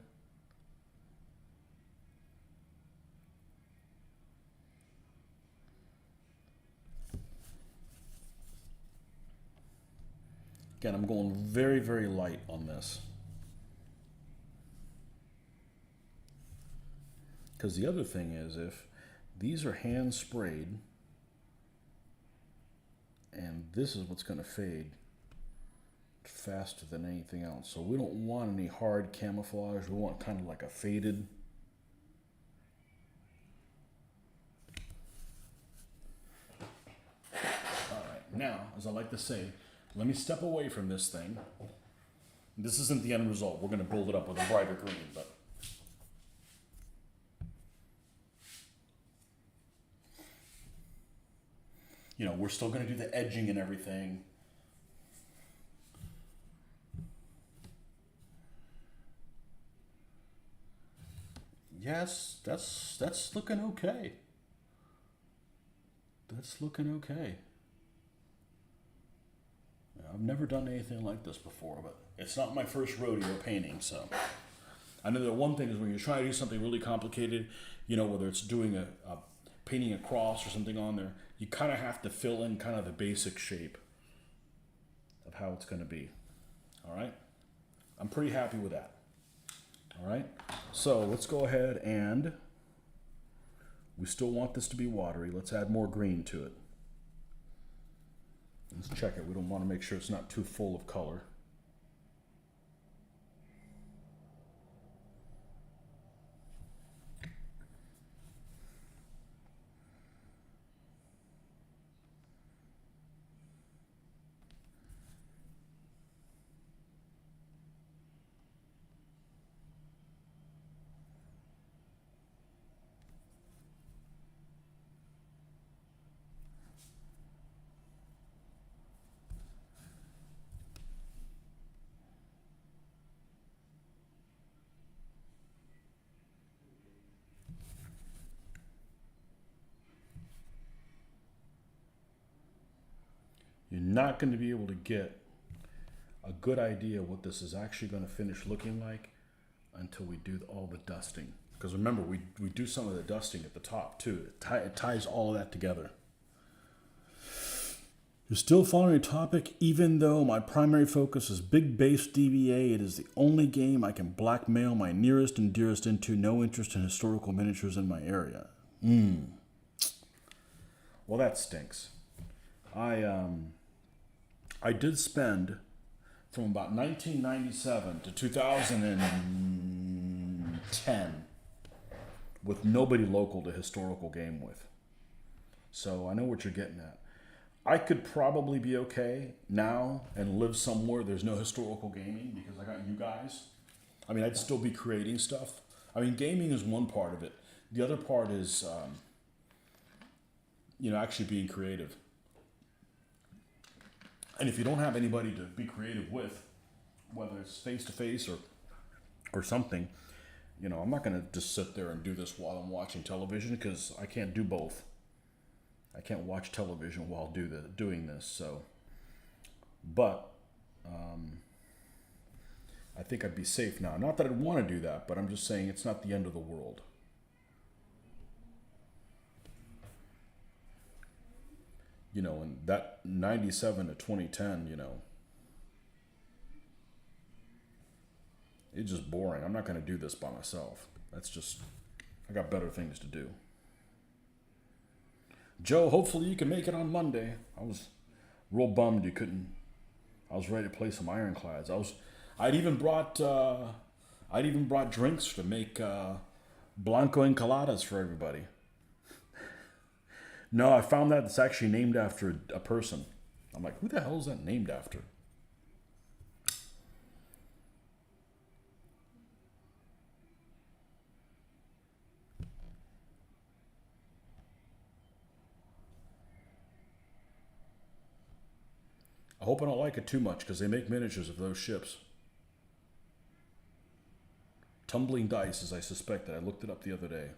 Again, I'm going very, very light on this. Because the other thing is, if these are hand sprayed, and this is what's going to fade faster than anything else. So we don't want any hard camouflage. We want kind of like a faded. All right, now, as I like to say, let me step away from this thing. This isn't the end result. We're going to build it up with a brighter green, but you know, we're still going to do the edging and everything. Yes, that's looking okay. That's looking okay. I've never done anything like this before, but it's not my first rodeo painting, so. I know that one thing is when you're trying to do something really complicated, you know, whether it's doing a painting a cross or something on there, you kind of have to fill in kind of the basic shape of how it's going to be. All right? I'm pretty happy with that. All right? So let's go ahead and We still want this to be watery. Let's add more green to it. Let's check it. We don't want to make sure it's not too full of color. You're not going to be able to get a good idea what this is actually going to finish looking like until we do all the dusting. Because remember, we do some of the dusting at the top too. It ties all of that together. You're still following a topic, even though my primary focus is big base DBA. It is the only game I can blackmail my nearest and dearest into. No interest in historical miniatures in my area. Well, that stinks. I did spend from about 1997 to 2010 with nobody local to historical game with. So I know what you're getting at. I could probably be okay now and live somewhere there's no historical gaming because I got you guys. I mean, I'd still be creating stuff. I mean, gaming is one part of it. The other part is, actually being creative. And if you don't have anybody to be creative with, whether it's face-to-face or something, I'm not going to just sit there and do this while I'm watching television because I can't do both. I can't watch television while doing this. So, but I think I'd be safe now. Not that I'd want to do that, but I'm just saying it's not the end of the world. And that 97 to 2010, it's just boring. I'm not going to do this by myself. I got better things to do. Joe, hopefully you can make it on Monday. I was real bummed you couldn't. I was ready to play some Ironclads. I'd even brought drinks to make Blanco Encoladas for everybody. No, I found that it's actually named after a person. I'm like, who the hell is that named after? I hope I don't like it too much because they make miniatures of those ships. Tumbling dice, as I suspected. I looked it up the other day.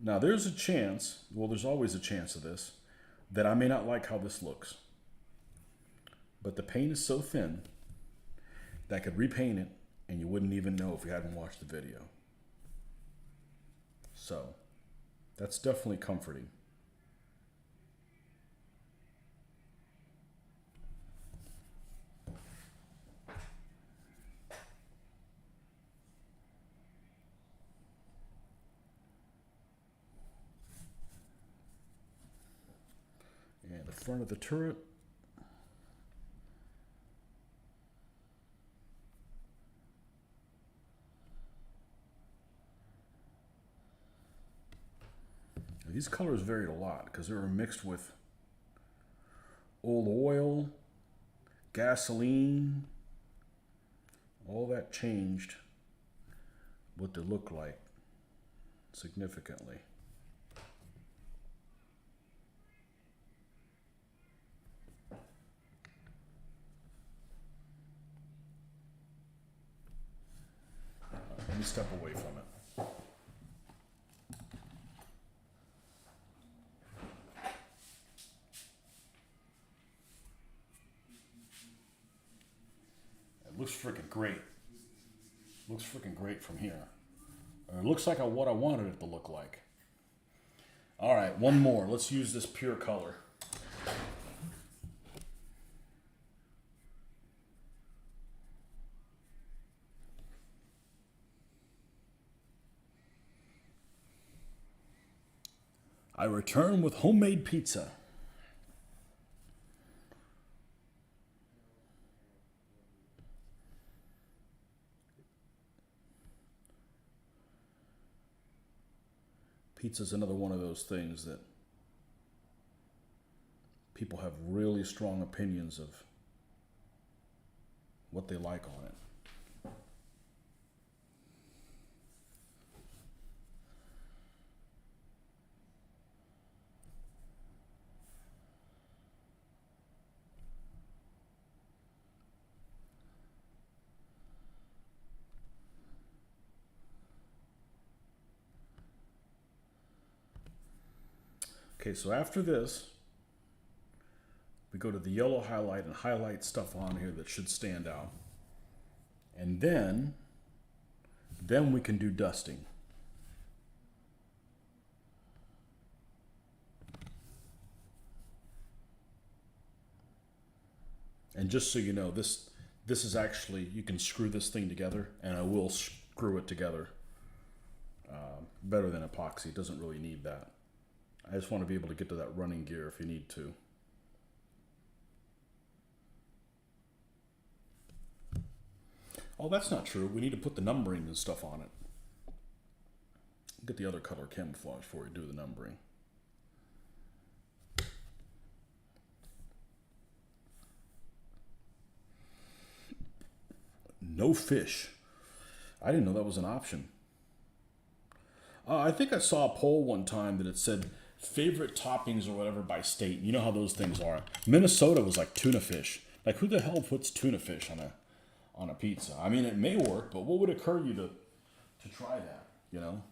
Now, there's a chance, well, there's always a chance of this, that I may not like how this looks. But the paint is so thin that I could repaint it and you wouldn't even know if you hadn't watched the video. So, that's definitely comforting. And the front of the turret. These colors varied a lot because they were mixed with old oil, gasoline. All that changed what they look like significantly. Let me step away from it. Looks freaking great. Looks freaking great from here. It looks like what I wanted it to look like. All right, one more. Let's use this pure color. I return with homemade pizza. Pizza's another one of those things that people have really strong opinions of what they like on it. Okay, so after this, we go to the yellow highlight and highlight stuff on here that should stand out. And then we can do dusting. And just so you know, this is actually, you can screw this thing together, and I will screw it together better than epoxy. It doesn't really need that. I just want to be able to get to that running gear if you need to. Oh, that's not true. We need to put the numbering and stuff on it. Get the other color camouflage before we do the numbering. No fish. I didn't know that was an option. I think I saw a poll one time that it said favorite toppings or whatever by state. You know how those things are. Minnesota was like tuna fish. Like, who the hell puts tuna fish on a pizza? I mean, it may work, but what would occur you to try that, you know?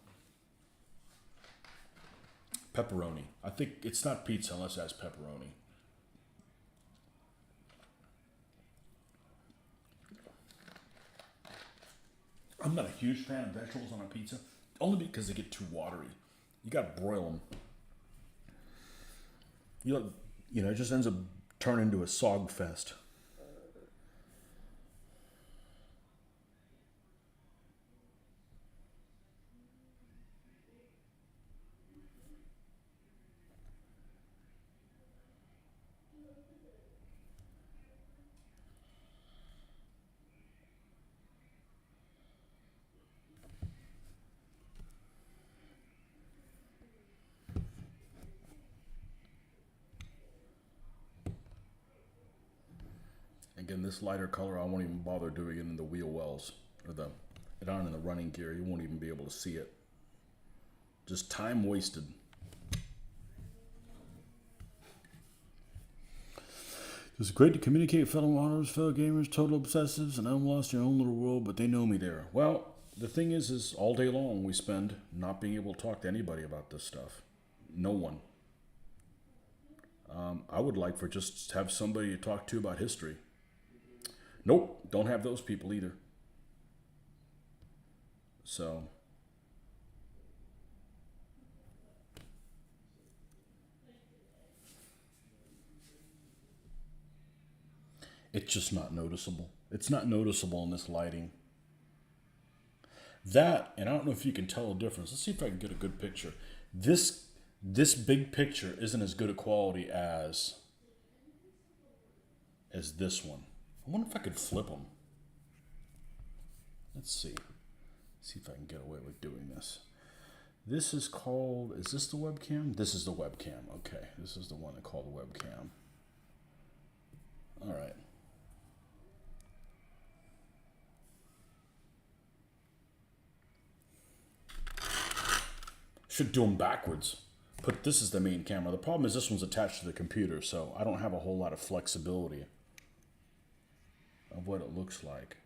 Pepperoni. I think it's not pizza unless it has pepperoni. I'm not a huge fan of vegetables on a pizza, only because they get too watery. You gotta broil them. You know, it just ends up turning into a sog fest. Again, this lighter color, I won't even bother doing it in the wheel wells or it on in the running gear. You won't even be able to see it. Just time wasted. It's great to communicate with fellow runners, fellow gamers, total obsessives, and I'm lost in your own little world, but they know me there. Well, the thing is all day long we spend not being able to talk to anybody about this stuff. No one. I would like for just to have somebody to talk to about history. Nope, don't have those people either. So, it's just not noticeable. It's not noticeable in this lighting. That, and I don't know if you can tell the difference. Let's see if I can get a good picture. This big picture isn't as good a quality as this one. I wonder if I could flip them. Let's see. See if I can get away with doing this. This is called, is this the webcam? This is the webcam. Okay, this is the one they call the webcam. All right. Should do them backwards. Put this as the main camera. The problem is this one's attached to the computer, so I don't have a whole lot of flexibility of what it looks like.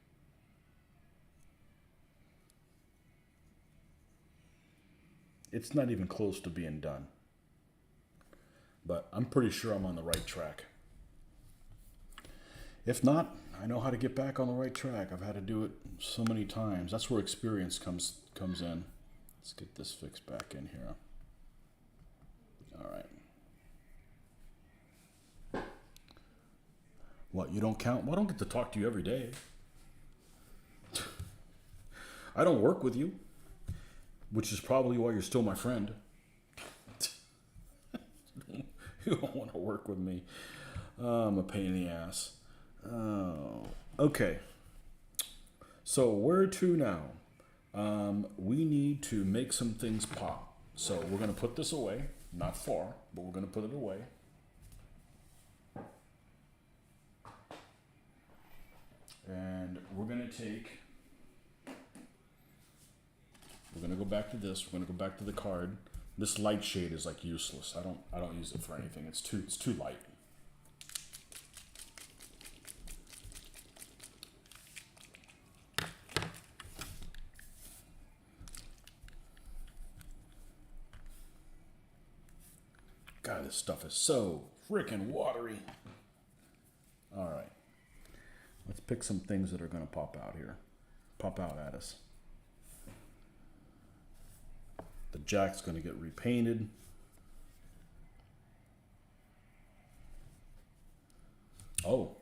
It's not even close to being done. But I'm pretty sure I'm on the right track. If not, I know how to get back on the right track. I've had to do it so many times. That's where experience comes in. Let's get this fixed back in here. All right. What, you don't count? Well, I don't get to talk to you every day. I don't work with you, which is probably why you're still my friend. You don't want to work with me. I'm a pain in the ass. Oh, okay. So where to now? We need to make some things pop. So we're going to put this away. Not far, but we're going to put it away. And we're going to go back to this. We're going to go back to the card. This light shade is like useless. I don't use it for anything. It's too light. God, this stuff is so freaking watery. All right. Let's pick some things that are going to pop out here. Pop out at us. The jack's going to get repainted. Oh,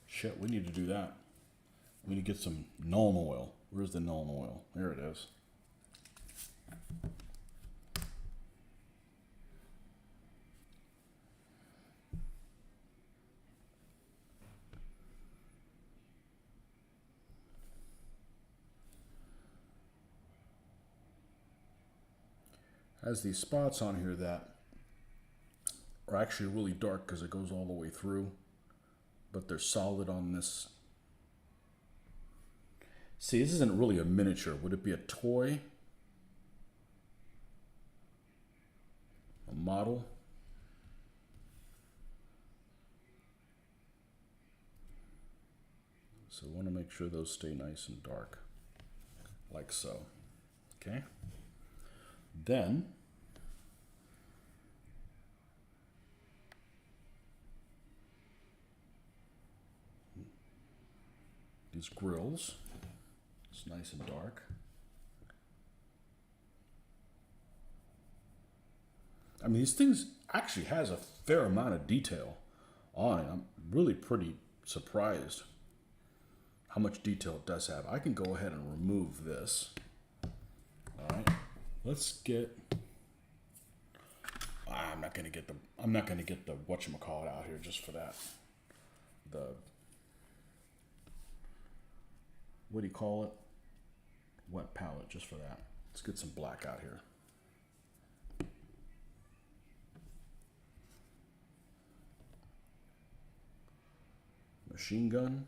shit, we need to do that. We need to get some Nuln oil. Where's the Nuln oil? There it is. Has these spots on here that are actually really dark because it goes all the way through, but they're solid on this. See, this isn't really a miniature. Would it be a toy? A model? So I want to make sure those stay nice and dark, like so. Okay? Then these grills, it's nice and dark. I mean, these things actually has a fair amount of detail on it. I'm really pretty surprised how much detail it does have. I can go ahead and remove this. All right. Let's get. I'm not gonna get the whatchamacallit out here just for that. What do you call it? Wet palette, just for that. Let's get some black out here. Machine gun.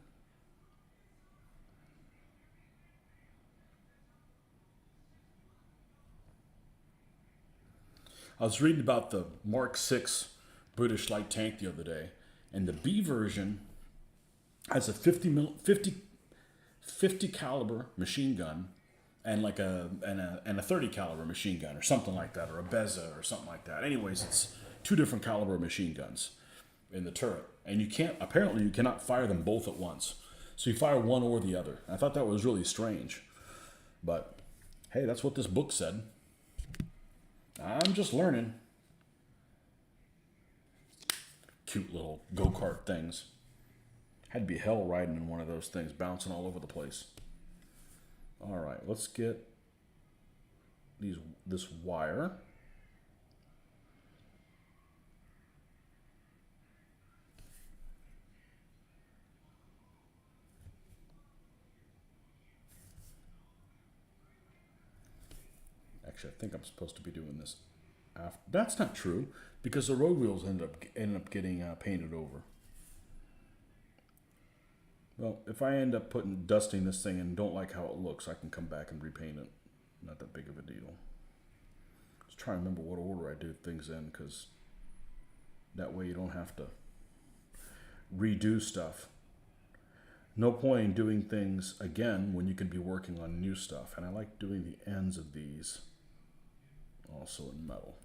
I was reading about the Mark VI British light tank the other day, and the B version has a 50 caliber machine gun and like a 30 caliber machine gun or something like that, or a Beza or something like that. Anyways, it's two different caliber machine guns in the turret, and you cannot fire them both at once. So you fire one or the other. I thought that was really strange, but hey, that's what this book said. I'm just learning. Cute little go-kart things. Had to be hell riding in one of those things, bouncing all over the place. All right, let's get this wire. Actually, I think I'm supposed to be doing this after. That's not true, because the road wheels end up getting painted over. Well, if I end up dusting this thing and don't like how it looks, I can come back and repaint it. Not that big of a deal. Just trying to remember what order I do things in, because that way you don't have to redo stuff. No point in doing things again when you can be working on new stuff. And I like doing the ends of these also in metal.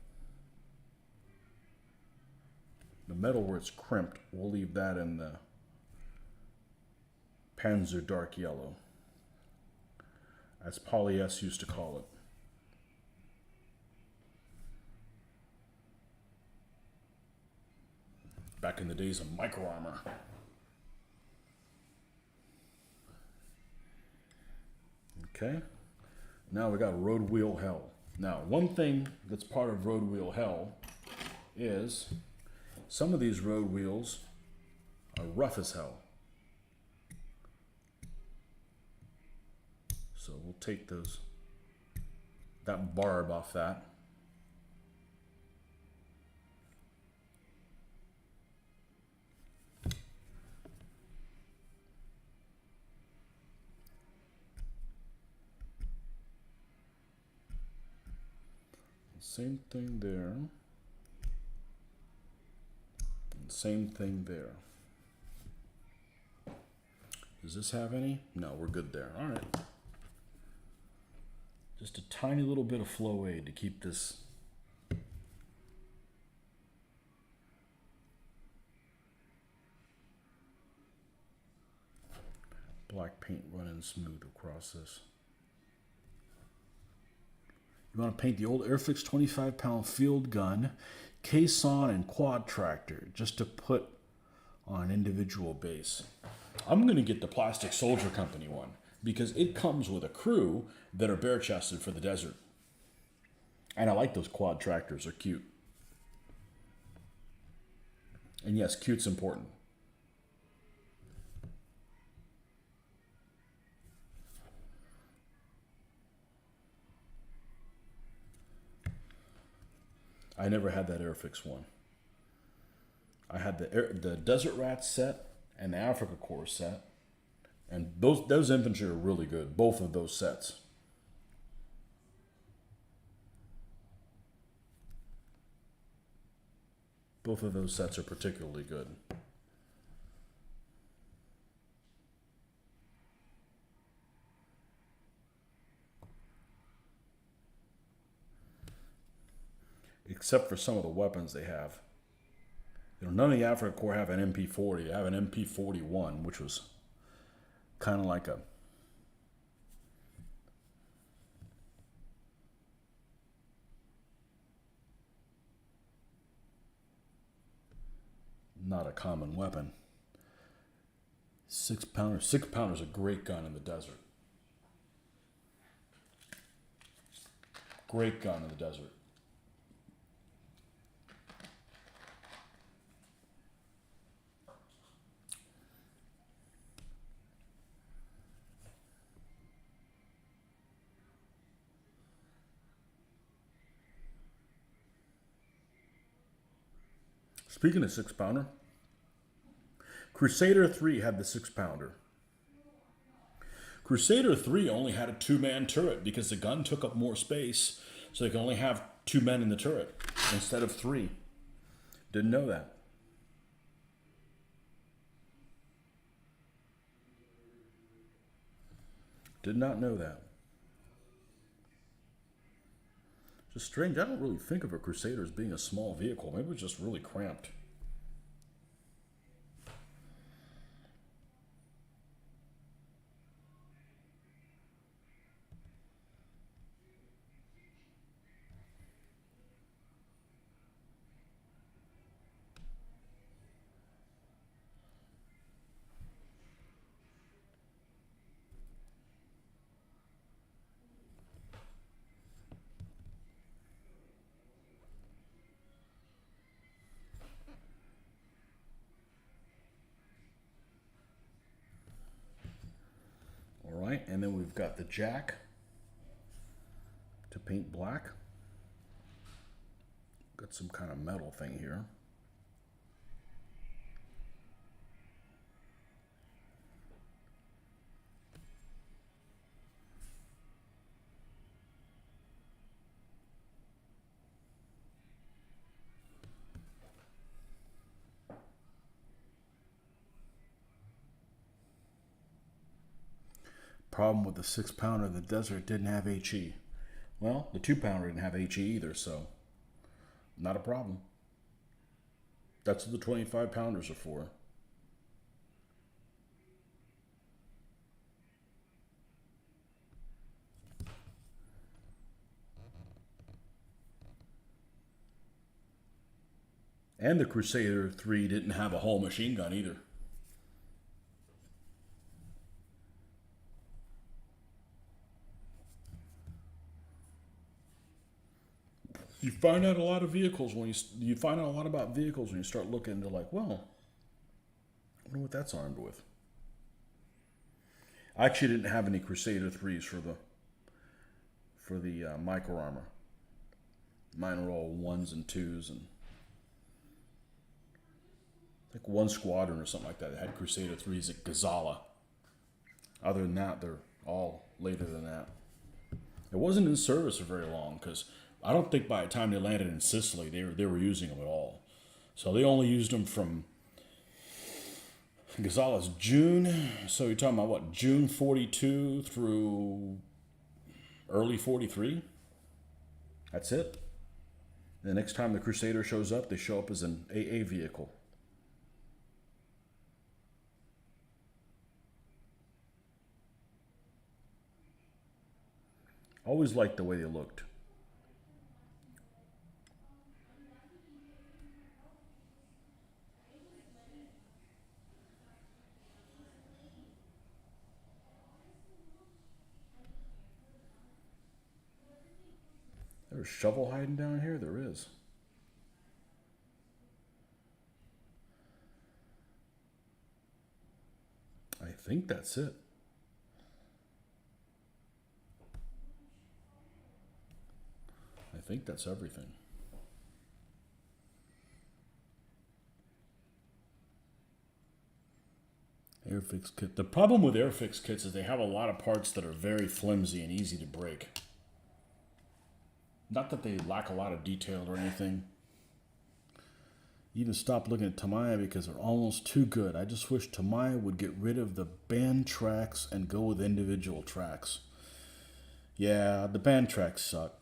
The metal where it's crimped, we'll leave that in the Panzer dark yellow, as Polly S used to call it. Back in the days of micro armor. Okay, now we got road wheel hell. Now, one thing that's part of road wheel hell is some of these road wheels are rough as hell. So we'll take that barb off that. Same thing there. And same thing there. Does this have any? No, we're good there. All right. Just a tiny little bit of flow aid to keep this black paint running smooth across this. You want to paint the old Airfix 25-pound field gun, caisson, and quad tractor just to put on an individual base. I'm going to get the Plastic Soldier Company one because it comes with a crew that are bare-chested for the desert. And I like those quad tractors. They're cute. And yes, cute's important. I never had that Airfix one. I had the Desert Rat set and the Africa Corps set. And those infantry are really good, both of those sets. Both of those sets are particularly good. Except for some of the weapons they have. You know, none of the Africa Corps have an MP40. They have an MP41, which was kind of like not a common weapon. 6-pounder. 6-pounder's a great gun in the desert. Great gun in the desert. Speaking of 6-pounder, Crusader 3 had the 6-pounder. Crusader 3 only had a 2-man turret because the gun took up more space, so they could only have 2 men in the turret instead of 3. Didn't know that. Did not know that. Just strange. I don't really think of a Crusader as being a small vehicle. Maybe it's just really cramped. All right, and then we've got the jack to paint black. Got some kind of metal thing here. Problem with the 6-pounder in the desert, didn't have HE. Well, the 2-pounder didn't have HE either, so not a problem. That's what the 25-pounders are for. And the Crusader 3 didn't have a whole machine gun either. You find out a lot of vehicles when you find out a lot about vehicles when you start looking into like, well, I wonder what that's armed with. I actually didn't have any Crusader 3s for the micro armor. Mine were all ones and twos, and like one squadron or something like that had Crusader 3s at Gazala. Other than that, they're all later than that. It wasn't in service for very long because I don't think by the time they landed in Sicily, they were using them at all. So they only used them from Gazala's June. So you're talking about what, June 42 through early 43? That's it. The next time the Crusader shows up, they show up as an AA vehicle. Always liked the way they looked. There's shovel hiding down here? There is. I think that's it. I think that's everything. Airfix kit. The problem with Airfix kits is they have a lot of parts that are very flimsy and easy to break. Not that they lack a lot of detail or anything. Even stopped looking at Tamiya because they're almost too good. I just wish Tamiya would get rid of the band tracks and go with individual tracks. Yeah, the band tracks suck.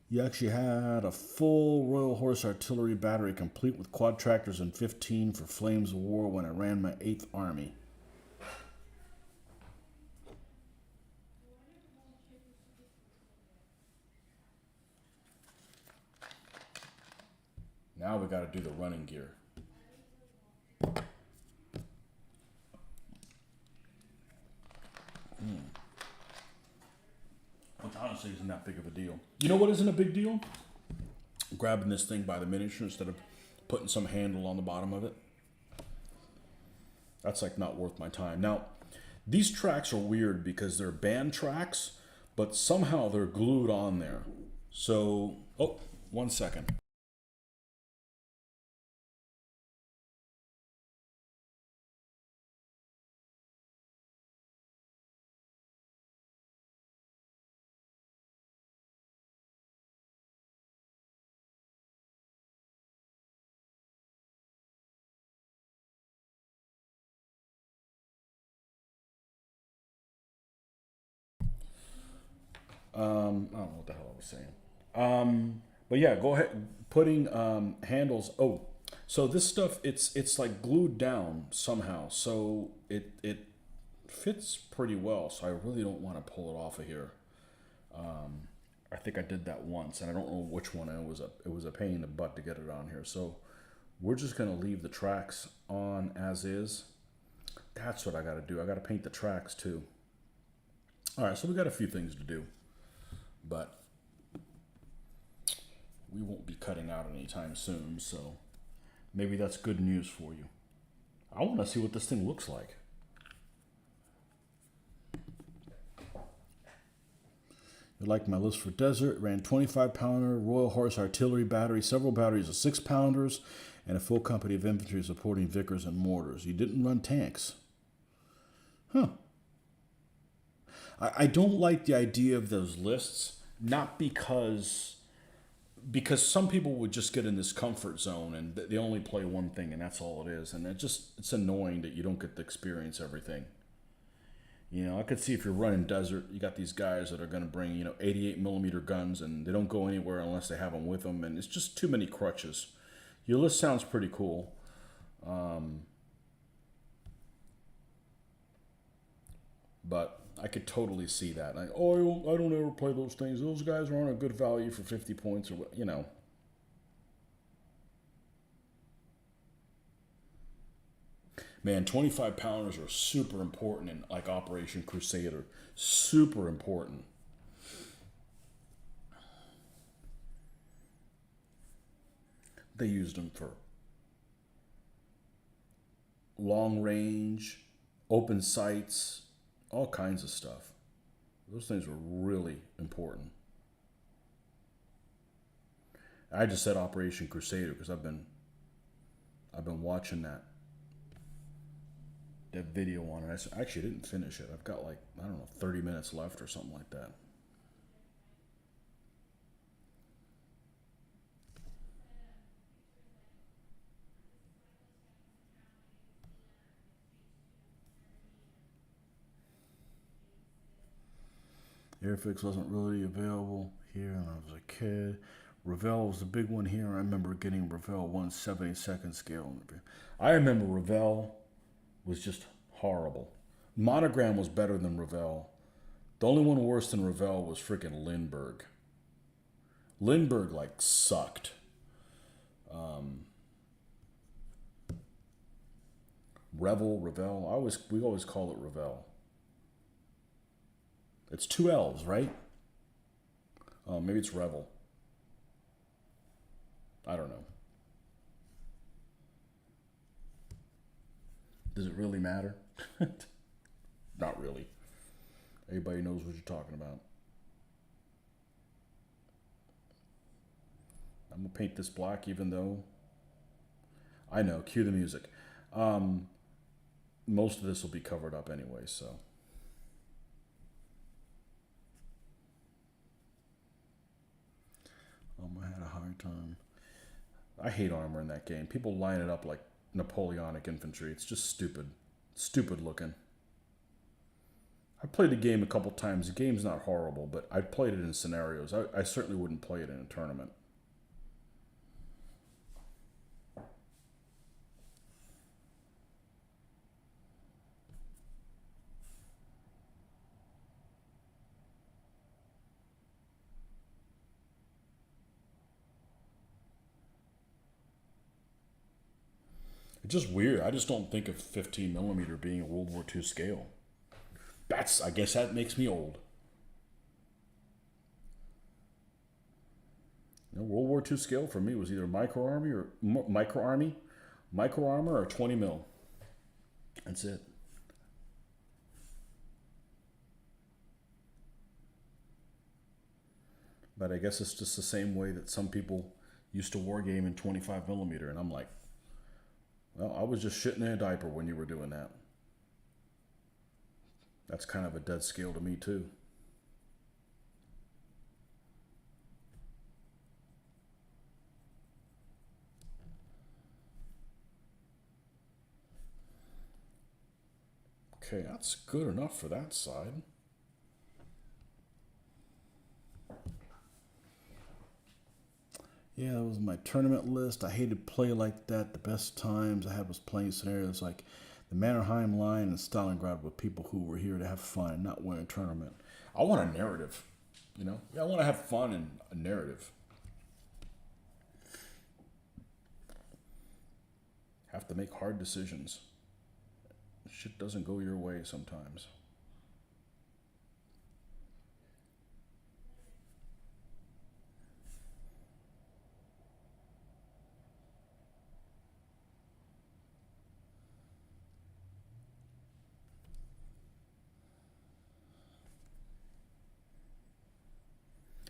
You actually had a full Royal Horse Artillery battery complete with quad tractors and 15 for Flames of War when I ran my 8th Army. Now we got to do the running gear. Which honestly isn't that big of a deal. You know what isn't a big deal? Grabbing this thing by the miniature instead of putting some handle on the bottom of it. That's like not worth my time. Now, these tracks are weird because they're band tracks, but somehow they're glued on there. So, oh, 1 second. I don't know what the hell I was saying. But yeah, go ahead. Putting handles. Oh, so this stuff it's like glued down somehow, so it fits pretty well. So I really don't want to pull it off of here. I think I did that once, and I don't know which one. It was a pain in the butt to get it on here. So we're just gonna leave the tracks on as is. That's what I got to do. I got to paint the tracks too. All right, so we got a few things to do. But we won't be cutting out anytime soon, so maybe that's good news for you. I want to see what this thing looks like. You like my list for desert? Ran 25-pounder Royal Horse Artillery battery, several batteries of 6-pounders, and a full company of infantry supporting Vickers and mortars. You didn't run tanks. Huh. I don't like the idea of those lists, not because some people would just get in this comfort zone and they only play one thing and that's all it is, and it's annoying that you don't get to experience everything. You know, I could see if you're running desert, you got these guys that are going to bring 88mm guns and they don't go anywhere unless they have them with them, and it's just too many crutches. Your list sounds pretty cool. But I could totally see that. I don't ever play those things. Those guys are on a good value for 50 points or what. Man, 25 pounders are super important in like Operation Crusader. Super important. They used them for long range, open sights, all kinds of stuff. Those things were really important. I just said Operation Crusader because I've been watching that video on it. I actually didn't finish it. I've got like, I don't know, 30 minutes left or something like that. Airfix wasn't really available here when I was a kid. Revell was the big one here. I remember getting Revell 1/72nd scale. I remember Revell was just horrible. Monogram was better than Revell. The only one worse than Revell was freaking Lindbergh. Lindbergh like sucked. Revell. We always call it Revell. It's two L's, right? Maybe it's Revel. I don't know. Does it really matter? Not really. Everybody knows what you're talking about. I'm gonna paint this black even though I know, cue the music. Most of this will be covered up anyway, so. I had a hard time. I hate armor in that game. People line it up like Napoleonic infantry. It's just stupid. Stupid looking. I played the game a couple times. The game's not horrible, but I played it in scenarios. I certainly wouldn't play it in a tournament. It's just weird. I just don't think of 15 millimeter being a World War II scale. I guess that makes me old. You know, World War II scale for me was either micro armor or 20 mil. That's it. But I guess it's just the same way that some people used to wargame in 25 millimeter, and I'm like, well, I was just shitting in a diaper when you were doing that. That's kind of a dead scale to me too. Okay, that's good enough for that side. Yeah, that was my tournament list. I hated play like that. The best times I had was playing scenarios like the Mannerheim line and Stalingrad with people who were here to have fun and not win a tournament. I want a narrative, you know? Yeah, I want to have fun and a narrative. Have to make hard decisions. Shit doesn't go your way sometimes.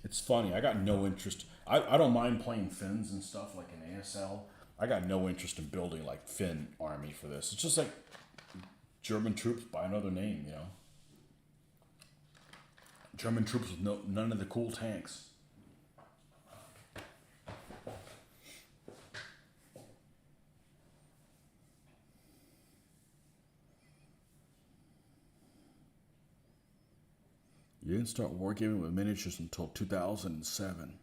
It's funny. I got no interest. I don't mind playing Finns and stuff like in ASL. I got no interest in building like Finn army for this. It's just like German troops by another name, you know. German troops with none of the cool tanks. You didn't start wargaming with miniatures until 2007.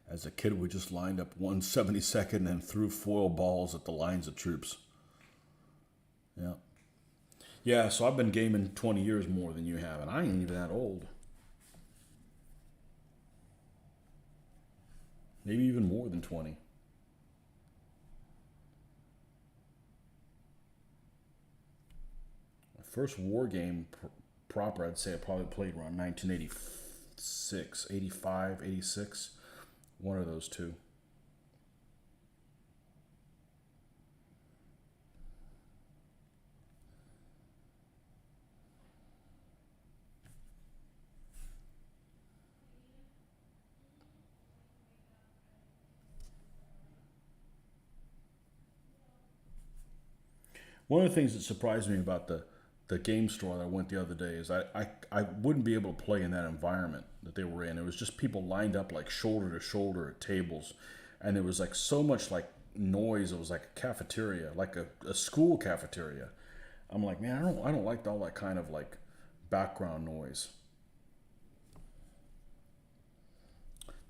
As a kid, we just lined up 1/72nd and threw foil balls at the lines of troops. Yeah. Yeah, so I've been gaming 20 years more than you have, and I ain't even that old. Maybe even more than 20. First war game proper, I'd say I probably played around 1986, 85, 86. One of those two. One of the things that surprised me about the game store that I went the other day is I wouldn't be able to play in that environment that they were in. It was just people lined up like shoulder to shoulder at tables, and there was like so much like noise. It was like a cafeteria, like a school cafeteria. I'm like, man, I don't like all that kind of like background noise.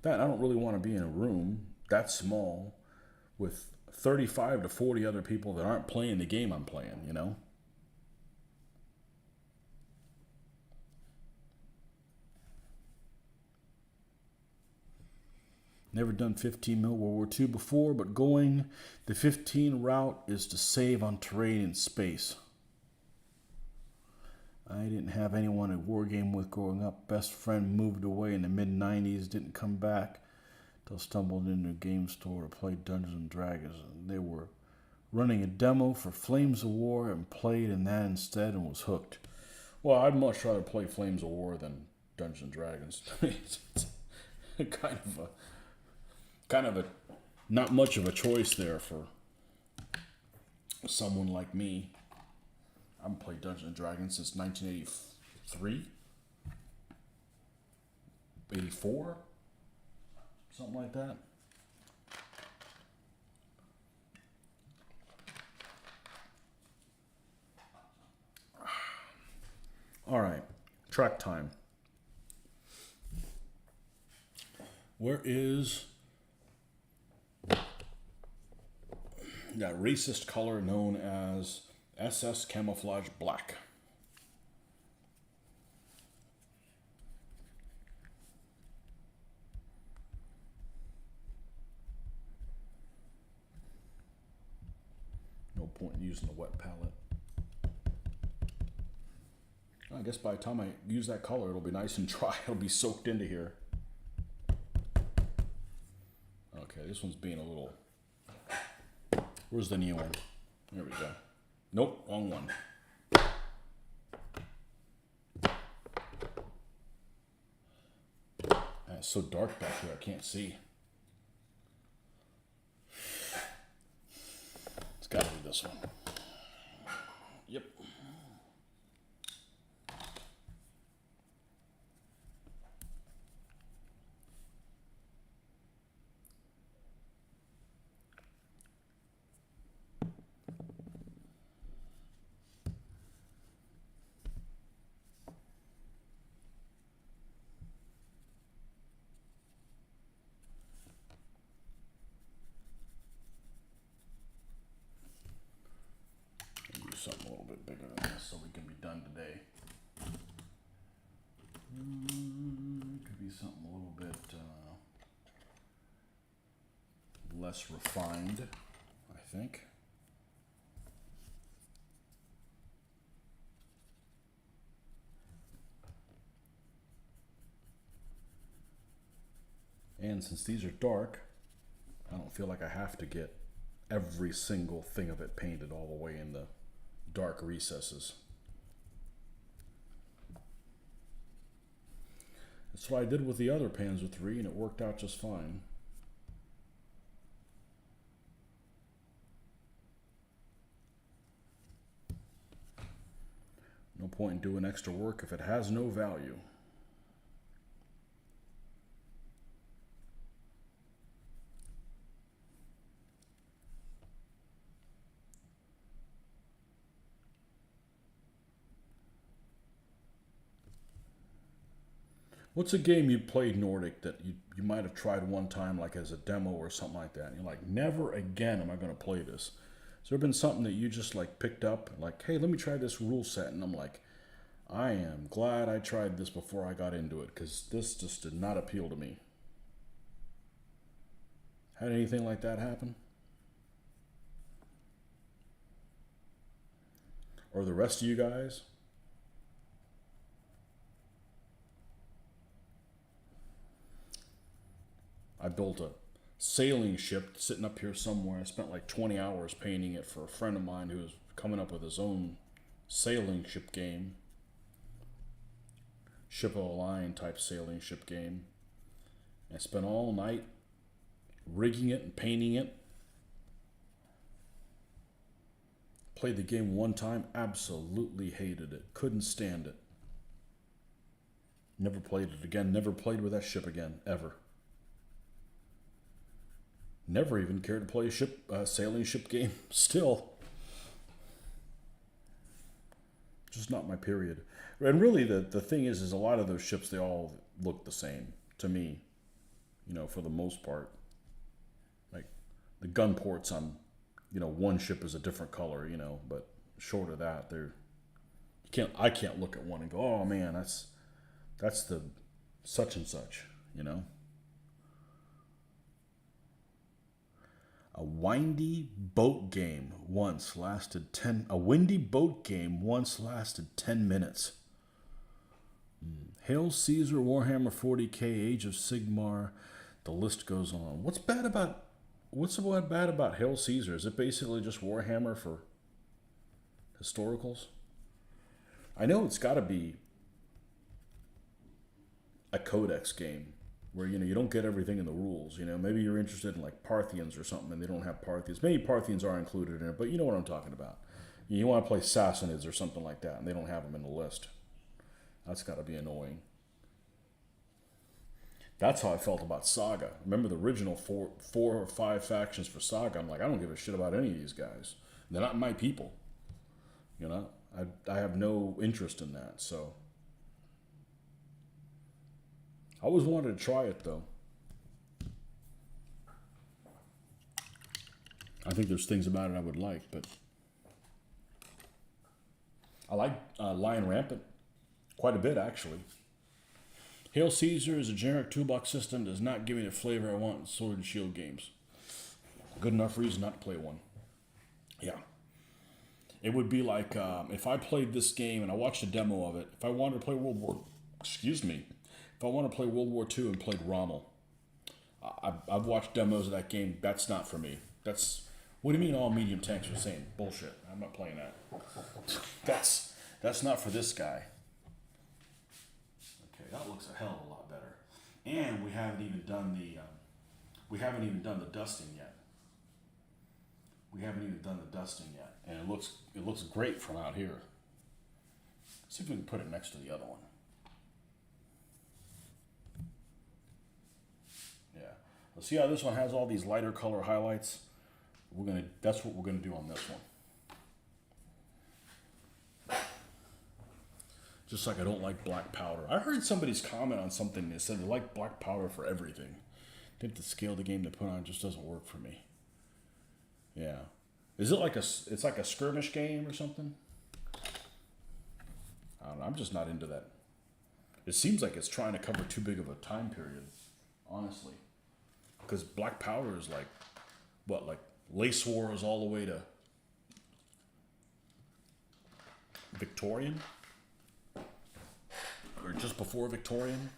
That I don't really want to be in a room that small with 35 to 40 other people that aren't playing the game I'm playing, you know? Never done 15 mil World War II before, but going the 15 route is to save on terrain and space. I didn't have anyone to war game with growing up. Best friend moved away in the mid 90s, didn't come back till stumbled into a game store to play Dungeons and Dragons. And they were running a demo for Flames of War and played in that instead and was hooked. Well, I'd much rather play Flames of War than Dungeons and Dragons. It's kind of a not much of a choice there for someone like me. I haven't played Dungeons and Dragons since 1983, 84, something like that. All right, track time. Where is that racist color known as SS Camouflage Black? No point in using the wet palette. I guess by the time I use that color, it'll be nice and dry. It'll be soaked into here. Okay, this one's being a little... Where's the neon one? There we go. Nope, wrong one. It's so dark back here, I can't see. It's gotta be this one. Yep. Something a little bit bigger than this so we can be done today. Could be something a little bit less refined, I think. And since these are dark, I don't feel like I have to get every single thing of it painted all the way in the dark recesses. That's what I did with the other Panzer III, and it worked out just fine. No point in doing extra work if it has no value. What's a game you played Nordic that you might have tried one time, like as a demo or something like that, and you're like, never again am I going to play this? Has there been something that you just like picked up, like, hey, let me try this rule set, and I'm like, I am glad I tried this before I got into it, because this just did not appeal to me. Had anything like that happen? or the rest of you guys. I built a sailing ship sitting up here somewhere. I spent like 20 hours painting it for a friend of mine who was coming up with his own sailing ship game. Ship of a line type sailing ship game. I spent all night rigging it and painting it. Played the game one time, absolutely hated it. Couldn't stand it. Never played it again. Never played with that ship again, ever. Never even cared to play a sailing ship game still. Just not my period. And really the thing is a lot of those ships, they all look the same to me, for the most part. Like the gun ports on, one ship is a different color, but short of that, I can't look at one and go, oh man, that's the such and such, A windy boat game once lasted 10 minutes. Hail Caesar, Warhammer 40K, Age of Sigmar, the list goes on. What's bad about Hail Caesar? Is it basically just Warhammer for historicals? I know it's got to be a codex game where you don't get everything in the rules. Maybe you're interested in like Parthians or something and they don't have Parthians. Maybe Parthians are included in it, but you know what I'm talking about. You want to play Sassanids or something like that and they don't have them in the list. That's got to be annoying. That's how I felt about Saga. Remember the original four or five factions for Saga? I'm like, I don't give a shit about any of these guys. They're not my people. I have no interest in that, so. I always wanted to try it, though. I think there's things about it I would like, but I like Lion Rampant quite a bit, actually. Hail Caesar is a generic toolbox system, does not give me the flavor I want in Sword and Shield games. Good enough reason not to play one. Yeah. It would be like if I played this game and I watched a demo of it, if I wanted to play World War II and played Rommel, I've watched demos of that game. That's not for me. What do you mean all medium tanks are the same? Bullshit. I'm not playing that. That's not for this guy. Okay, that looks a hell of a lot better. And we haven't even done the dusting yet. And it looks great from out here. Let's see if we can put it next to the other one. Yeah. Let's see how this one has all these lighter color highlights. That's what we're gonna do on this one. Just like I don't like black powder. I heard somebody's comment on something that said they like black powder for everything. I think the scale of the game they put on just doesn't work for me. Yeah. Is it like it's like a skirmish game or something? I don't know. I'm just not into that. It seems like it's trying to cover too big of a time period, honestly. Because black powder is like, what, like Lace Wars all the way to Victorian? Or just before Victorian?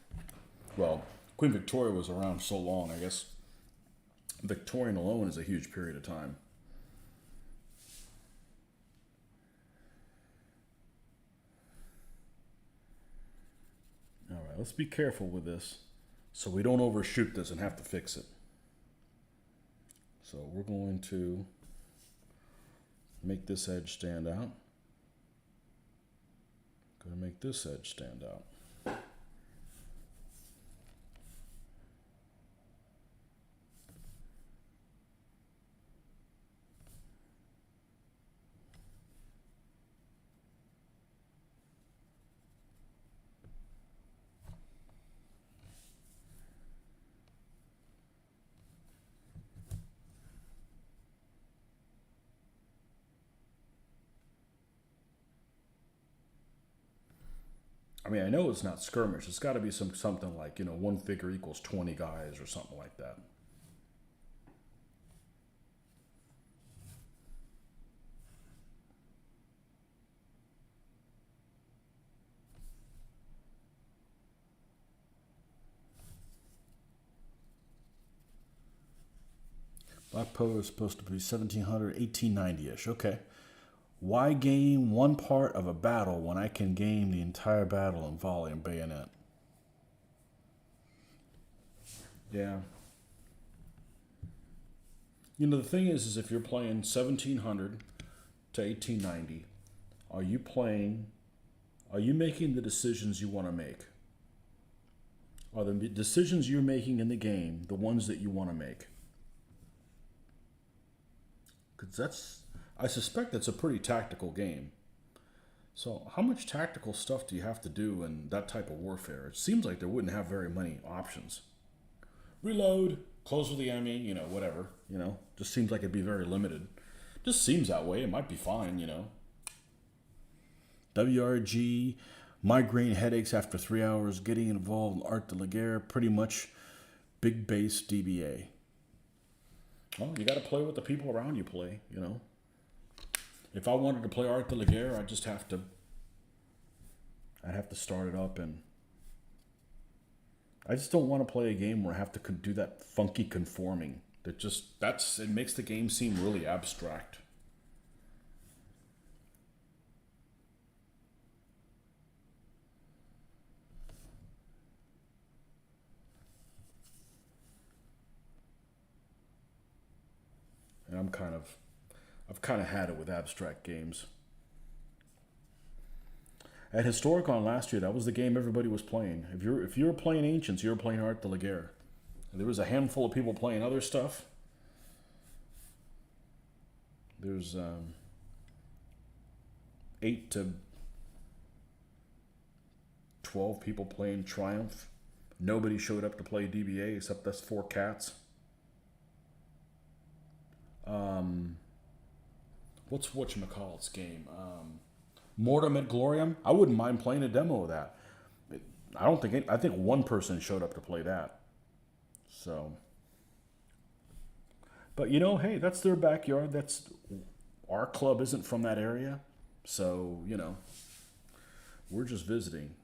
Well, Queen Victoria was around so long, I guess Victorian alone is a huge period of time. All right, let's be careful with this so we don't overshoot this and have to fix it. So we're going to make this edge stand out. Going to make this edge stand out. I mean, I know it's not skirmish. It's got to be something like, one figure equals 20 guys or something like that. Black Power is supposed to be 1700, 1890-ish. Okay. Why game one part of a battle when I can game the entire battle in volley and bayonet? Yeah. You know, the thing is if you're playing 1700 to 1890, are you making the decisions you want to make? Are the decisions you're making in the game the ones that you want to make? Because I suspect that's a pretty tactical game. So how much tactical stuff do you have to do in that type of warfare? It seems like there wouldn't have very many options. Reload, close with the enemy, whatever, just seems like it'd be very limited. Just seems that way. It might be fine, WRG, migraine headaches after 3 hours, getting involved in Art de la Guerre, pretty much big base DBA. Well, you got to play what the people around you play, If I wanted to play Art de la Guerre, I'd have to start it up, and I just don't want to play a game where I have to do that funky conforming. It makes the game seem really abstract. And I've kind of had it with abstract games. At Historicon last year, that was the game everybody was playing. If you were playing Ancients, you were playing Art de la Guerre. There was a handful of people playing other stuff. There's 8 to 12 people playing Triumph. Nobody showed up to play DBA except us 4 cats. What's whatchamacallit's game? Mortem et Gloriam. I wouldn't mind playing a demo of that. I think one person showed up to play that. So, but hey, that's their backyard. Our club isn't from that area, so we're just visiting.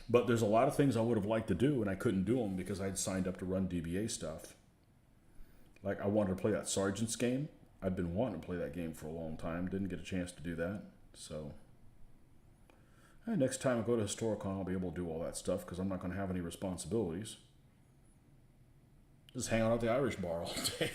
But there's a lot of things I would have liked to do, and I couldn't do them because I'd signed up to run DBA stuff. Like, I wanted to play that Sergeant's game. I've been wanting to play that game for a long time. Didn't get a chance to do that. So, next time I go to Historicon, I'll be able to do all that stuff because I'm not going to have any responsibilities. Just hang out at the Irish bar all day.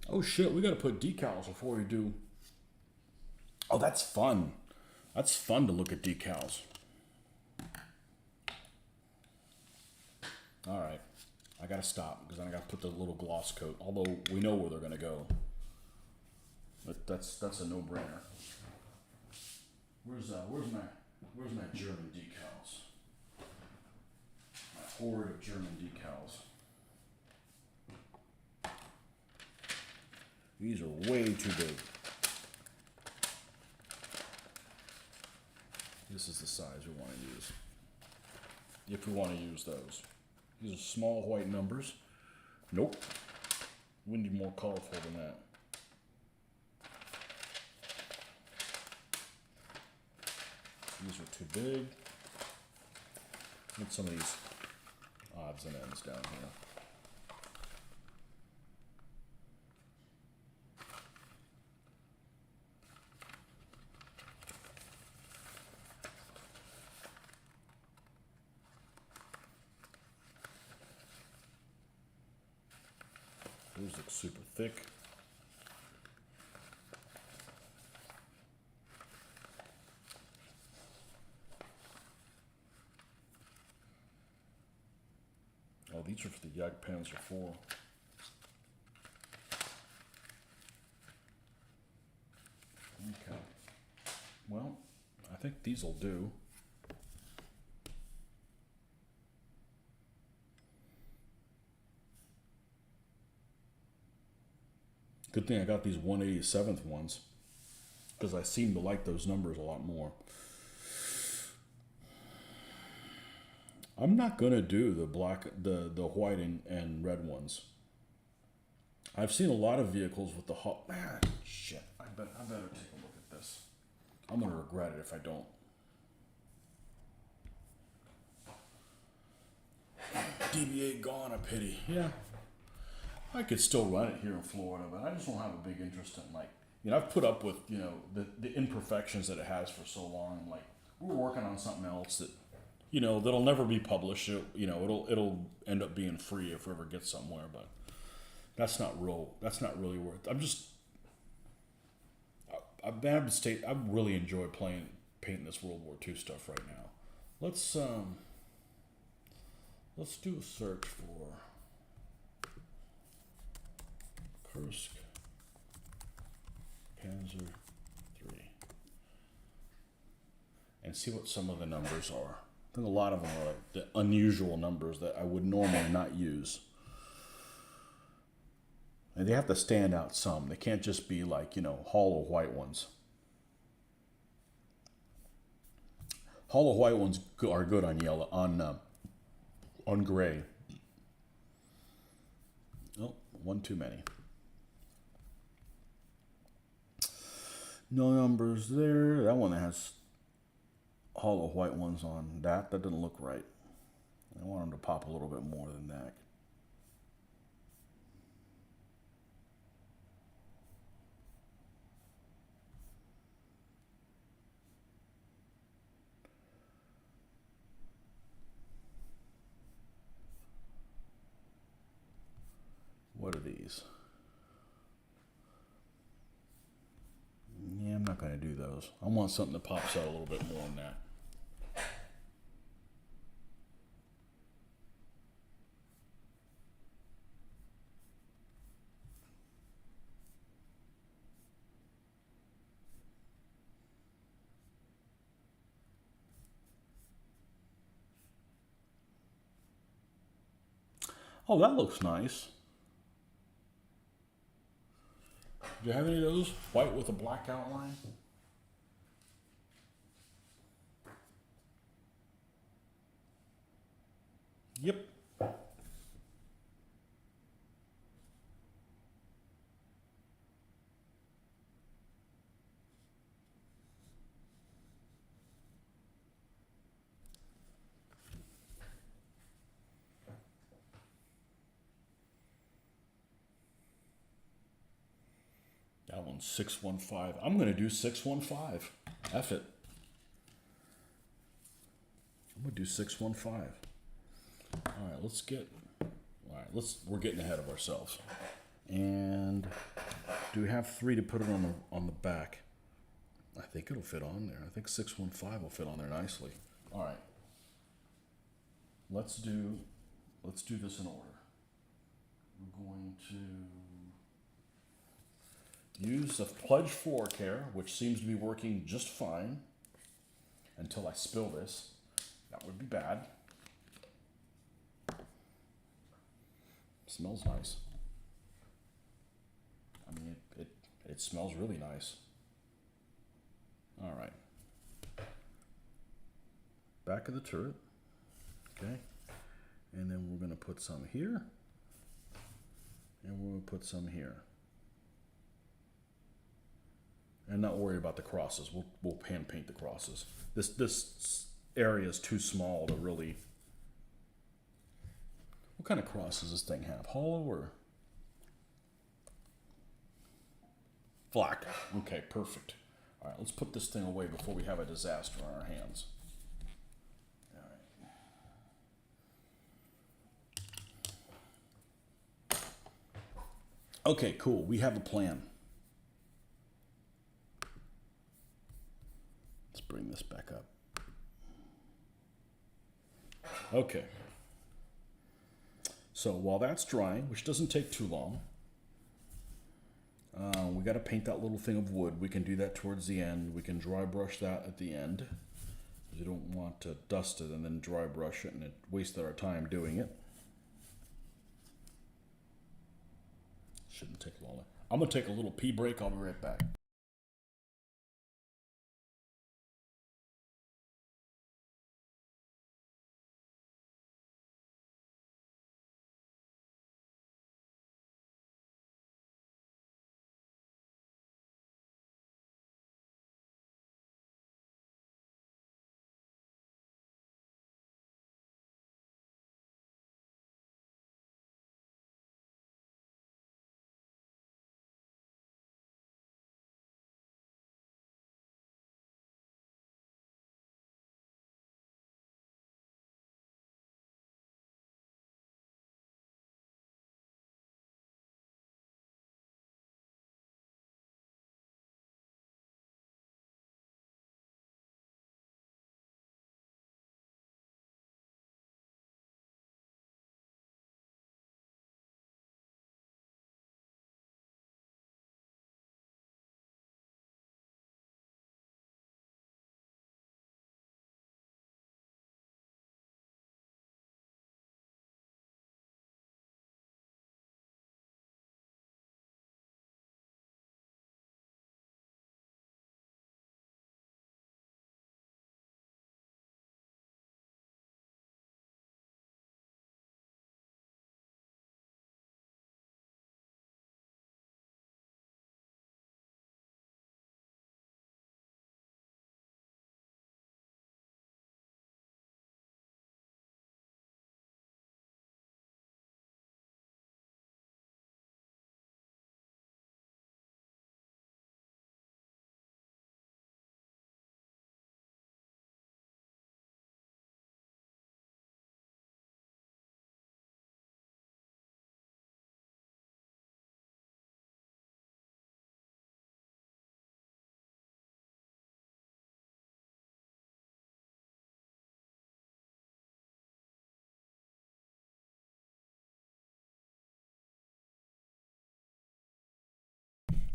Oh shit, we gotta put decals before we do. Oh, that's fun. That's fun to look at decals. Alright. I gotta stop because then I gotta put the little gloss coat. Although we know where they're gonna go. But that's a no-brainer. Where's my German decals? My horde of German decals. These are way too big. This is the size we want to use. If we want to use those. These are small white numbers. Nope. We need more colorful than that. These are too big. Get some of these odds and ends down here. Those look super thick. Oh, these are for the Jagdpanzer 4. Okay. Well, I think these will do. Good thing I got these 187th ones, because I seem to like those numbers a lot more. I'm not gonna do the black, the white and red ones. I've seen a lot of vehicles with the hot. Man, shit! I better take a look at this. I'm gonna regret it if I don't. DB8 gone, a pity. Yeah, I could still run it here in Florida, but I just don't have a big interest in, like, I've put up with, the imperfections that it has for so long. Like, we're working on something else that, that'll never be published. It'll end up being free if we ever get somewhere, but that's not really worth. I really enjoy painting this World War II stuff right now. Let's do a search for Kursk Panzer III and see what some of the numbers are. I think a lot of them are like the unusual numbers that I would normally not use. And they have to stand out some. They can't just be like, hollow white ones. Hollow white ones are good on yellow, on gray. Oh, one too many. No numbers there. That one has hollow white ones on that. That doesn't look right. I want them to pop a little bit more than that. What are these? Yeah, I'm not going to do those. I want something that pops out a little bit more than that. Oh, that looks nice. Do you have any of those? White with a black outline? Yep. That one's 615. I'm going to do 615. F it. I'm going to do 615. All right, we're getting ahead of ourselves. And do we have 3 to put it on the back? I think it'll fit on there. I think 615 will fit on there nicely. All right. Let's do this in order. We're going to use the Pledge Floor Care, which seems to be working just fine until I spill this. That would be bad. Smells nice. I mean, it smells really nice. All right. Back of the turret. Okay. And then we're going to put some here. And we're going to put some here. And not worry about the crosses. We'll hand paint the crosses. This area is too small to really. What kind of cross does this thing have? Hollow or black? Okay, perfect. All right, let's put this thing away before we have a disaster on our hands. All right. Okay, cool. We have a plan. Let's bring this back up. Okay. So while that's drying, which doesn't take too long, we got to paint that little thing of wood. We can do that towards the end. We can dry brush that at the end. You don't want to dust it and then dry brush it, and it wasted our time doing it. Shouldn't take long. I'm gonna take a little pee break. I'll be right back.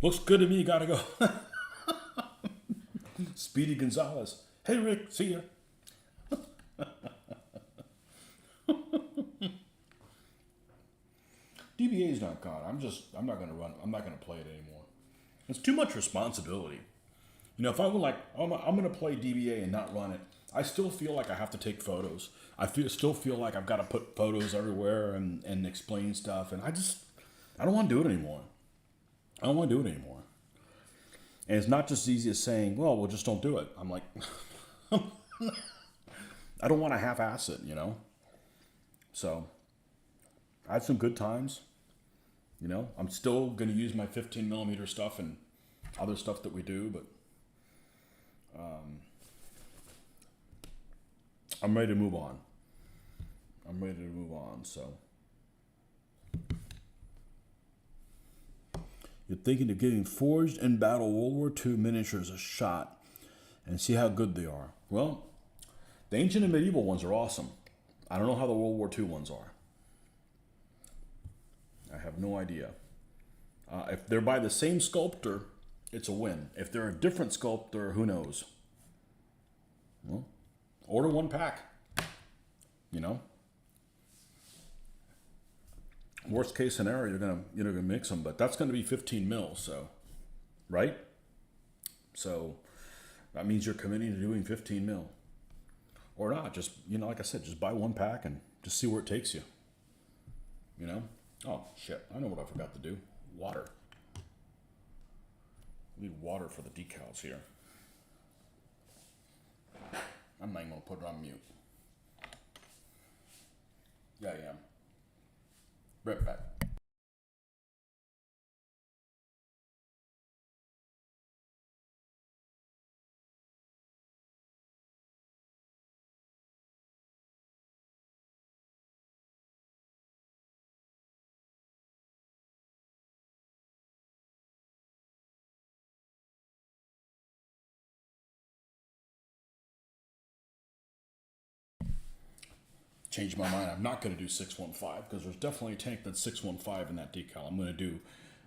Looks good to me. Gotta go. Speedy Gonzalez. Hey Rick, see ya. DBA is not God. I'm not gonna run. I'm not gonna play it anymore. It's too much responsibility. You know, if I were like, I'm gonna play DBA and not run it, I still feel like I have to take photos. Still feel like I've got to put photos everywhere and explain stuff, and I don't want to do it anymore. I don't want to do it anymore. And it's not just as easy as saying, well, just don't do it. I'm like, I don't want to half-ass it, you know? So, I had some good times. You know, I'm still going to use my 15 millimeter stuff and other stuff that we do, but I'm ready to move on. So. You're thinking of giving Forged in Battle World War II miniatures a shot and see how good they are. Well, the ancient and medieval ones are awesome. I don't know how the World War II ones are. I have no idea. If they're by the same sculptor, it's a win. If they're a different sculptor, who knows? Well, order one pack. You know? Worst case scenario, you're gonna mix them, but that's gonna be 15 mil, so, right? So that means you're committing to doing 15 mil, or not. Just, you know, like I said, just buy one pack and just see where it takes you. You know? Oh shit! I know what I forgot to do. Water. I need water for the decals here. I'm not even gonna put it on mute. Yeah, I am. Right back. Changed my mind. I'm not going to do 615 because there's definitely a tank that's 615 in that decal. I'm going to do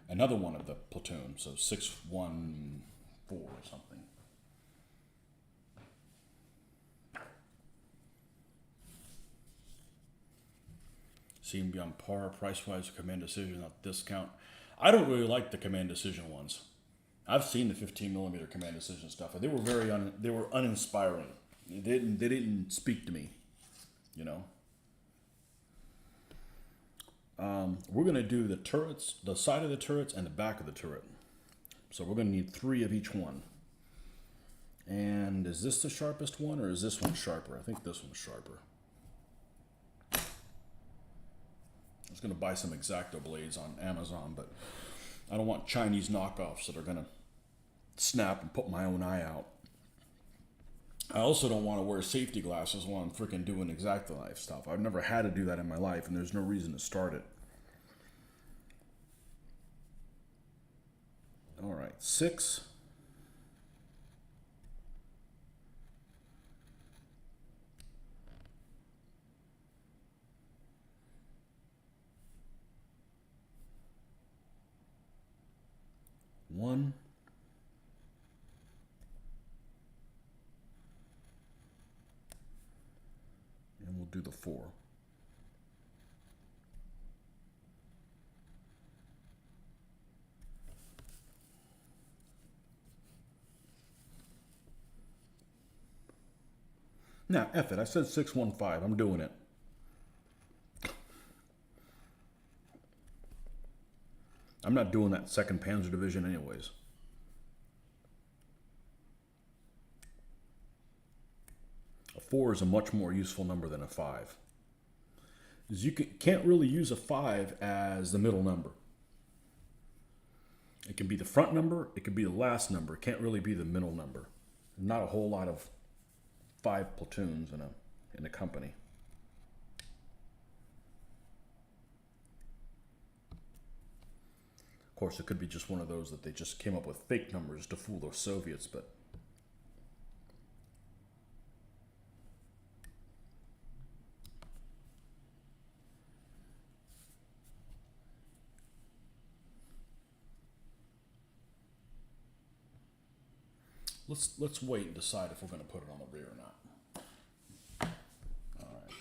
another one of the platoon, so 614 or something. Seem to be on par price-wise with Command Decision, not discount. I don't really like the Command Decision ones. I've seen the 15mm Command Decision stuff, and they were they were uninspiring. They didn't speak to me, you know. We're going to do the turrets, the side of the turrets, and the back of the turret. So we're going to need 3 of each one. And is this the sharpest one, or is this one sharper? I think this one's sharper. I was going to buy some X-Acto blades on Amazon, but I don't want Chinese knockoffs that are going to snap and put my own eye out. I also don't want to wear safety glasses while I'm freaking doing X-Acto knife stuff. I've never had to do that in my life, and there's no reason to start it. All right, 6. One. And we'll do the 4. Now, F it. I said 615. I'm doing it. I'm not doing that 2nd Panzer Division anyways. A 4 is a much more useful number than a 5. Because you can't really use a 5 as the middle number. It can be the front number, it can be the last number. It can't really be the middle number. Not a whole lot of 5 platoons in a company. Of course, it could be just one of those that they just came up with fake numbers to fool the Soviets, but let's wait and decide if we're going to put it on the rear or not. All right.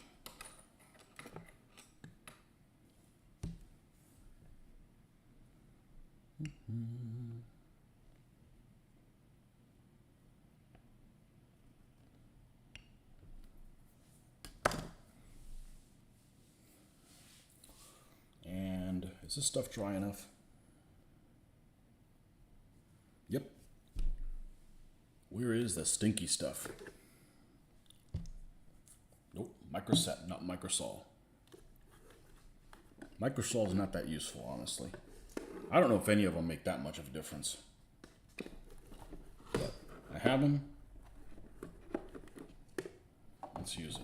And is this stuff dry enough? Yep. Where is the stinky stuff? Nope, microset, not microsol. Microsol is not that useful, honestly. I don't know if any of them make that much of a difference. But I have them. Let's use it.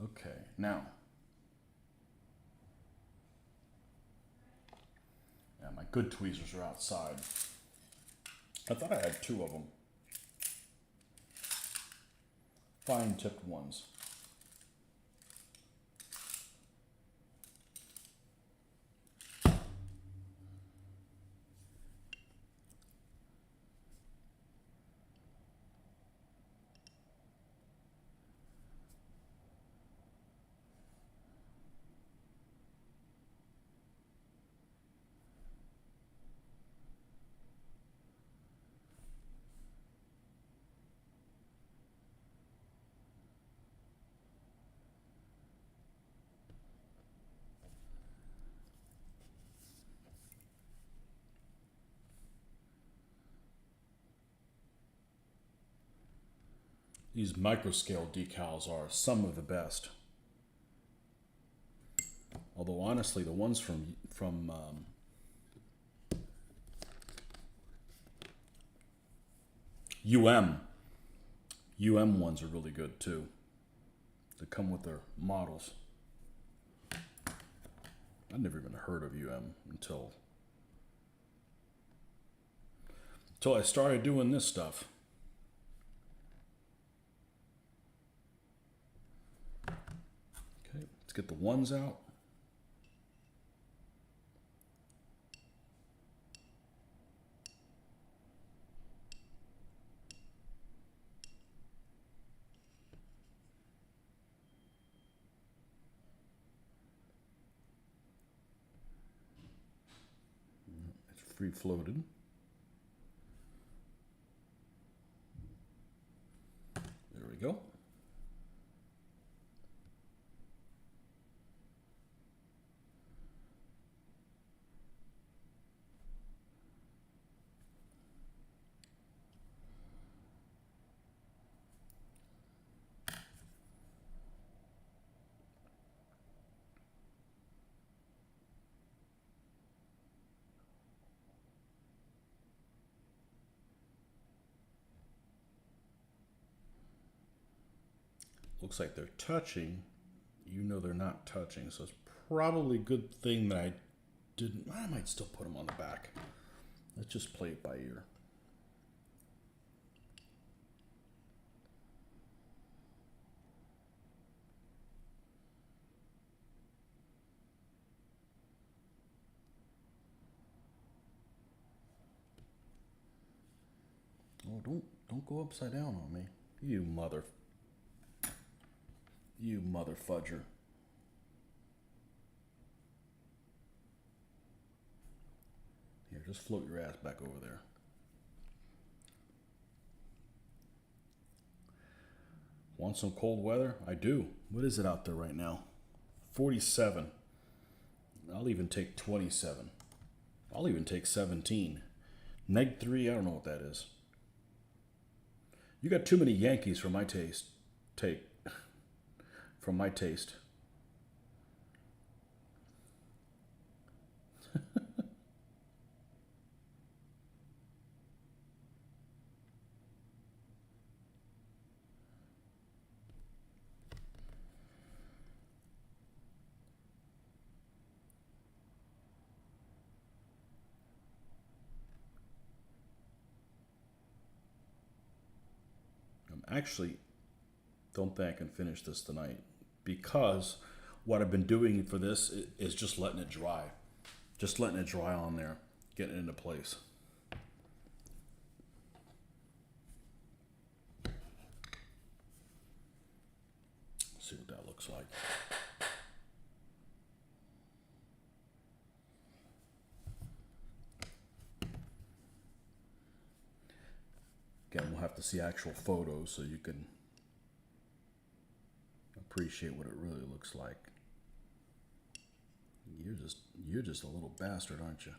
Okay, now. Yeah, my good tweezers are outside. I thought I had 2 of them. Fine tipped ones. These microscale decals are some of the best. Although honestly, the ones from UM ones are really good too. They come with their models. I'd never even heard of UM until I started doing this stuff. Okay, let's get the ones out. It's free floated. There we go. Looks like they're touching. You know they're not touching, so it's probably a good thing that I didn't. I might still put them on the back. Let's just play it by ear. Oh, don't go upside down on me, you mother fudger. Here, just float your ass back over there. Want some cold weather? I do. What is it out there right now? 47. I'll even take 27. I'll even take 17. -3, I don't know what that is. You got too many Yankees for my taste. From my taste. Actually, don't think I can finish this tonight because what I've been doing for this is just letting it dry. Just letting it dry on there, getting it into place. See what that looks like. Again, we'll have to see actual photos so you can appreciate what it really looks like. You're just a little bastard, aren't you?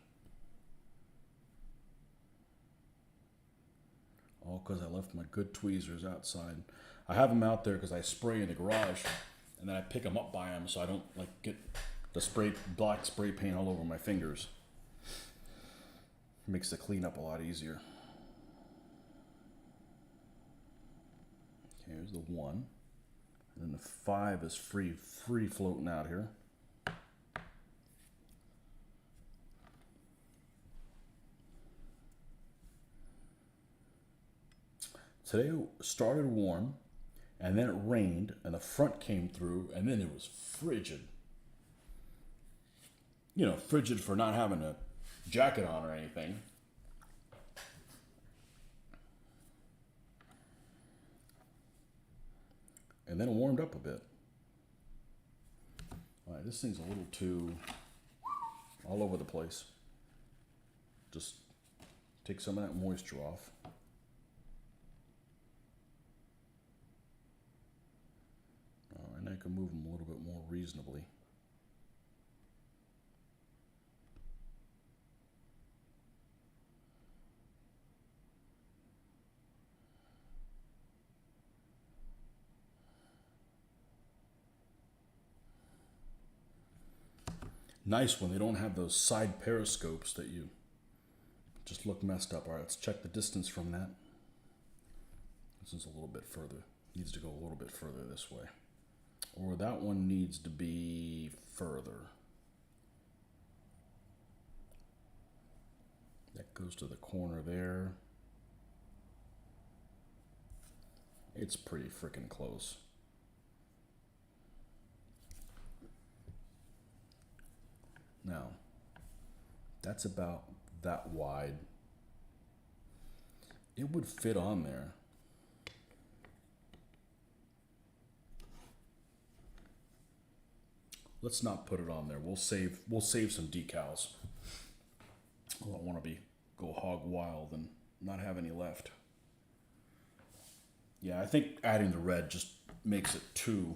All because I left my good tweezers outside. I have them out there because I spray in the garage, and then I pick them up by them so I don't like get the black spray paint all over my fingers. It makes the cleanup a lot easier. Okay, here's the 1, and then the 5 is free floating out here. Today it started warm, and then it rained, and the front came through, and then it was frigid. You know, frigid for not having a jacket on or anything. And then it warmed up a bit. All right, this thing's a little too all over the place. Just take some of that moisture off. And I can move them a little bit more reasonably. nice when they don't have those side periscopes that you just look messed up. All right, let's check the distance from that. This is a little bit further. Needs to go a little bit further this way. Or that one needs to be further. That goes to the corner there. It's pretty freaking close. Now, that's about that wide. It would fit on there. Let's not put it on there. We'll save some decals. I don't want to go hog wild and not have any left. Yeah, I think adding the red just makes it too.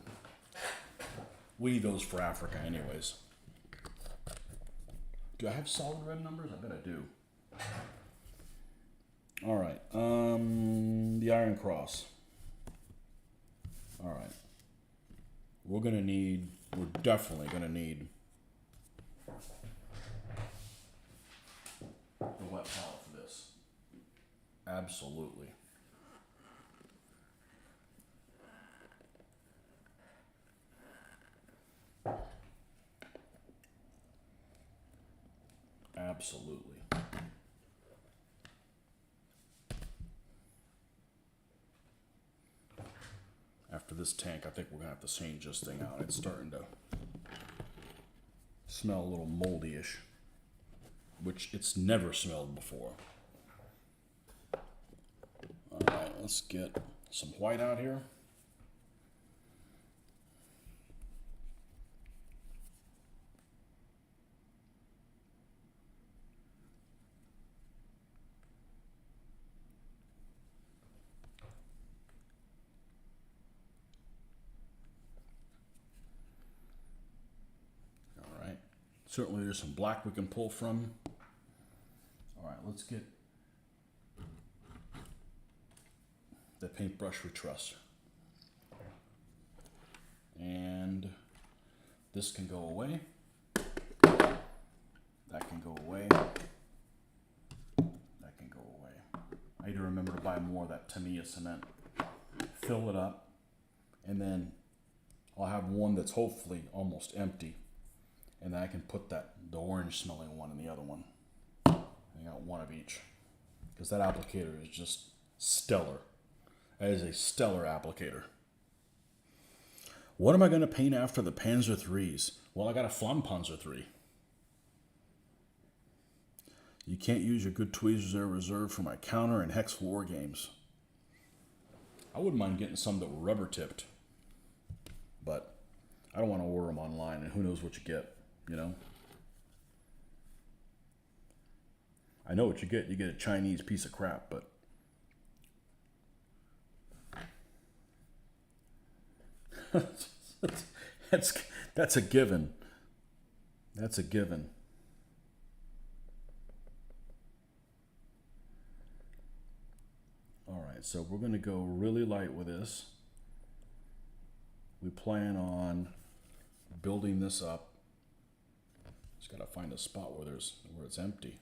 We need those for Africa anyways. Do I have solid red numbers? I bet I do. All right. The Iron Cross. All right. We're definitely gonna need the wet palette for this. Absolutely. Absolutely. After this tank, I think we're gonna have to change this thing out. It's starting to smell a little moldy-ish, which it's never smelled before. All right, let's get some white out here. Certainly there's some black we can pull from. All right, let's get the paintbrush we trust. And this can go away. That can go away. That can go away. I need to remember to buy more of that Tamiya cement. Fill it up. And then I'll have one that's hopefully almost empty. And then I can put the orange smelling one in the other one. I got one of each. Because that applicator is just stellar. That is a stellar applicator. What am I going to paint after the Panzer IIIs? Well, I got a Flammpanzer III. You can't use your good tweezers that are reserved for my counter and hex war games. I wouldn't mind getting some that were rubber tipped. But I don't want to order them online, and who knows what you get. You know, I know what you get. You get a Chinese piece of crap, but that's a given. That's a given. All right, so we're going to go really light with this. We plan on building this up. Just gotta find a spot where it's empty.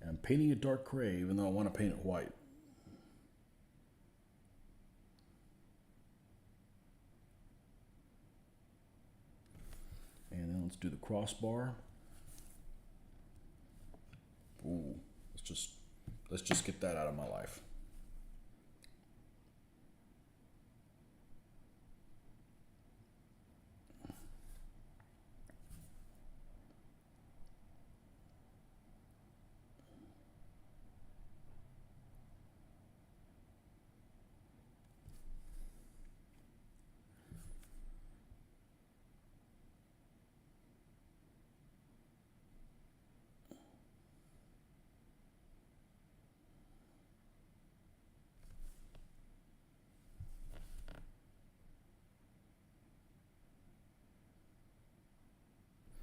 And I'm painting it dark gray, even though I want to paint it white. And then let's do the crossbar. Ooh, let's just get that out of my life.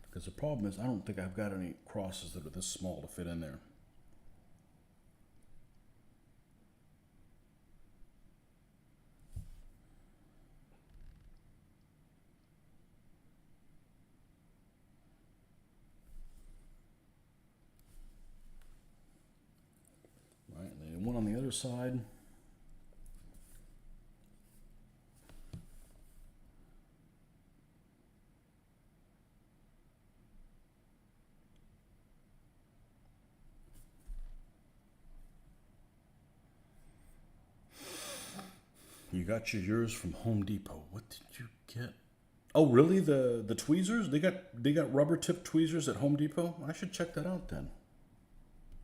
Because the problem is I don't think I've got any crosses that are this small to fit in there. Right, and then one on the other side. You got yours from Home Depot. What did you get? Oh, really? The tweezers? They got rubber tip tweezers at Home Depot? I should check that out then.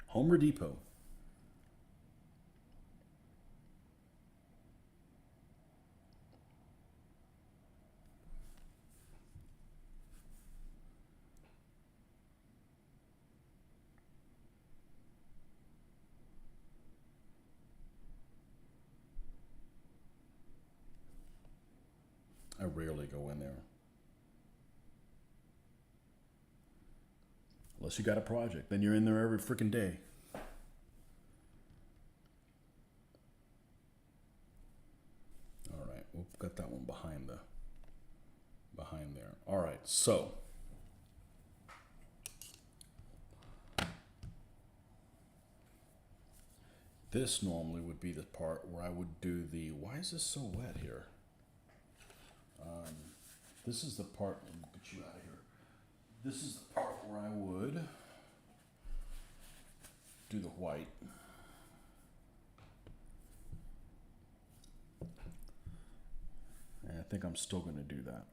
Homer Depot. I rarely go in there. Unless you got a project. Then you're in there every freaking day. All right, we've got that one behind there. All right, so this normally would be the part where I would do the. Why is this so wet here? This is the part. Let me get you out of here. This is the part where I would do the white. And I think I'm still going to do that.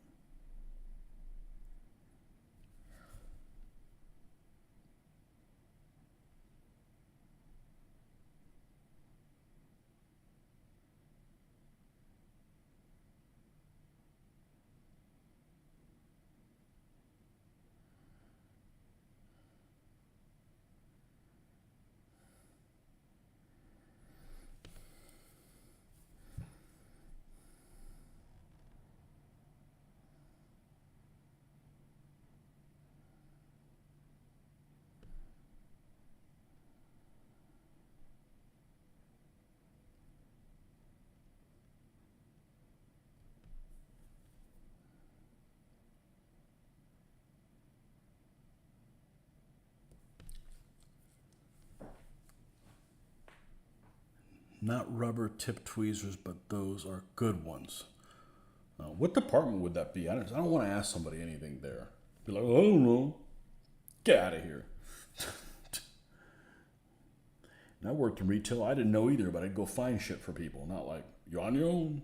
Not rubber tip tweezers, but those are good ones. What department would that be? I don't want to ask somebody anything there. Be like, oh, I don't know. Get out of here. And I worked in retail. I didn't know either, but I'd go find shit for people. Not like, you're on your own.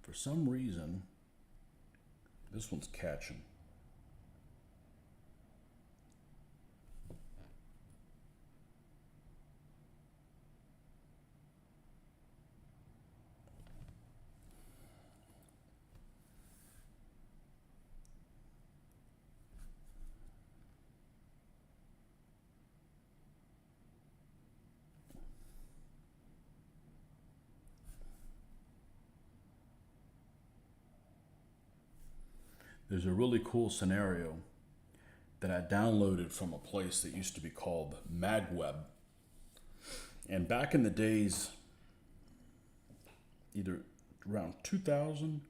For some reason, this one's catching. There's a really cool scenario that I downloaded from a place that used to be called MagWeb. And back in the days, either around 2000,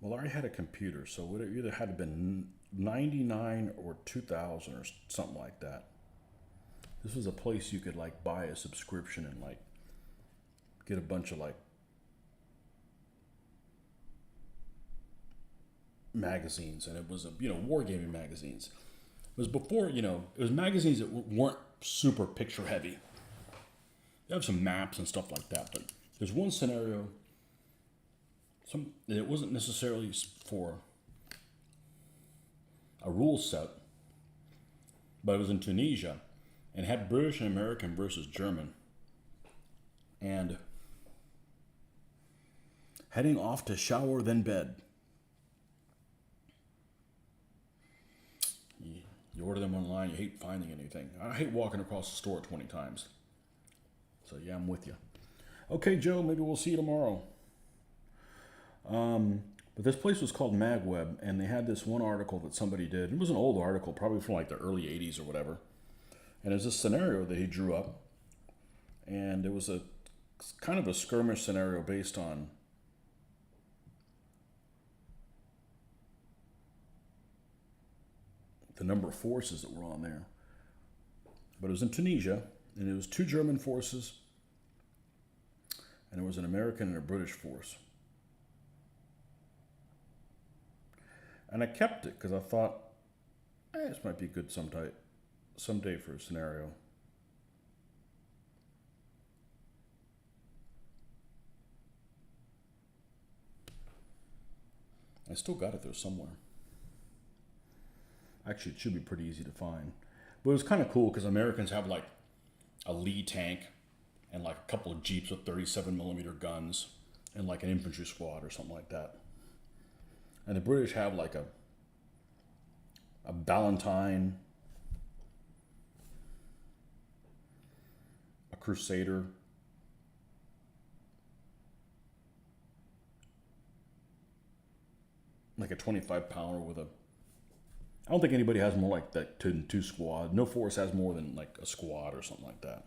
well, I already had a computer, so it either had to been 99 or 2000 or something like that. This was a place you could like buy a subscription and like get a bunch of like magazines, and it was wargaming magazines. It was before, it was magazines that weren't super picture heavy. They have some maps and stuff like that, but there's one scenario. It wasn't necessarily for a rule set, but it was in Tunisia, and had British and American versus German, and heading off to shower then bed. You order them online, you hate finding anything. I hate walking across the store 20 times. So yeah, I'm with you. Okay, Joe, maybe we'll see you tomorrow. But this place was called MagWeb, and they had this one article that somebody did. It was an old article, probably from like the early 80s or whatever. And there's this scenario that he drew up, and it was a kind of a skirmish scenario based on the number of forces that were on there. But it was in Tunisia, and it was 2 German forces, and it was an American and a British force. And I kept it because I thought, this might be good someday for a scenario. I still got it there somewhere. Actually, it should be pretty easy to find. But it was kind of cool because Americans have like a Lee tank and like a couple of Jeeps with 37mm guns and like an infantry squad or something like that. And the British have like a Ballantine, a Crusader, like a 25-pounder with a... I don't think anybody has more like that than 2 squad. No force has more than like a squad or something like that.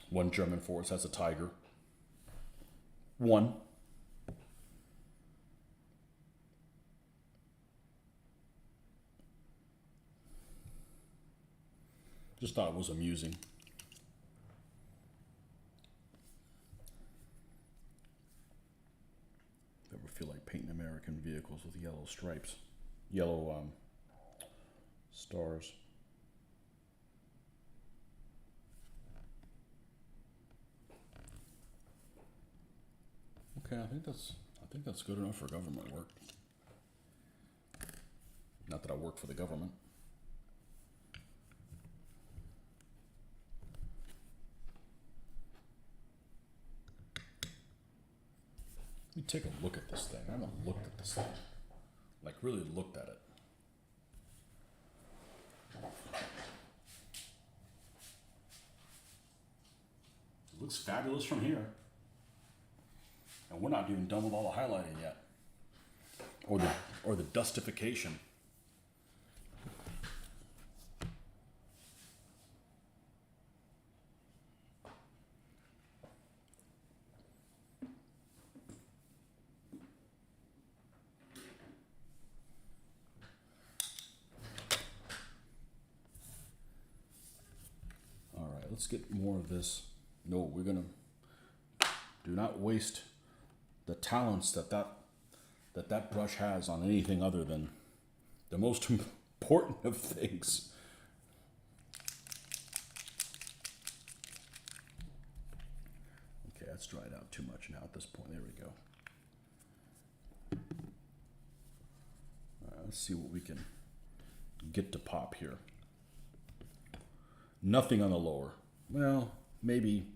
One German force has a Tiger. One. Just thought it was amusing. Ever feel like painting American vehicles with yellow stripes? Yellow stars. Okay, I think that's good enough for government work. Not that I work for the government. Let me take a look at this thing. I haven't looked at this thing. Like really looked at it. It looks fabulous from here. And we're not even done with all the highlighting yet. Or the dustification. All right, let's get more of this. No, we're gonna do not waste the talents that brush has on anything other than the most important of things. Okay, that's dried out too much now at this point. There we go. All right, let's see what we can get to pop here. Nothing on the lower. Well, maybe.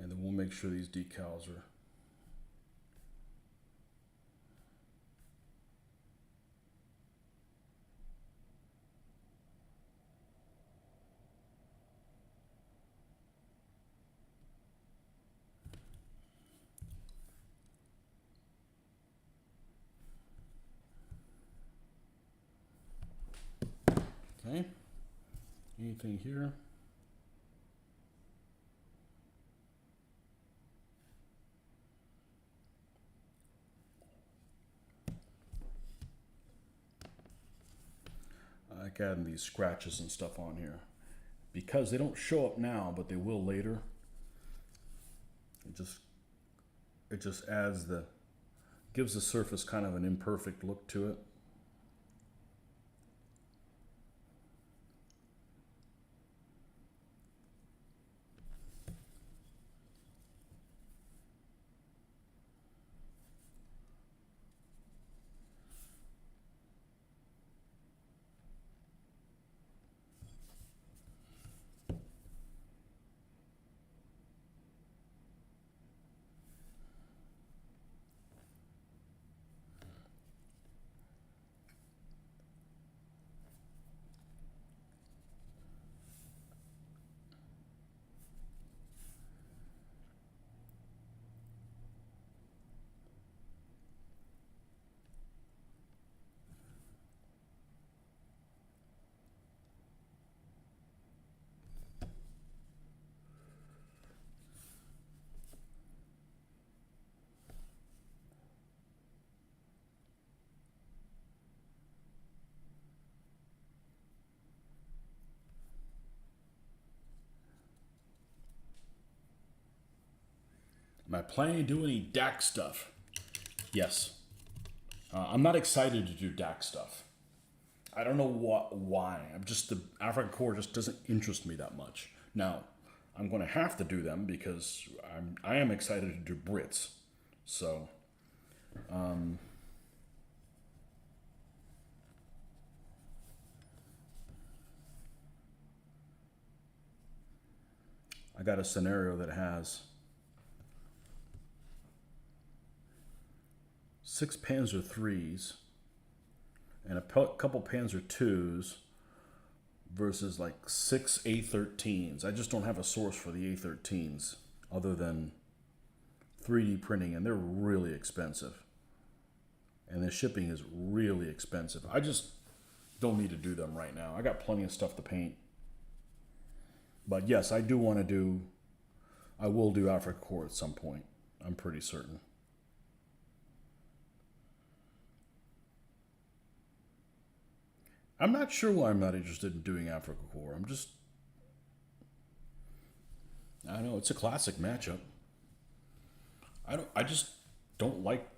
And then we'll make sure these decals are Okay. Anything here? I like adding these scratches and stuff on here because they don't show up now, but they will later. It just adds the gives the surface kind of an imperfect look to it. Am I planning to do any DAC stuff? Yes. I'm not excited to do DAC stuff. I don't know why. I'm just the African core just doesn't interest me that much. Now, I'm going to have to do them because I am excited to do Brits. So, I got a scenario that has 6 Panzer IIIs and a couple Panzer IIs versus like 6 A13s. I just don't have a source for the A13s other than 3D printing, and they're really expensive. And the shipping is really expensive. I just don't need to do them right now. I got plenty of stuff to paint. But yes, I will do Africa Core at some point. I'm pretty certain. I'm not sure why I'm not interested in doing Africa Core. I know, it's a classic matchup. I just don't like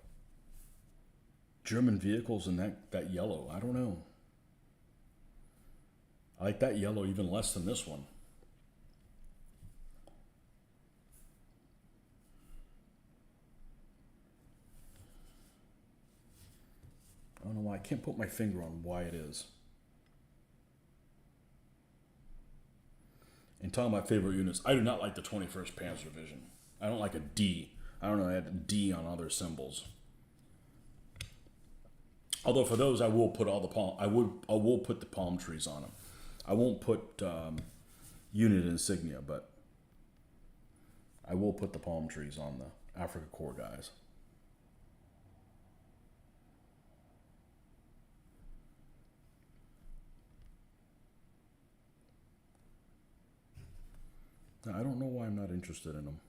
German vehicles in that yellow. I don't know. I like that yellow even less than this one. I don't know why. I can't put my finger on why it is. And talking about favorite units, I do not like the 21st Panzer Division. I don't like a D. I don't know, I had a D on other symbols. Although for those, I will put I will put the palm trees on them. I won't put unit insignia, but I will put the palm trees on the Africa Core guys. Now, I don't know why I'm not interested in them.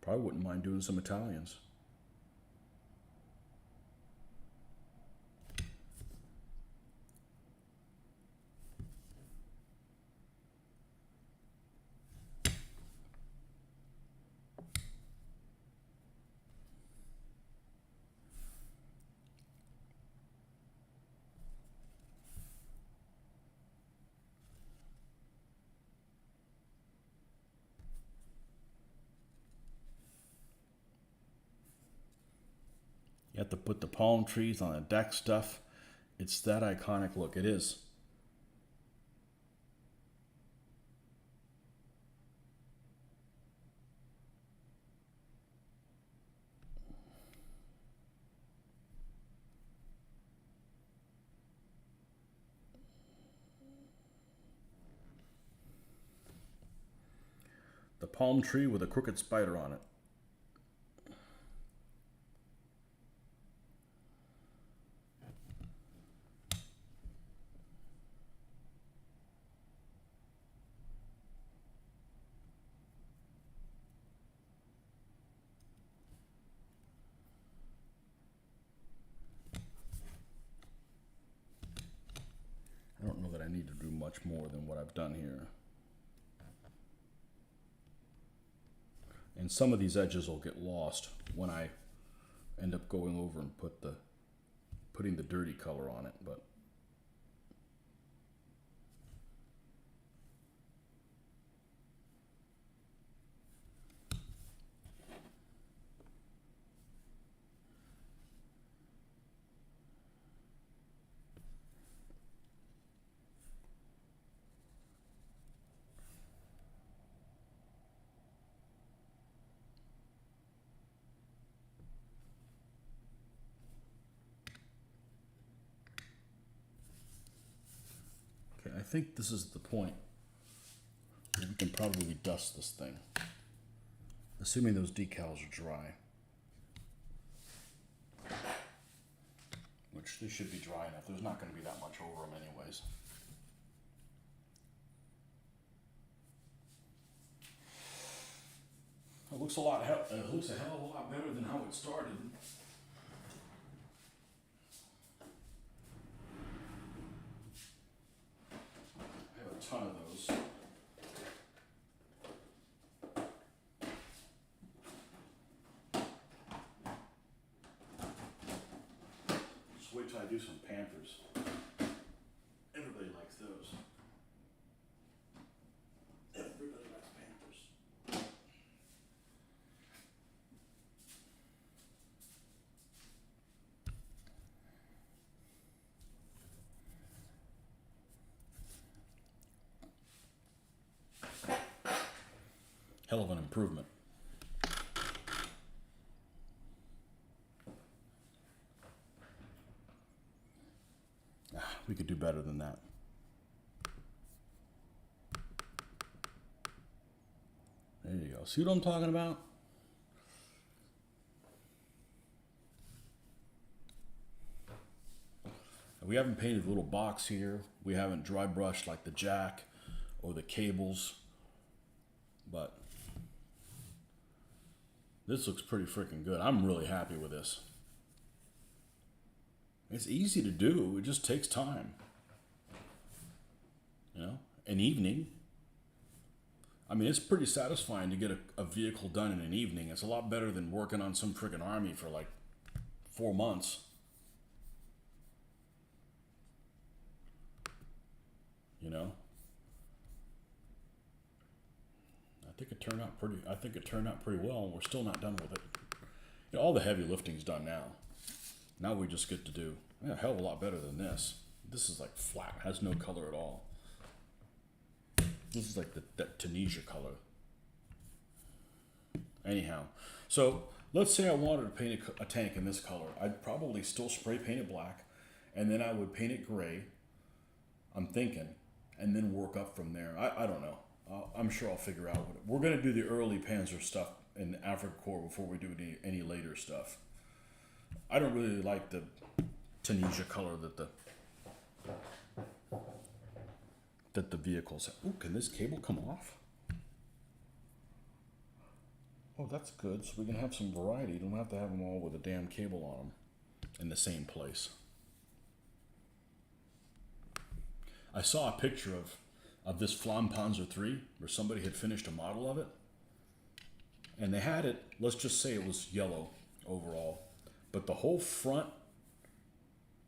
Probably wouldn't mind doing some Italians. You have to put the palm trees on the deck stuff. It's that iconic look. It is. palm tree with a crooked spider on it. I don't know that I need to do much more than what I've done here. And some of these edges will get lost when I end up going over and putting the dirty color on it, but okay, I think this is the point where we can probably dust this thing, assuming those decals are dry, which they should be dry enough. There's not going to be that much over them anyways. It looks a hell of a lot better than how it started. I have a ton of those. Just wait till I do some Panthers. Everybody likes those. Everybody likes Panthers. Hell of an improvement. We could do better than that. There you go. See what I'm talking about? We haven't painted a little box here. We haven't dry brushed like the jack or the cables. But this looks pretty freaking good. I'm really happy with this. It's easy to do. It just takes time. You know, an evening. I mean, it's pretty satisfying to get a vehicle done in an evening. It's a lot better than working on some freaking army for like 4 months. You know? I think it turned out pretty well, and we're still not done with it. You know, all the heavy lifting's done now. Now we just get to do a hell of a lot better than this. This is like flat, has no color at all. This is like that Tunisia color. Anyhow, so let's say I wanted to paint a tank in this color. I'd probably still spray paint it black, and then I would paint it gray, I'm thinking, and then work up from there. I don't know. I'm sure I'll figure out what we're going to do the early Panzer stuff in Africa Corps before we do any later stuff. I don't really like the Tunisia color that the vehicles have. Ooh, can this cable come off? Oh, that's good. So we can have some variety. You don't have to have them all with a damn cable on them in the same place. I saw a picture of this Flampanzer 3 where somebody had finished a model of it. And they had it, let's just say it was yellow overall. But the whole front,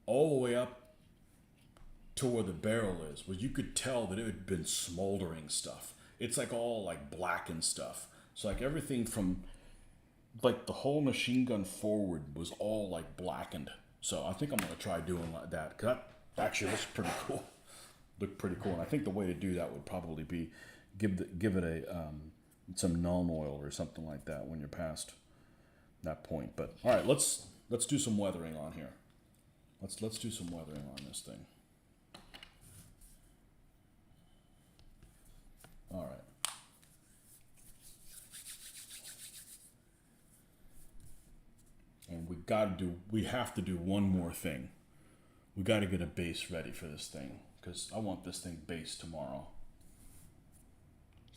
all the way up to where the barrel is, where you could tell that it had been smoldering stuff. It's like all like blackened stuff. So like everything from like the whole machine gun forward was all like blackened. So I think I'm gonna try doing like that, because that actually looks pretty cool. Looked pretty cool, and I think the way to do that would probably be give it a some Nuln oil or something like that when you're past that point. But all right, let's do some weathering on here. Let's do some weathering on this thing. All right. we have to do one more thing. We got to get a base ready for this thing because I want this thing based tomorrow.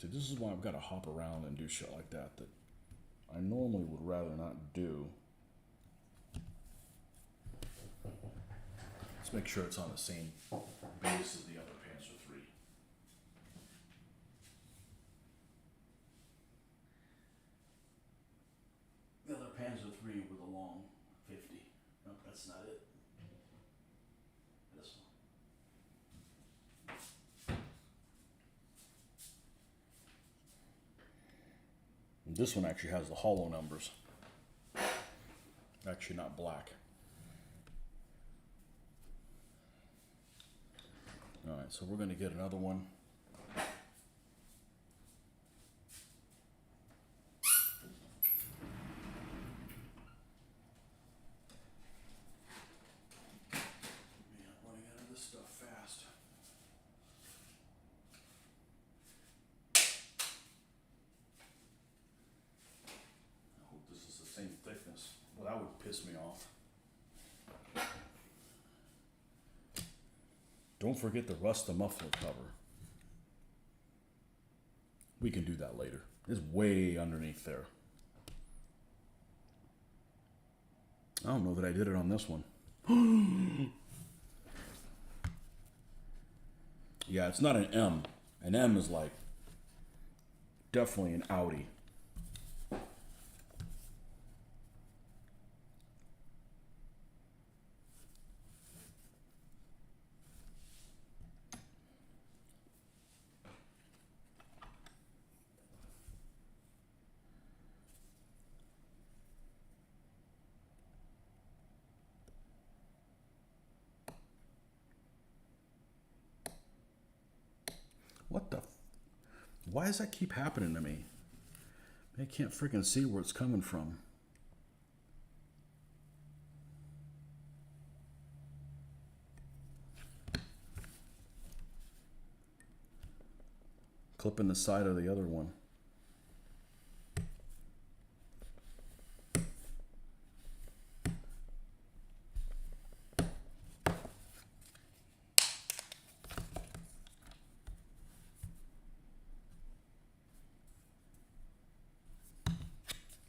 See, this is why I've got to hop around and do shit like that I normally would rather not do. Let's make sure it's on the same base as the other Panzer III. The other Panzer III with a long 50. Nope, that's not it. This one. And this one actually has the hollow numbers. Actually not black. Alright, so we're going to get another one. Man, I'm running out of this stuff fast. I hope this is the same thickness. Well, that would piss me off. Don't forget to rust the muffler cover. We can do that later. It's way underneath there. I don't know that I did it on this one. Yeah, it's not an M. An M is like definitely an Audi. What the? Why does that keep happening to me? I can't freaking see where it's coming from. Clipping the side of the other one.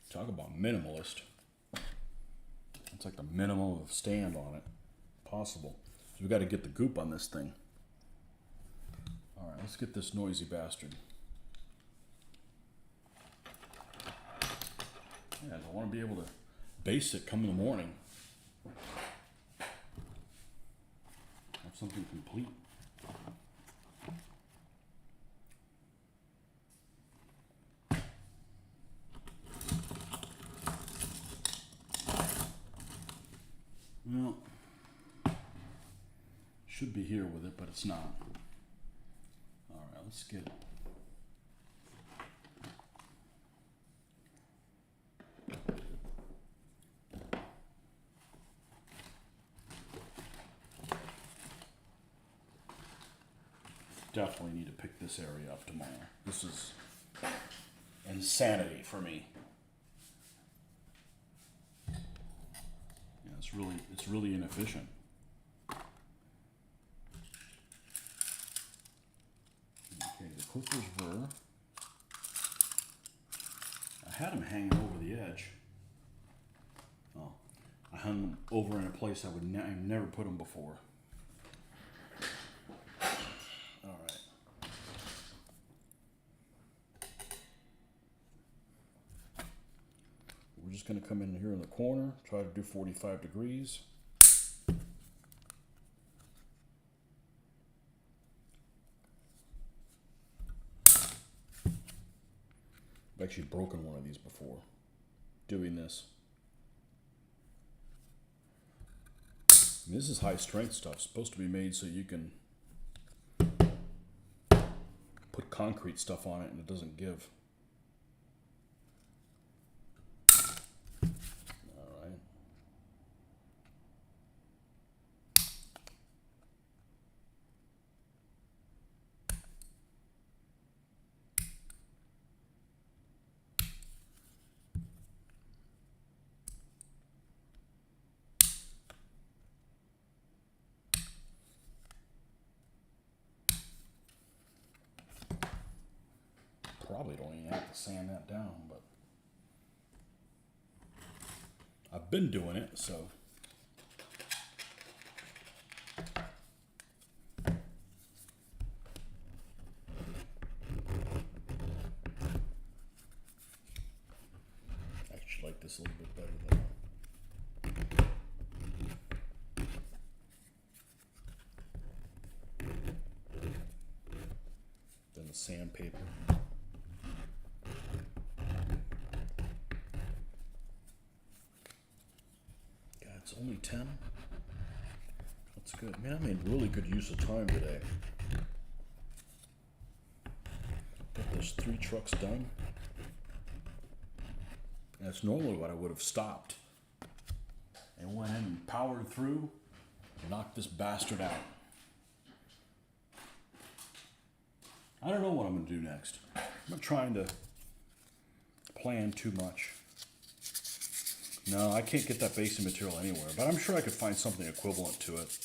Talk about minimalist. It's like the minimum of stand on it possible. So we got to get the goop on this thing. All right, let's get this noisy bastard. Yeah, I want to be able to base it come in the morning. Have something complete. Well, should be here with it, but it's not. All right, let's get. Definitely need to pick this area up tomorrow. This is insanity for me. Yeah, it's really inefficient. Okay, the clippers were. I had them hanging over the edge. Oh, I hung them over in a place I would never put them before. All right. We're just going to come in here in the corner, try to do 45 degrees. I've actually broken one of these before doing this. And this is high strength stuff. It's supposed to be made so you can put concrete stuff on it and it doesn't give. All right. probably don't even have to sand that down, but I've been doing it, so. I actually like this a little bit better though. Than the sandpaper. It's only 10. That's good. Man, I made really good use of time today. Got those 3 trucks done. That's normally what I would have stopped. And went in and powered through and knocked this bastard out. I don't know what I'm going to do next. I'm not trying to plan too much. No, I can't get that basic material anywhere, but I'm sure I could find something equivalent to it.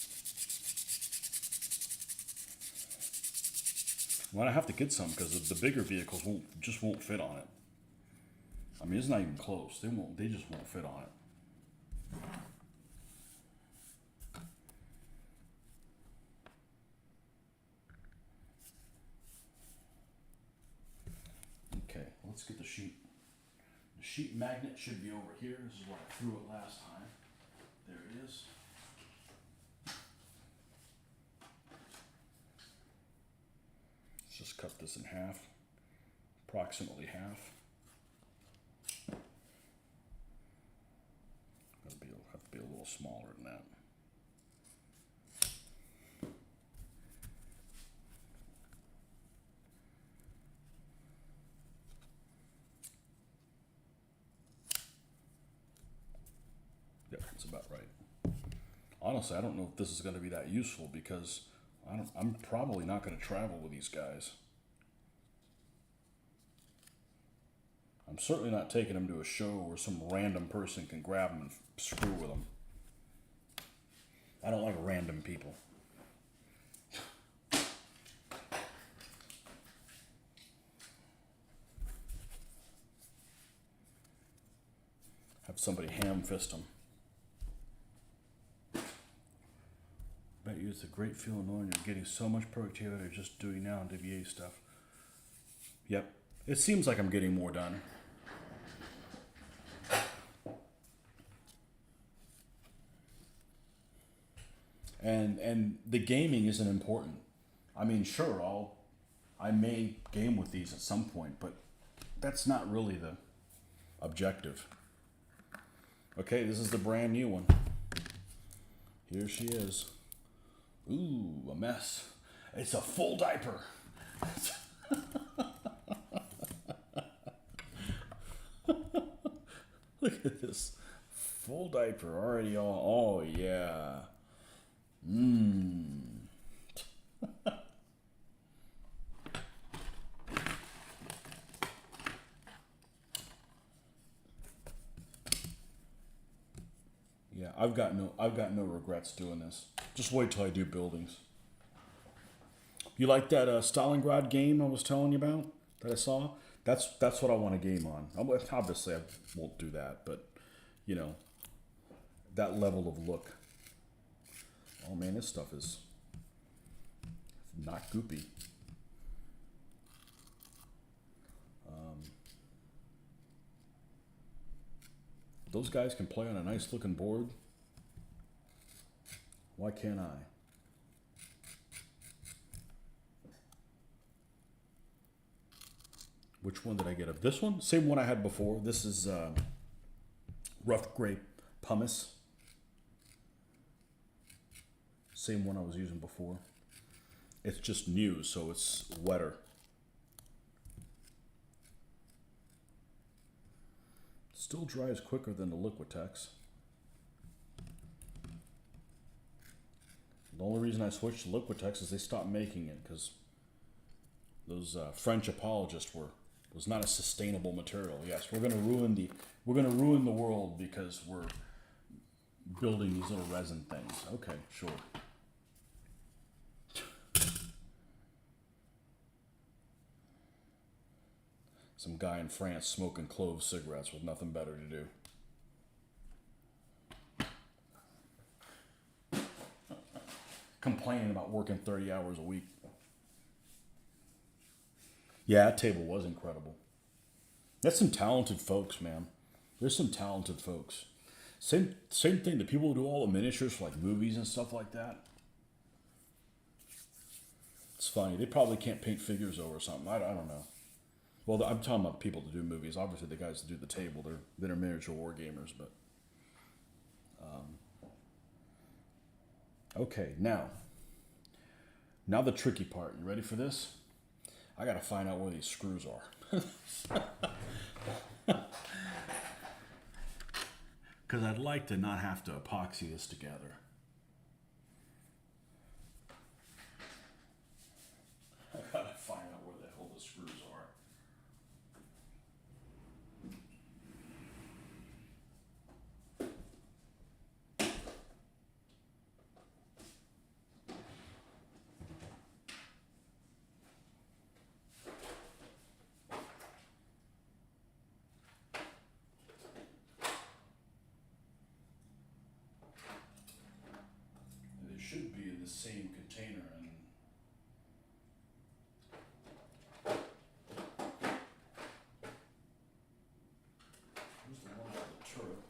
Well, I have to get some because the bigger vehicles just won't fit on it. I mean, it's not even close. They just won't fit on it. Okay, let's get the sheet. The sheet magnet should be over here. This is where I threw it last time. There it is. Let's just cut this in half, approximately half. Have to be a little smaller than that. Yep, that's about right. Honestly, I don't know if this is going to be that useful because I'm probably not going to travel with these guys. I'm certainly not taking them to a show where some random person can grab them and screw with them. I don't like random people. Have somebody ham fist them. Bet you it's a great feeling knowing you're getting so much productivity just doing now DBA stuff. Yep, it seems like I'm getting more done. And the gaming isn't important. I mean, sure, I may game with these at some point, but that's not really the objective. Okay, this is the brand new one. Here she is. Ooh, a mess. It's a full diaper. Look at this. Full diaper already all. Oh, yeah. Yeah, I've got no regrets doing this. Just wait till I do buildings. You like that Stalingrad game I was telling you about that I saw? That's what I want to game on. Obviously, I won't do that, but you know, that level of look. Oh man, this stuff is not goopy. Those guys can play on a nice looking board. Why can't I? Which one did I get of this one? Same one I had before. This is rough grape pumice. Same one I was using before. It's just new, so it's wetter. Still dries quicker than the Liquitex. The only reason I switched to Liquitex is they stopped making it because those French apologists was not a sustainable material. Yes, we're going to ruin the world because we're building these little resin things. Okay, sure. Some guy in France smoking clove cigarettes with nothing better to do. Complaining about working 30 hours a week. Yeah, that table was incredible. That's some talented folks, man. There's some talented folks. Same thing. The people who do all the miniatures for like movies and stuff like that. It's funny. They probably can't paint figures over or something. I don't know. Well, I'm talking about the people that do movies. Obviously, the guys that do the table, they're miniature war gamers. But okay, now the tricky part. You ready for this? I got to find out where these screws are. Because I'd like to not have to epoxy this together. I gotta find out where the hell the screws are. They should be in the same container. And where's the one for the turret?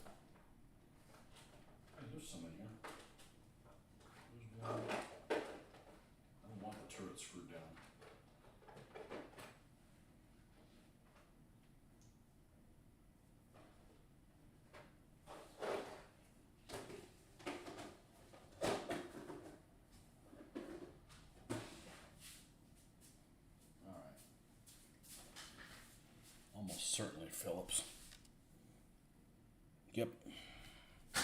Hey, there's some in here. There's one. I don't want the turret screwed down. Almost certainly Phillips. Yep. All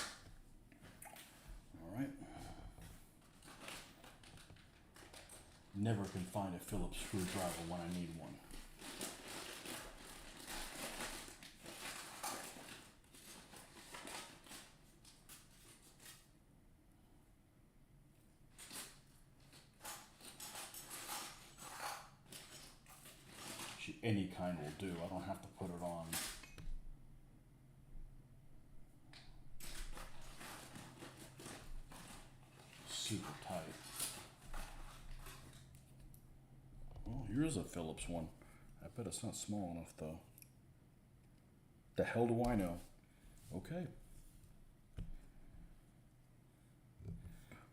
right. Never can find a Phillips screwdriver when I need one. Any kind will do. I don't have to put it on. Super tight. Well, here's a Phillips one. I bet it's not small enough though. The hell do I know? Okay.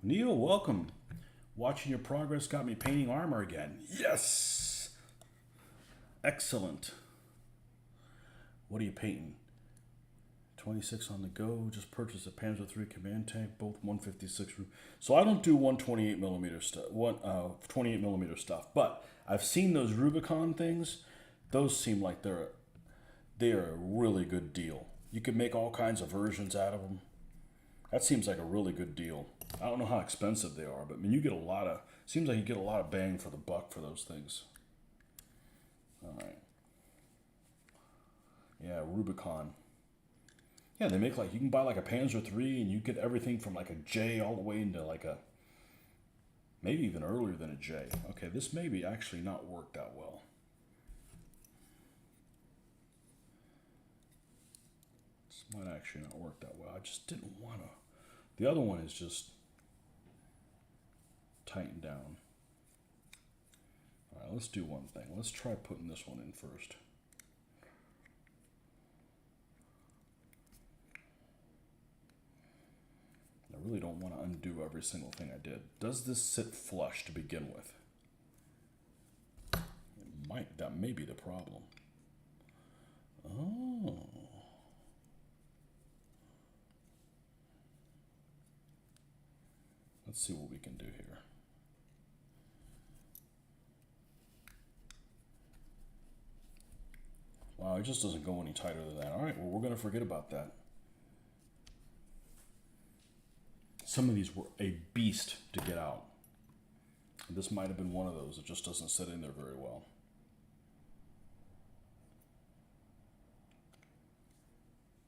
Neil, welcome. Watching your progress got me painting armor again. Yes! Excellent. What are you painting? 26 on the go. Just purchased a Panzer III command tank, both 156. So I don't do 128 millimeter stuff. 28 millimeter stuff. But I've seen those Rubicon things. Those seem like they are a really good deal. You can make all kinds of versions out of them. That seems like a really good deal. I don't know how expensive they are, but I mean, you get a lot of. Seems like you get a lot of bang for the buck for those things. All right. Yeah, Rubicon. Yeah, they make like, you can buy like a Panzer III and you get everything from like a J all the way into like a, maybe even earlier than a J. Okay, this may be actually not worked that well. This might actually not work that well. I just didn't want to. The other one is just tightened down. All right, let's do one thing. Let's try putting this one in first. I really don't want to undo every single thing I did. Does this sit flush to begin with? It might. That may be the problem. Oh. Let's see what we can do here. Wow, it just doesn't go any tighter than that. All right, well, we're going to forget about that. Some of these were a beast to get out. This might have been one of those. It just doesn't sit in there very well.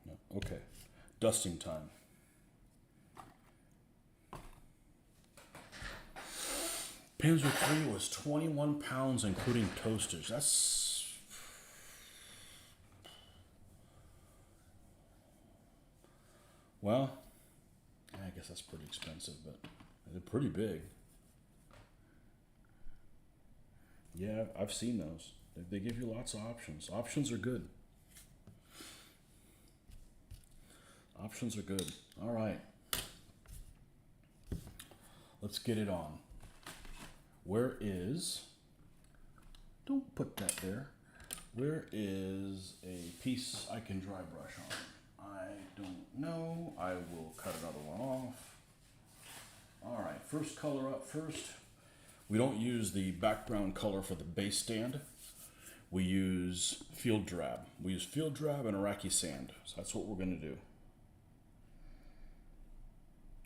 No. Okay, dusting time. Panzer III was 21 pounds, including toasters. That's Well, I guess that's pretty expensive, but they're pretty big. Yeah, I've seen those. They give you lots of options. Options are good. Options are good. All right. Let's get it on. Where is... Don't put that there. Where is a piece I can dry brush on? I don't know. I will cut another one off. All right, first color up first. We don't use the background color for the base stand. We use field drab. We use field drab and Iraqi sand. So that's what we're going to do.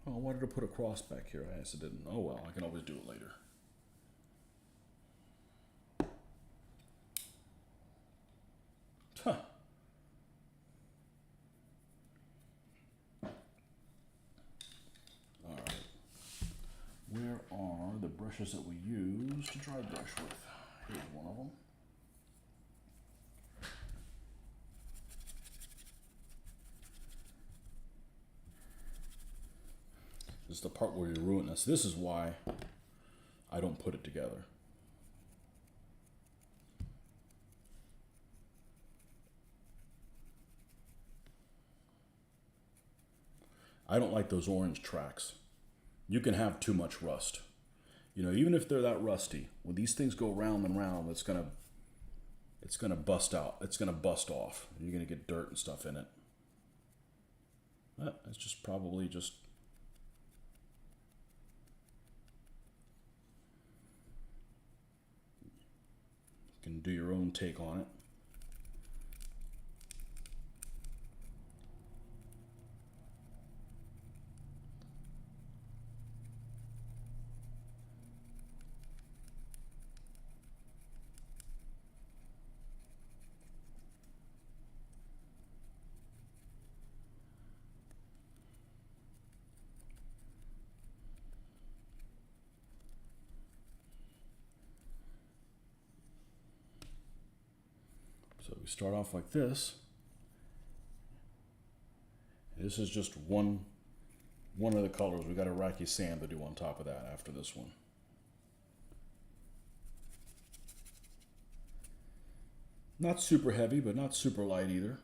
Oh, I wanted to put a cross back here. I guess I didn't. Oh well, I can always do it later. Huh. All right. Where are the brushes that we use to dry brush with? Here's one of them. This is the part where you ruin this. This is why I don't put it together. I don't like those orange tracks. You can have too much rust. You know, even if they're that rusty, when these things go round and round, it's gonna bust out. It's gonna bust off. You're gonna get dirt and stuff in it. It's just probably just... You can do your own take on it. So we start off like this. This is just one of the colors. We got Iraqi sand to do on top of that after this one. Not super heavy, but not super light either.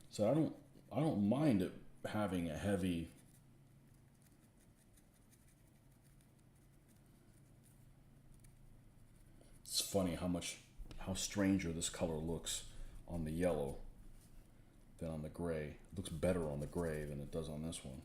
So I don't mind it having a heavy... It's funny how stranger this color looks on the yellow than on the gray. It looks better on the gray than it does on this one.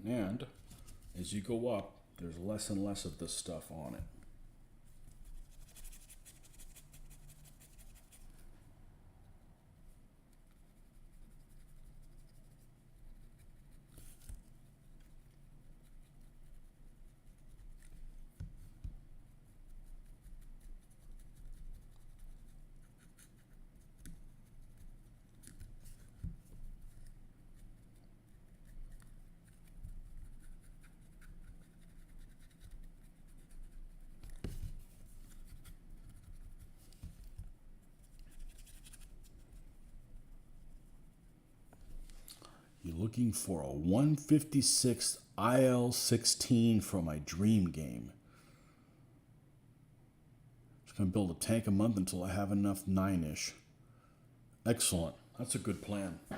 And as you go up, there's less and less of this stuff on it. You're looking for a 156 IL-16 for my dream game. Just gonna build a tank a month until I have enough 9-ish. Excellent. That's a good plan. I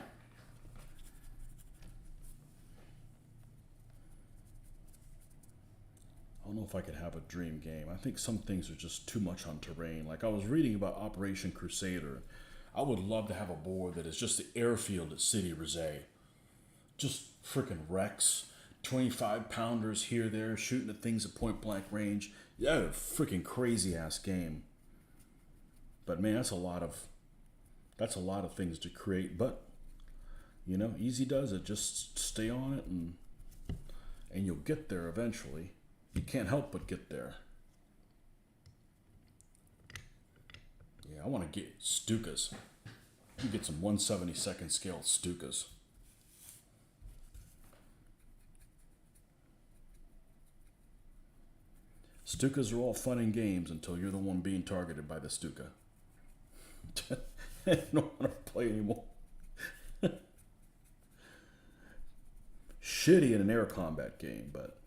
don't know if I could have a dream game. I think some things are just too much on terrain. Like I was reading about Operation Crusader. I would love to have a board that is just the airfield at City Rosé. Just freaking wrecks. 25 pounders here, there, shooting at things at point blank range. Yeah, a freaking crazy ass game. But man, that's a lot of things to create. But you know, easy does it. Just stay on it, and you'll get there eventually. You can't help but get there. Yeah, I want to get Stukas. You get some 1/72nd scale Stukas. Stukas are all fun and games until you're the one being targeted by the Stuka. I don't want to play anymore. Shitty in an air combat game, but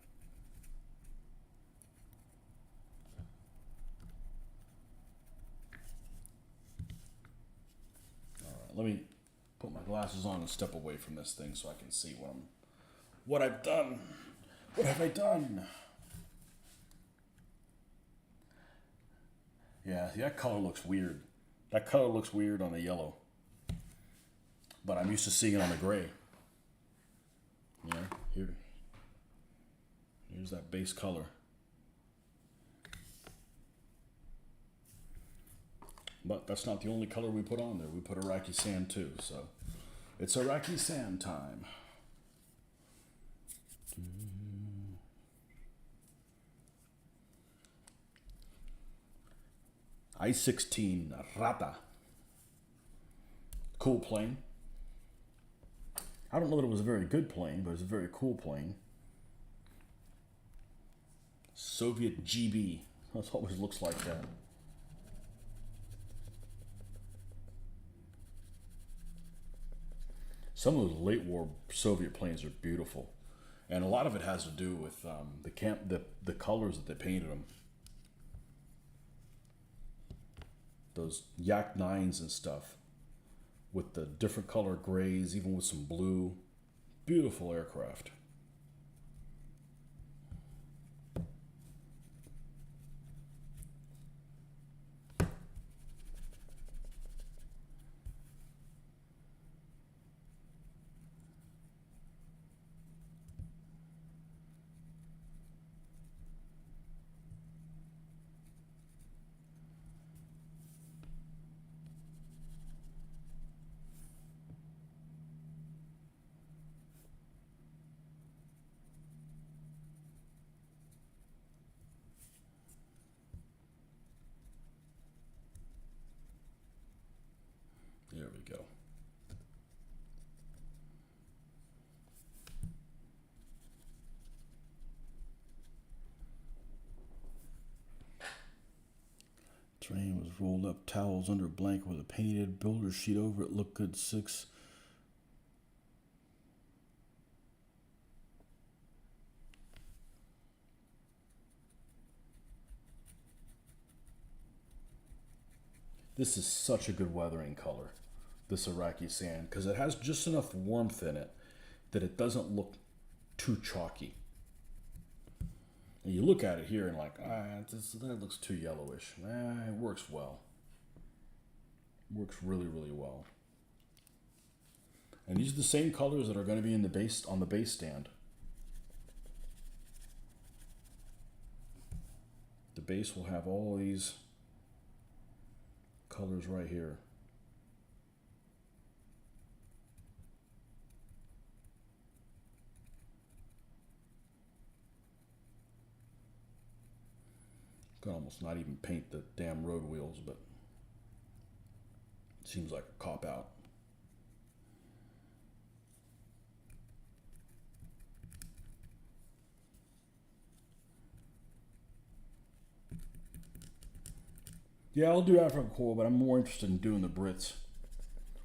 let me put my glasses on and step away from this thing so I can see what I've done. What have I done? Yeah, that color looks weird. That color looks weird on the yellow. But I'm used to seeing it on the gray. Yeah, here's that base color. But that's not the only color we put on there. We put Iraqi sand too, so it's Iraqi sand time. I-16 Rata. Cool plane. I don't know that it was a very good plane, but it's a very cool plane. Soviet GB. That always looks like that. Some of those late war Soviet planes are beautiful, and a lot of it has to do with the colors that they painted them. Those Yak 9s and stuff, with the different color grays, even with some blue. Beautiful aircraft. There we go. Train was rolled up, towels under a blanket with a painted builder sheet over it. Looked good. 6. This is such a good weathering color, this Iraqi sand, because it has just enough warmth in it that it doesn't look too chalky. And you look at it here and like, that looks too yellowish. It works well. Works really, really well. And these are the same colors that are going to be in the base on the base stand. The base will have all these colors right here. Could almost not even paint the damn road wheels, but it seems like a cop out. Yeah, I'll do African Coral, but I'm more interested in doing the Brits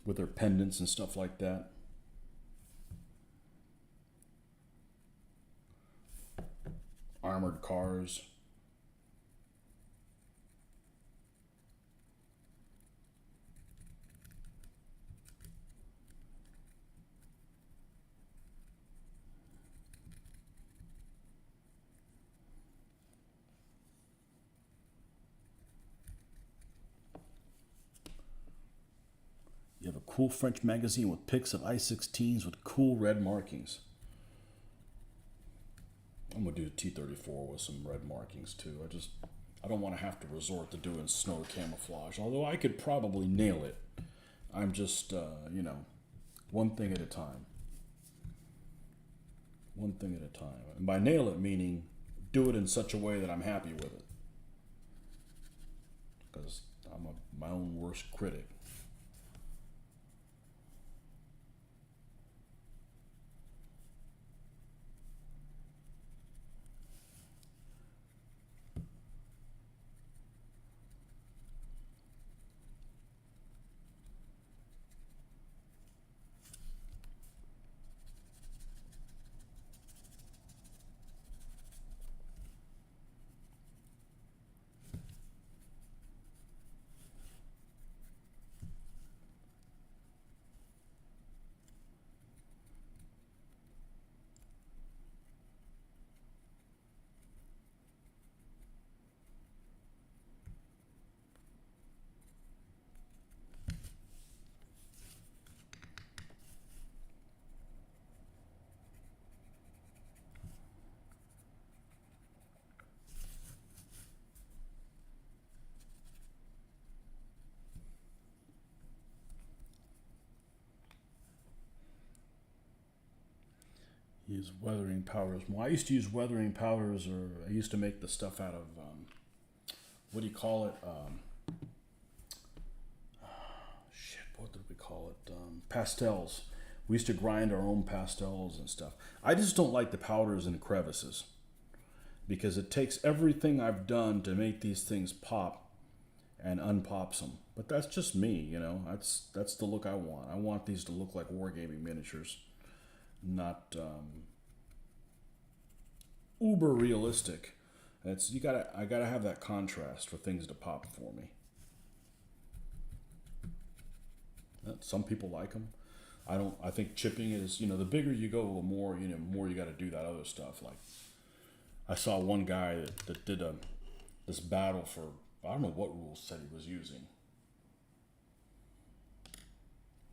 with their pendants and stuff like that. Armored cars. You have a cool French magazine with pics of I-16s with cool red markings. I'm gonna do T34 with some red markings too. I don't want to have to resort to doing snow camouflage. Although I could probably nail it. I'm just one thing at a time. One thing at a time. And by nail it, meaning do it in such a way that I'm happy with it. Because I'm my own worst critic. Use weathering powders more. I used to use weathering powders, or I used to make the stuff out of what do you call it? Shit, what did we call it? Pastels. We used to grind our own pastels and stuff. I just don't like the powders and crevices because it takes everything I've done to make these things pop and unpops them. But that's just me, you know. That's the look I want. I want these to look like wargaming miniatures, not uber realistic. I gotta have that contrast for things to pop for me. Some people like them. I don't. I think chipping is, the bigger you go, the more more you got to do that other stuff. Like I saw one guy that did this battle for, I don't know what rule set he was using.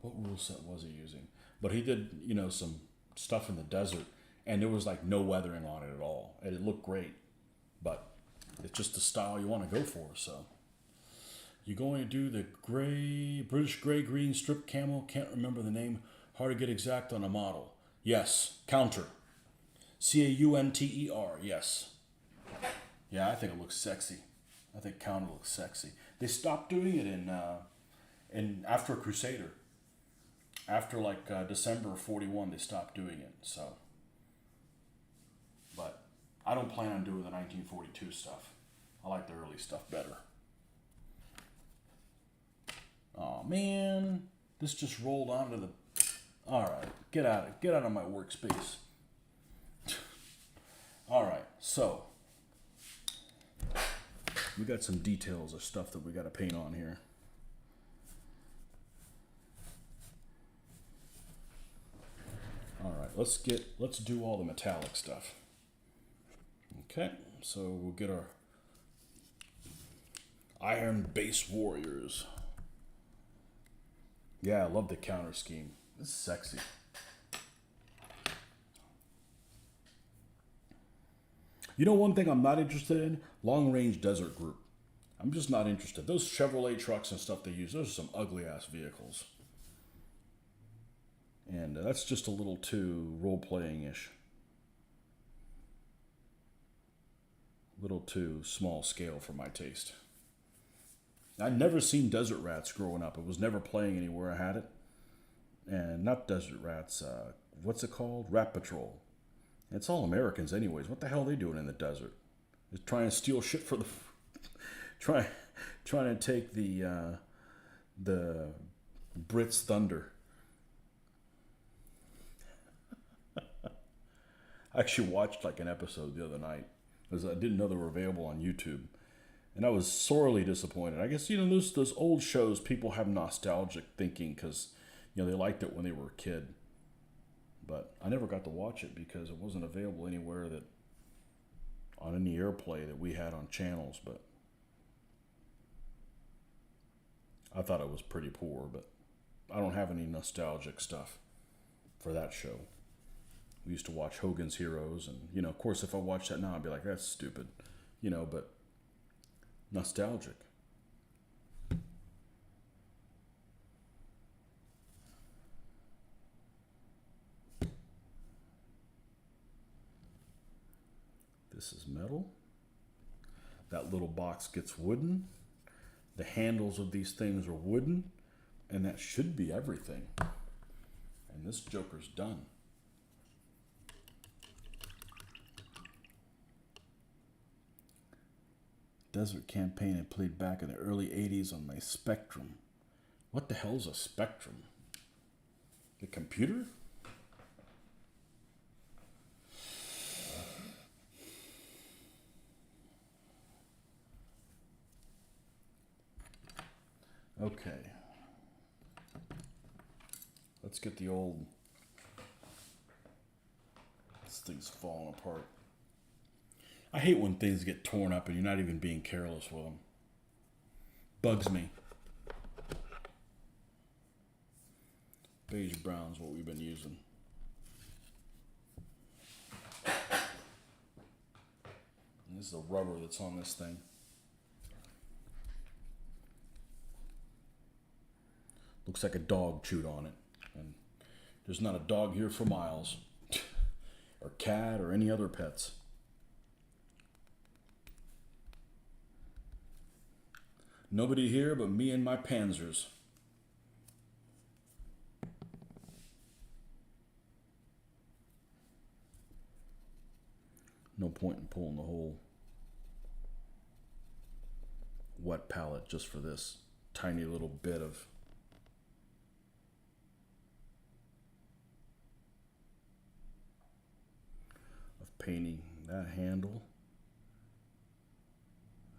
What rule set was he using? But he did some stuff in the desert, and there was like no weathering on it at all, and it looked great. But it's just the style you want to go for. So you're going to do the British gray green strip camo. Can't remember the name. Hard to get exact on a model. Yes, Counter. Counter. Yes. Yeah, I think it looks sexy. I think Counter looks sexy. They stopped doing it in after Crusader. After December of 41, they stopped doing it. So, but I don't plan on doing the 1942 stuff. I like the early stuff better. Oh man, this just rolled onto the. All right, get out of my workspace. All right, so we got some details of stuff that we got to paint on here. All right, let's do all the metallic stuff. Okay, so we'll get our Iron Base Warriors. Yeah, I love the counter scheme. This is sexy. One thing I'm not interested in? Long range desert group. I'm just not interested. Those Chevrolet trucks and stuff they use, those are some ugly ass vehicles. And that's just a little too role playing ish. A little too small scale for my taste. I'd never seen Desert Rats growing up. It was never playing anywhere I had it. And not Desert Rats, what's it called? Rat Patrol. It's all Americans anyways. What the hell are they doing in the desert? Just trying to steal shit for the... trying to take the Brits' thunder. I actually watched an episode the other night because I didn't know they were available on YouTube. And I was sorely disappointed. I guess, those old shows, people have nostalgic thinking because, they liked it when they were a kid. But I never got to watch it because it wasn't available anywhere that, on any airplay that we had on channels. But I thought it was pretty poor, but I don't have any nostalgic stuff for that show. We used to watch Hogan's Heroes, and you know, of course, if I watched that now, I'd be like, that's stupid, you know, but nostalgic. This is metal. That little box gets wooden. The handles of these things are wooden, and that should be everything. And this Joker's done. Desert Campaign I played back in the early 80s on my Spectrum. What the hell's a Spectrum? The computer? Okay. Let's get the old... This thing's falling apart. I hate when things get torn up and you're not even being careless with them. Bugs me. Beige brown's what we've been using. And this is the rubber that's on this thing. Looks like a dog chewed on it. And there's not a dog here for miles. Or cat or any other pets. Nobody here but me and my panzers. No point in pulling the whole wet palette just for this tiny little bit of painting. That handle.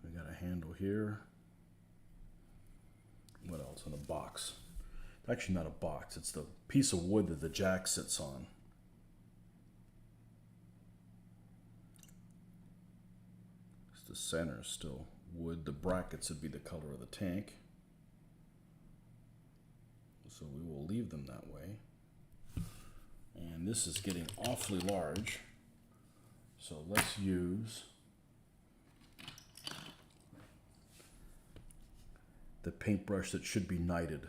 We got a handle here. What else in the box? It's actually not a box. It's the piece of wood that the jack sits on. It's the center still wood. The brackets would be the color of the tank. So we will leave them that way. And this is getting awfully large. So let's use the paintbrush that should be knighted.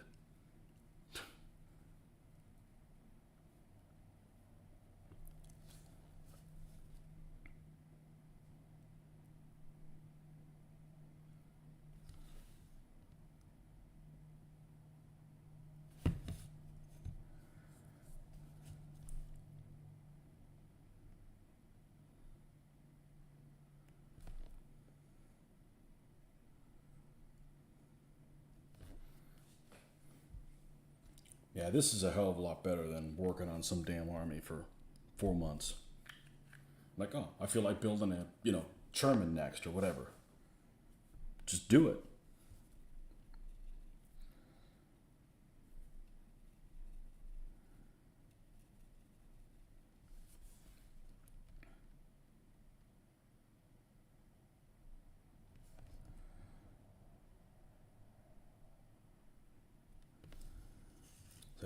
Yeah, this is a hell of a lot better than working on some damn army for 4 months. Like, oh, I feel like building a, Sherman next or whatever. Just do it.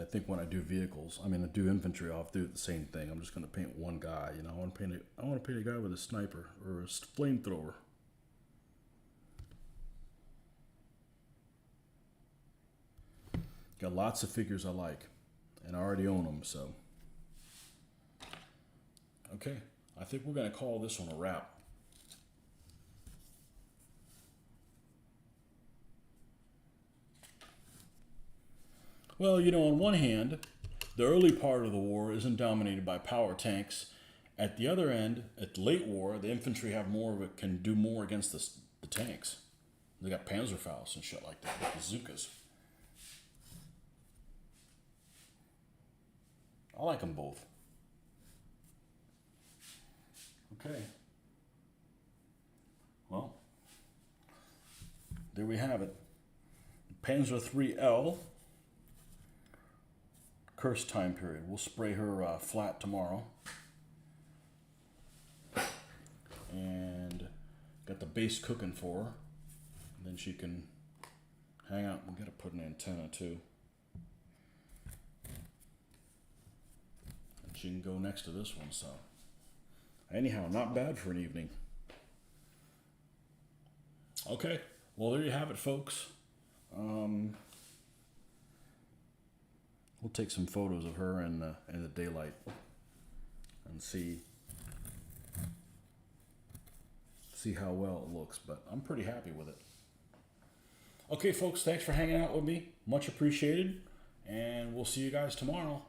I think when I do vehicles, I do infantry, I'll do the same thing. I'm just going to paint one guy. I want to paint a guy with a sniper or a flamethrower. Got lots of figures I like, and I already own them. So, okay, I think we're going to call this one a wrap. Well, on one hand, the early part of the war isn't dominated by power tanks. At the other end, at the late war, the infantry can do more against the tanks. They got Panzerfaust and shit like that, like bazookas. I like them both. Okay. Well, there we have it. Panzer III-L. Curse time period. We'll spray her flat tomorrow. And got the base cooking for her. And then she can hang out. We gotta put an antenna too. And she can go next to this one. So anyhow, not bad for an evening. Okay, well, there you have it, folks. We'll take some photos of her in the daylight and see how well it looks, but I'm pretty happy with it. Okay, folks, thanks for hanging out with me. Much appreciated, and we'll see you guys tomorrow.